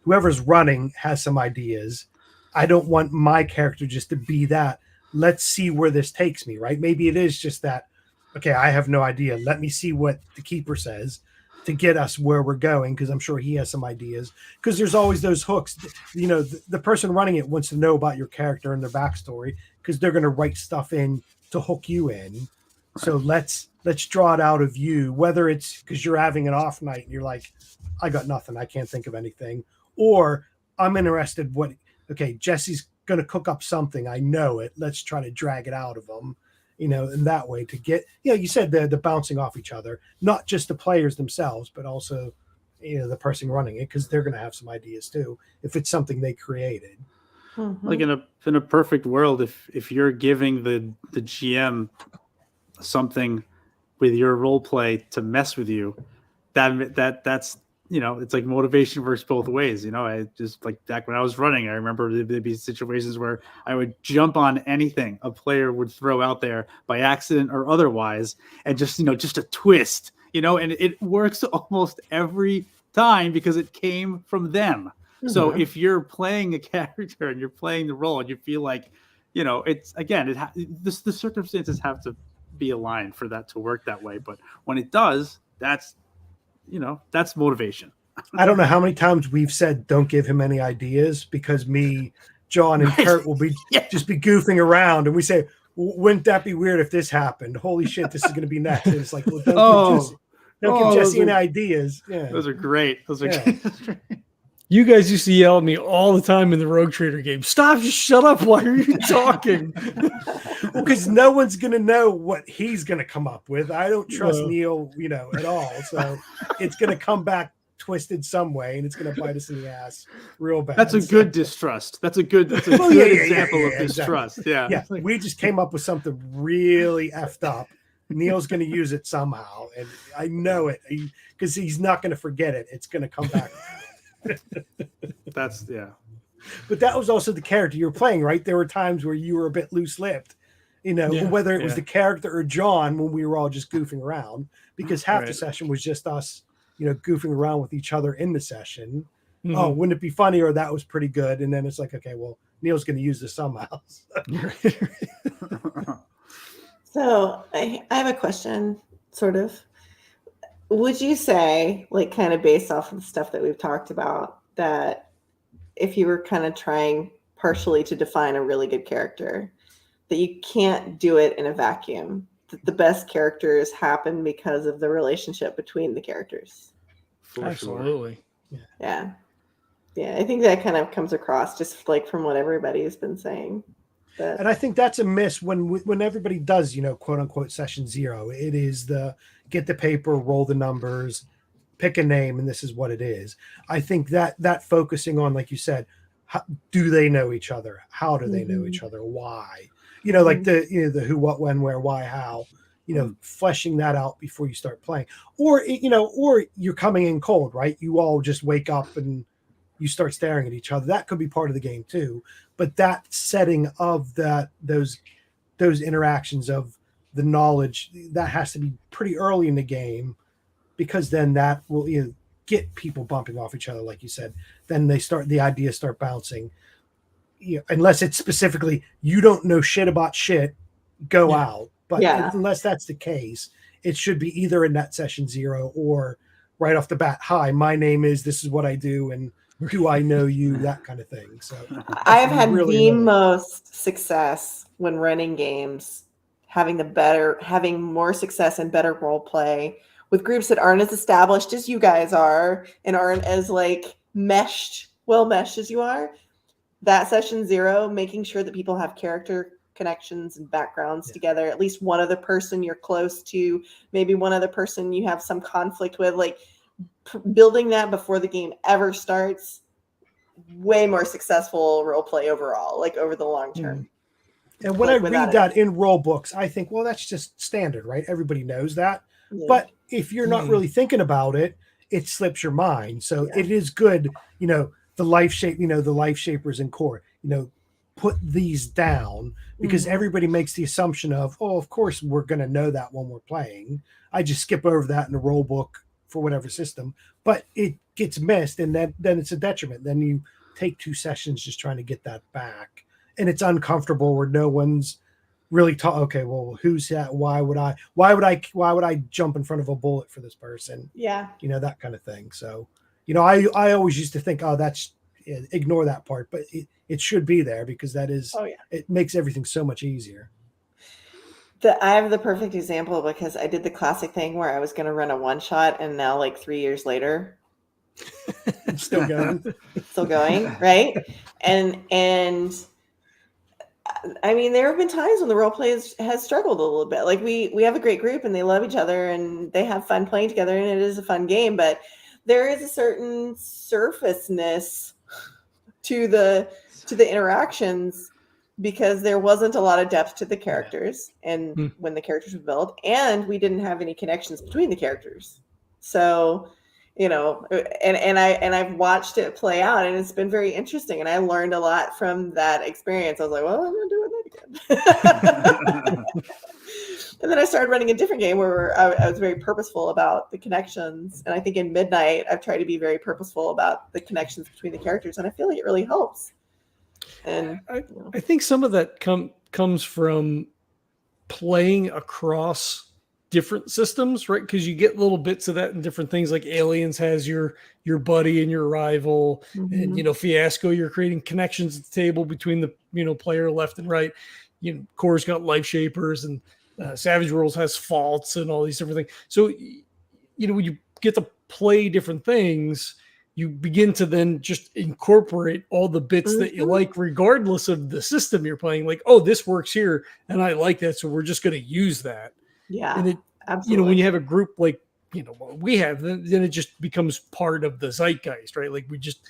Whoever's running has some ideas. I don't want my character just to be that. Let's see where this takes me, right? Maybe it is just that, okay, I have no idea. Let me see what the keeper says to get us where we're going, because I'm sure he has some ideas. Because there's always those hooks. The person running it wants to know about your character and their backstory, because they're going to write stuff in to hook you in. So let's draw it out of you, whether it's because you're having an off night and you're like, I got nothing, I can't think of anything, or I'm interested. Jesse's going to cook up something, I know it, let's try to drag it out of them, in that way to get, you said the bouncing off each other, not just the players themselves, but also, the person running it, because they're going to have some ideas too, if it's something they created. Mm-hmm. Like in a perfect world, if you're giving the GM something with your role play to mess with you, that's it's like motivation works both ways. I just, like, back when I was running, I remember there'd be situations where I would jump on anything a player would throw out there by accident or otherwise, and just a twist, and it works almost every time because it came from them. Mm-hmm. So if you're playing a character and you're playing the role and you feel like, it's, again, the circumstances have to be aligned for that to work that way. But when it does, that's motivation. I don't know how many times we've said, don't give him any ideas, because me, John, and Kurt will be just be goofing around, and we say, wouldn't that be weird if this happened? Holy shit, this is going to be next. And it's like, well, don't give Jesse any ideas. Yeah. Those are great. Those are great. You guys used to yell at me all the time in the Rogue Trader game. Stop, just shut up. Why are you talking? Because no one's going to know what he's going to come up with. I don't trust Neil, at all. So it's going to come back twisted some way, and it's going to bite us in the ass real bad. That's a good distrust. That's a good example of distrust. Exactly. Yeah. We just came up with something really effed up. Neil's going to use it somehow, and I know it, because he's not going to forget it. It's going to come back. But that was also the character you're playing, right? There were times where you were a bit loose-lipped, whether it was the character or John, when we were all just goofing around, because half the session was just us, goofing around with each other in the session. Mm-hmm. Oh, wouldn't it be funny? Or that was pretty good. And then it's like, okay, well, Neil's going to use this somehow. So I have a question, sort of. Would you say, like, kind of based off of the stuff that we've talked about, that if you were kind of trying partially to define a really good character, that you can't do it in a vacuum. That the best characters happen because of the relationship between the characters. For sure. Absolutely. Yeah. Yeah, I think that kind of comes across just like from what everybody's been saying. But And I think that's a miss when everybody does, quote unquote session 0. It is the get the paper, roll the numbers, pick a name, and this is what it is. I think that focusing on, like you said, how, do they know each other? How do they know each other? Why? Like the who, what, when, where, why, how. Fleshing that out before you start playing, or you're coming in cold, right? You all just wake up and you start staring at each other. That could be part of the game too. But that setting of those interactions of the knowledge, that has to be pretty early in the game, because then that will get people bumping off each other, like you said. Then the ideas start bouncing. Unless it's specifically you don't know shit about shit, go out. But unless that's the case, it should be either in that session 0 or right off the bat. Hi, my name is. This is what I do, and do I know you? That kind of thing. So I've had really the annoying. most success when running games, having more success and better role play with groups that aren't as established as you guys are and aren't as like well meshed as you are. That session 0, making sure that people have character connections and backgrounds together, at least one other person you're close to, maybe one other person you have some conflict with, like building that before the game ever starts, way more successful role play overall, like over the long term. And when I read that in role books, I think, well, that's just standard, right? Everybody knows that. Yeah. But if you're not really thinking about it, it slips your mind. So it is good, the life shape, the life shapers and core, put these down, because everybody makes the assumption of, oh, of course we're going to know that when we're playing. I just skip over that in the rule book for whatever system, but it gets missed, and then it's a detriment. Then you take 2 sessions just trying to get that back, and it's uncomfortable where no one's really taught. Okay, well, who's that? Why would I jump in front of a bullet for this person? Yeah, that kind of thing. So, I always used to think, oh, that's ignore that part, but it should be there, because that is it makes everything so much easier. I have the perfect example, because I did the classic thing where I was going to run a one shot, and now like 3 years later, still going, right? And I mean, there have been times when the role play has struggled a little bit. Like we have a great group and they love each other and they have fun playing together, and it is a fun game, but there is a certain surfaceness to the interactions, because there wasn't a lot of depth to the characters and when the characters were built, and we didn't have any connections between the characters. So, and I've watched it play out, and it's been very interesting, and I learned a lot from that experience. I was like, well, I'm not doing that again. And then I started running a different game where I was very purposeful about the connections. And I think in Midnight, I've tried to be very purposeful about the connections between the characters, and I feel like it really helps. And I think some of that comes from playing across different systems, right? Because you get little bits of that in different things. Like Aliens has your buddy and your rival, and Fiasco, you're creating connections at the table between the player left and right. Core's got life shapers, and Savage Worlds has faults and all these different things. So when you get to play different things, you begin to then just incorporate all the bits that you like, regardless of the system you're playing. Like, oh, this works here, and I like that, so we're just going to use that. Yeah, and it, absolutely. When you have a group like what we have, then it just becomes part of the zeitgeist, right? Like we just,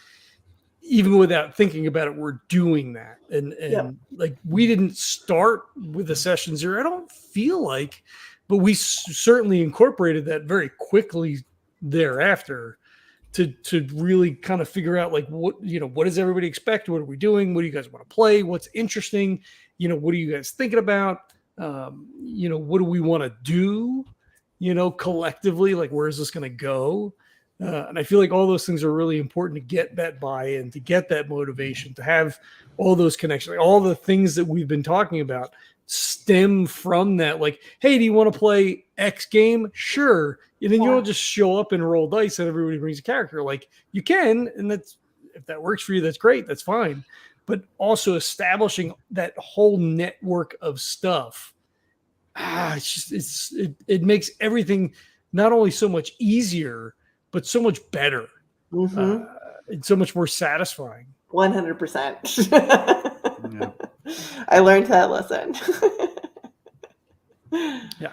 even without thinking about it, we're doing that, and like we didn't start with a session 0. I don't feel like, but we certainly incorporated that very quickly thereafter. To really kind of figure out like what does everybody expect? What are we doing? What do you guys want to play? What's interesting? What are you guys thinking about? What do we want to do? Collectively, like where is this going to go? And I feel like all those things are really important to get that buy-in, to get that motivation, to have all those connections, like all the things that we've been talking about stem from that. Like, hey, do you want to play X game? Sure. And then you'll just show up and roll dice and everybody brings a character. Like you can, and if that works for you, that's great. That's fine. But also establishing that whole network of stuff, it makes everything not only so much easier, but so much better. Mm-hmm. And so much more satisfying. 100%. Yeah. I learned that lesson. Yeah,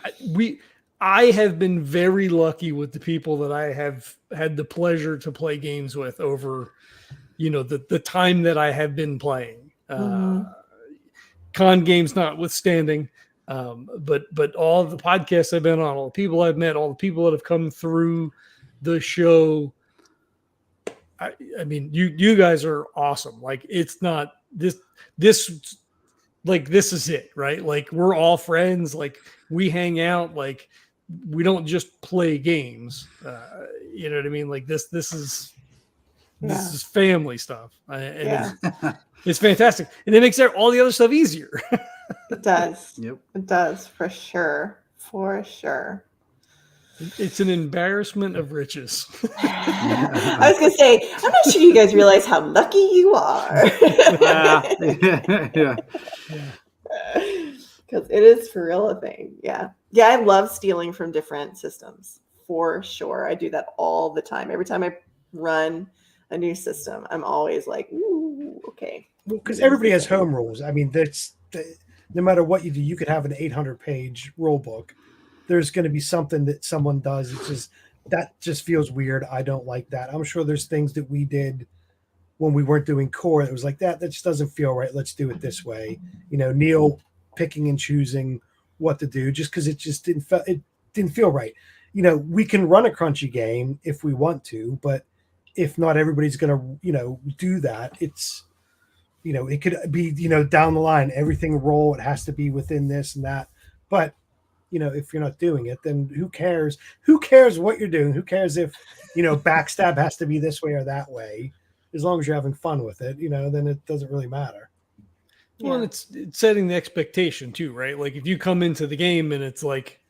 I have been very lucky with the people that I have had the pleasure to play games with over, the time that I have been playing. Con games notwithstanding, but all the podcasts I've been on, all the people I've met, all the people that have come through the show. I mean, you guys are awesome. Like, it's not this is it, right? Like, we're all friends. Like, we hang out. Like, we don't just play games. You know what I mean? Like, this is family stuff. And it's fantastic. And it makes all the other stuff easier. It does. Yep. It does, for sure. For sure. It's an embarrassment of riches. I was going to say, I'm not sure you guys realize how lucky you are. Yeah. Because it is for real a thing. Yeah. Yeah, I love stealing from different systems, for sure. I do that all the time. Every time I run a new system, I'm always like, ooh, okay. Because everybody has home rules. I mean, no matter what you do, you could have an 800-page rule book. There's going to be something that someone does. That just feels weird. I don't like that. I'm sure there's things that we did when we weren't doing core that was like that just doesn't feel right. Let's do it this way. Neil picking and choosing what to do just because it just didn't feel right. We can run a crunchy game if we want to, but if not everybody's going to, do that, it's, it could be, down the line, everything roll, it has to be within this and that. But, if you're not doing it, then who cares? Who cares what you're doing? Who cares if, backstab has to be this way or that way? As long as you're having fun with it, then it doesn't really matter. Well, it's setting the expectation too, right? Like, if you come into the game and it's like,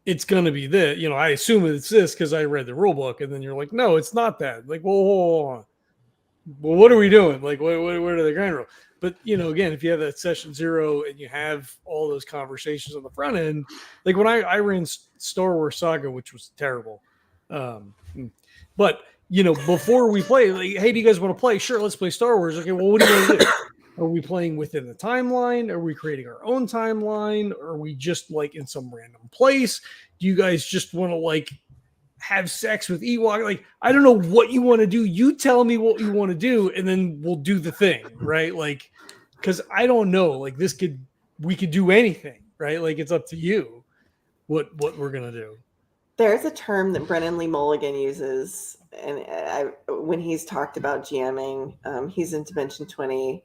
it's going to be this, I assume it's this because I read the rule book, and then you're like, no, it's not that. Like, well, what are we doing? Like, what are the grind rule? But, again, if you have that session 0 and you have all those conversations on the front end, like when I ran Star Wars Saga, which was terrible. But, before we play, like, hey, do you guys want to play? Sure, let's play Star Wars. Okay, well, what do you want to do? Are we playing within the timeline? Are we creating our own timeline? Are we just like in some random place? Do you guys just want to like have sex with Ewok? Like, I don't know what you want to do. You tell me what you want to do, and then we'll do the thing, right? Like, because I don't know. Like, we could do anything, right? Like, it's up to you what we're gonna do. There's a term that Brennan Lee Mulligan uses, and when he's talked about GMing, he's in Dimension 20,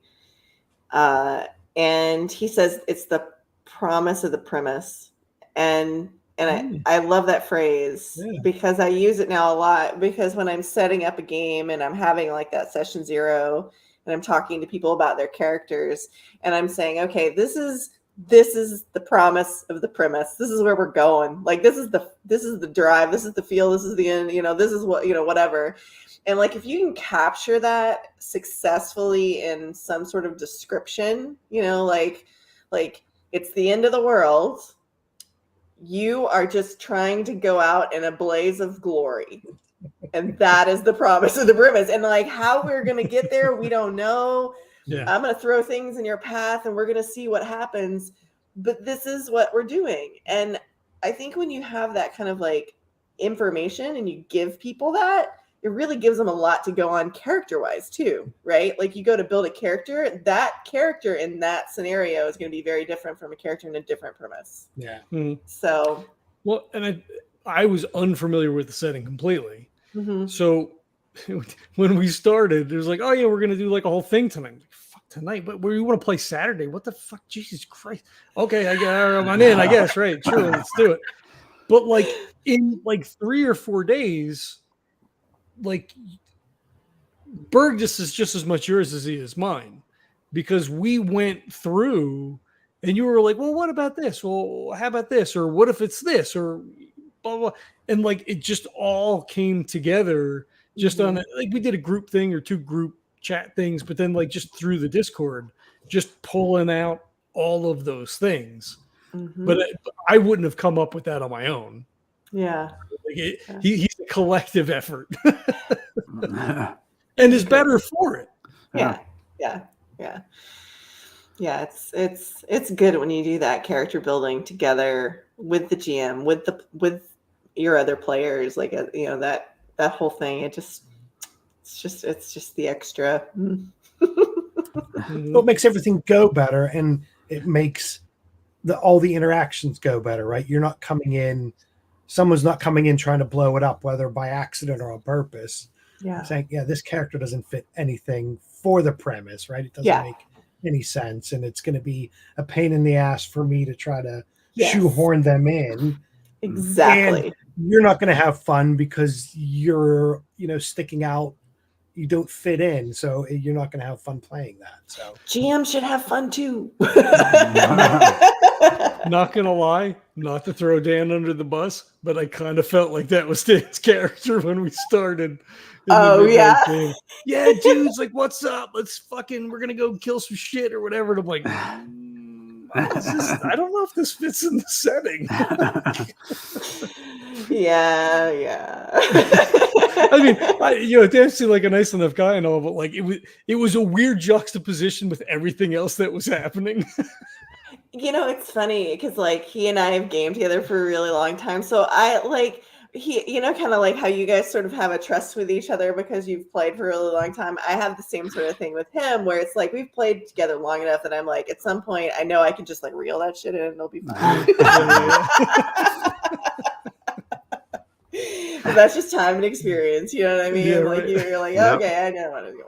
and he says it's the promise of the premise, and I love that phrase because I use it now a lot, because when I'm setting up a game and I'm having like that session 0 and I'm talking to people about their characters and I'm saying, okay, this is the promise of the premise. This is where we're going. Like, this is the drive. This is the feel. This is the end, this is what, whatever. And like, if you can capture that successfully in some sort of description, like it's the end of the world. You are just trying to go out in a blaze of glory. And that is the promise of the premise. And like, how we're going to get there, we don't know. Yeah. I'm going to throw things in your path and we're going to see what happens. But this is what we're doing. And I think when you have that kind of like information and you give people that, it really gives them a lot to go on character-wise too, right? Like, you go to build a character, that character in that scenario is going to be very different from a character in a different premise. Yeah. So, well, and I was unfamiliar with the setting completely. Mm-hmm. So when we started, it was like, oh yeah, we're going to do like a whole thing tonight. Like, fuck tonight, but we want to play Saturday. What the fuck? Jesus Christ. Okay, I'm in, I guess, right? Sure, let's do it. But like in like 3 or 4 days, like, Burgess is just as much yours as he is mine, because we went through and you were like, well, what about this? Well, how about this? Or what if it's this? Or blah, blah. And like, it just all came together just on it. Like, we did a group thing or 2 group chat things, but then like just through the Discord, just pulling out all of those things. Mhm. But I wouldn't have come up with that on my own. Yeah. Like Yeah. he's a collective effort and is better for it. Yeah. It's good when you do that character building together with the GM, with your other players, like that whole thing. It's just the extra. Well, it makes everything go better, and it makes all the interactions go better, right? You're not coming in, someone's not coming in trying to blow it up, whether by accident or on purpose. Yeah. Saying, yeah, this character doesn't fit anything for the premise, right? It doesn't make any sense, and it's going to be a pain in the ass for me to try to shoehorn them in. Exactly. And you're not going to have fun because you're, sticking out. You don't fit in, so you're not going to have fun playing that. So GM should have fun too. Not gonna lie, not to throw Dan under the bus, but I kind of felt like that was Dan's character when we started. Game. Yeah, dude's like, what's up? We're gonna go kill some shit or whatever. And I'm like, I don't know if this fits in the setting. Yeah. I mean, Dan seemed like a nice enough guy and all, but like it was a weird juxtaposition with everything else that was happening. It's funny because like he and I have gamed together for a really long time. So I like kind of like how you guys sort of have a trust with each other because you've played for a really long time. I have the same sort of thing with him where it's like we've played together long enough that I'm like, at some point I know I can just like reel that shit in and it'll be fine. That's just time and experience, you know what I mean? Yeah, like right. you're like, okay, I know what I'm doing.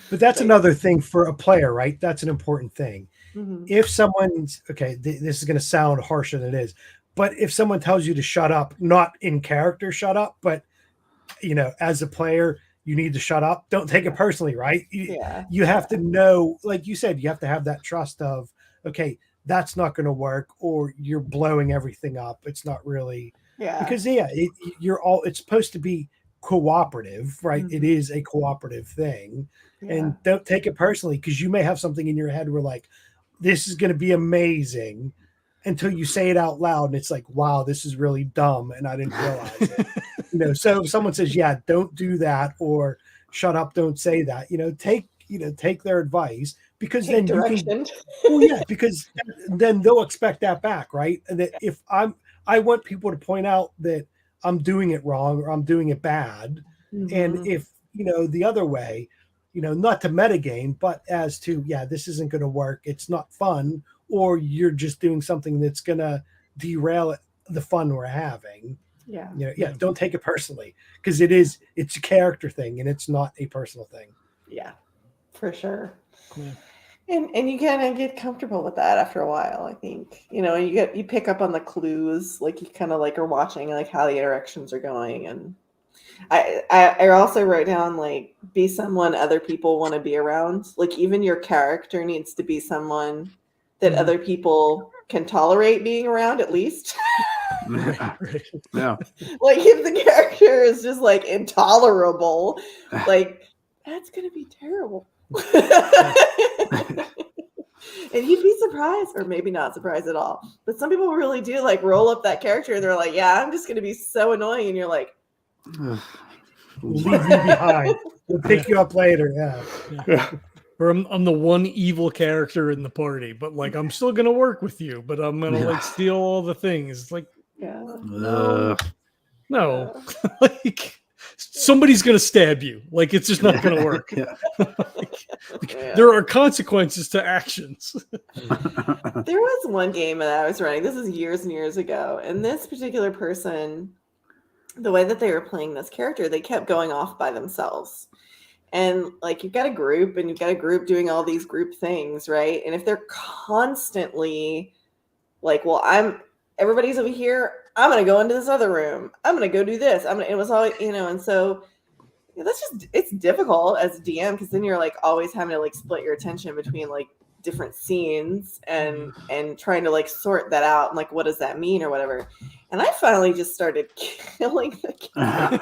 But that's another thing for a player, right? That's an important thing. Mm-hmm. If someone's this is going to sound harsher than it is, but if someone tells you to shut up, not in character, shut up, but as a player, you need to shut up. Don't take it personally, right? You have to know, like you said, you have to have that trust of, okay, that's not going to work, or you're blowing everything up. It's not really, because it's supposed to be cooperative, right? Mm-hmm. It is a cooperative thing. And don't take it personally, because you may have something in your head where like, this is going to be amazing, until you say it out loud and it's like, wow, this is really dumb and I didn't realize it. So if someone says, yeah, don't do that, or shut up, don't say that, take their advice, because then direction. Because then they'll expect that back, right? And that if I want people to point out that I'm doing it wrong or I'm doing it bad. Mm-hmm. And if, the other way, not to metagame, but as to, this isn't going to work, it's not fun, or you're just doing something that's going to derail the fun we're having. Don't take it personally, because it's a character thing and it's not a personal thing. Yeah, for sure. Yeah. And you kind of get comfortable with that after a while, I think. You pick up on the clues, like you kind of like are watching like how the interactions are going. And I also wrote down like, be someone other people want to be around. Like even your character needs to be someone that other people can tolerate being around, at least. Right. Yeah. Like if the character is just like intolerable, like that's gonna be terrible. And you'd be surprised, or maybe not surprised at all. But some people really do like roll up that character and they're like, yeah, I'm just gonna be so annoying. And you're like, leave me behind. We'll pick you up later. Yeah. Or I'm the one evil character in the party, but like I'm still gonna work with you, but I'm gonna like steal all the things. It's like, no. Like somebody's gonna stab you. Like it's just not gonna work. There are consequences to actions. There was one game that I was running. This is years and years ago, and this particular person, the way that they were playing this character, they kept going off by themselves. And like you've got a group and you've got a group doing all these group things, right? And if they're constantly like, well, everybody's over here, I'm gonna go into this other room, I'm gonna go do this, it was always, and so that's just, it's difficult as a DM, because then you're like always having to like split your attention between like different scenes and trying to like sort that out and like what does that mean or whatever. And I finally just started killing the cat.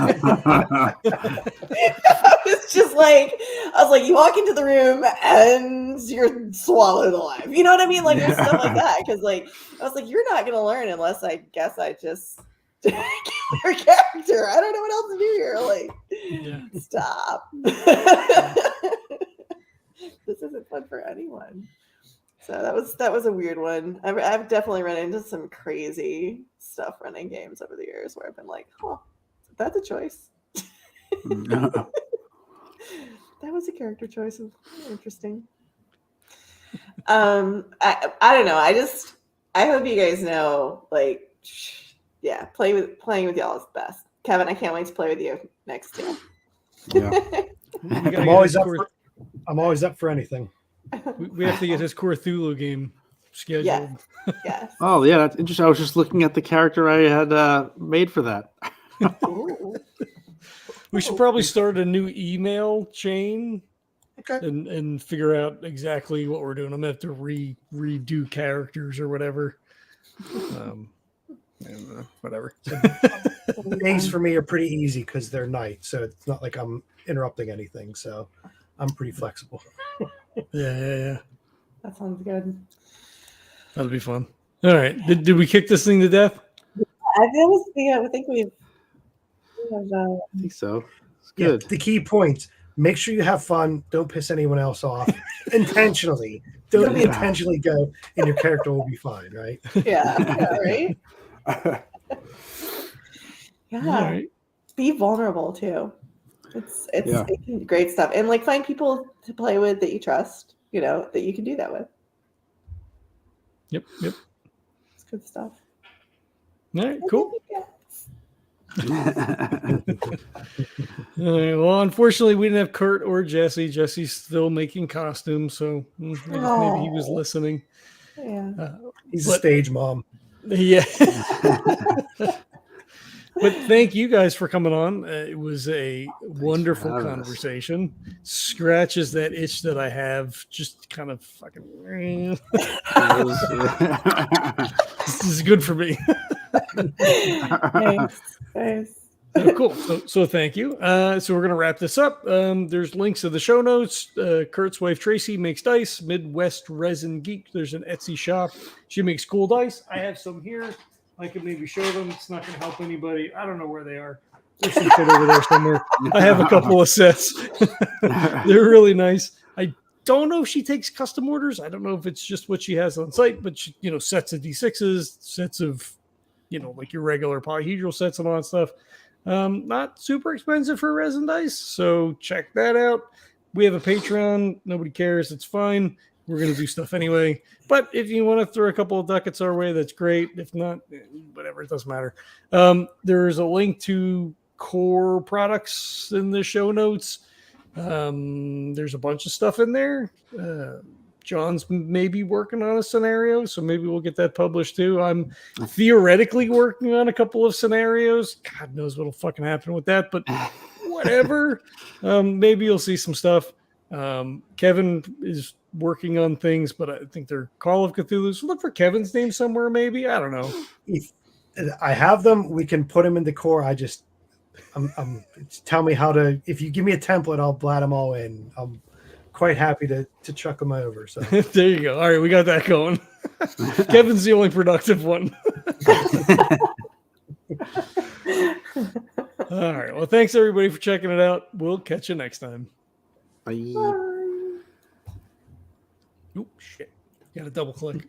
I was like, you walk into the room and you're swallowed alive. You know what I mean? Like, stuff like that. Because, like, I was like, you're not going to learn unless I guess I just kill your character. I don't know what else to do here. Like, stop. This isn't fun for anyone. So that was a weird one. I've definitely run into some crazy stuff running games over the years where I've been like, "Oh, that's a choice." That was a character choice. Interesting. I don't know. I hope you guys know, like, yeah, playing with y'all is the best. Kevin, I can't wait to play with you next year. Yeah. I'm always up for anything. We have to get his Cthulhu game scheduled. Yes. Oh yeah, that's interesting. I was just looking at the character I had made for that. Ooh. We should probably start a new email chain. Okay. And figure out exactly what we're doing. I'm gonna have to redo characters or whatever. Whatever. Days for me are pretty easy because they're night, so it's not like I'm interrupting anything. So I'm pretty flexible. Yeah. That sounds good. That'll be fun. All right. Did we kick this thing to death? I think we have. I think so. It's Yeah, good. the key points: make sure you have fun. Don't piss anyone else off intentionally. Don't intentionally go, and your character will be fine, right? Yeah, right. Yeah. All right. Be vulnerable too. It's Yeah. great stuff, and like find people to play with that you trust. You know that you can do that with. Yep. It's good stuff. All right, cool. All right, well, unfortunately, we didn't have Kurt or Jesse. Jesse's still making costumes, so I guess maybe he was listening. Yeah. He's a stage mom. Yeah. But thank you guys for coming on. It was a wonderful having us. conversation. Scratches that itch that I have. Just kind of fucking. This is good for me. Nice. Oh, cool. So thank you. So we're going to wrap this up. There's links to the show notes. Kurt's wife, Tracy, makes dice. Midwest Resin Geek. There's an Etsy shop. She makes cool dice. I have some here. I could maybe show them. It's not going to help anybody. I don't know where they are. There's some shit over there somewhere. I have a couple of sets. They're really nice. I don't know if she takes custom orders. I don't know if it's just what she has on site, but she, sets of D6s, sets of, like your regular polyhedral sets and all that stuff. Not super expensive for resin dice, so check that out. We have a Patreon. Nobody cares. It's fine. We're going to do stuff anyway. But if you want to throw a couple of ducats our way, that's great. If not, whatever. It doesn't matter. There's a link to core products in the show notes. There's a bunch of stuff in there. John's maybe working on a scenario, so maybe we'll get that published too. I'm theoretically working on a couple of scenarios. God knows what'll fucking happen with that, but whatever. Maybe you'll see some stuff. Kevin is working on things, but I think they're Call of Cthulhu. So look for Kevin's name somewhere, maybe. I don't know. If I have them, we can put them in the core. Tell me how to. If you give me a template, I'll blat them all in. I'm quite happy to chuck them over. So there you go. All right, we got that going. Kevin's the only productive one. All right. Well, thanks everybody for checking it out. We'll catch you next time. Bye. Bye. Oop, shit. Got to double click.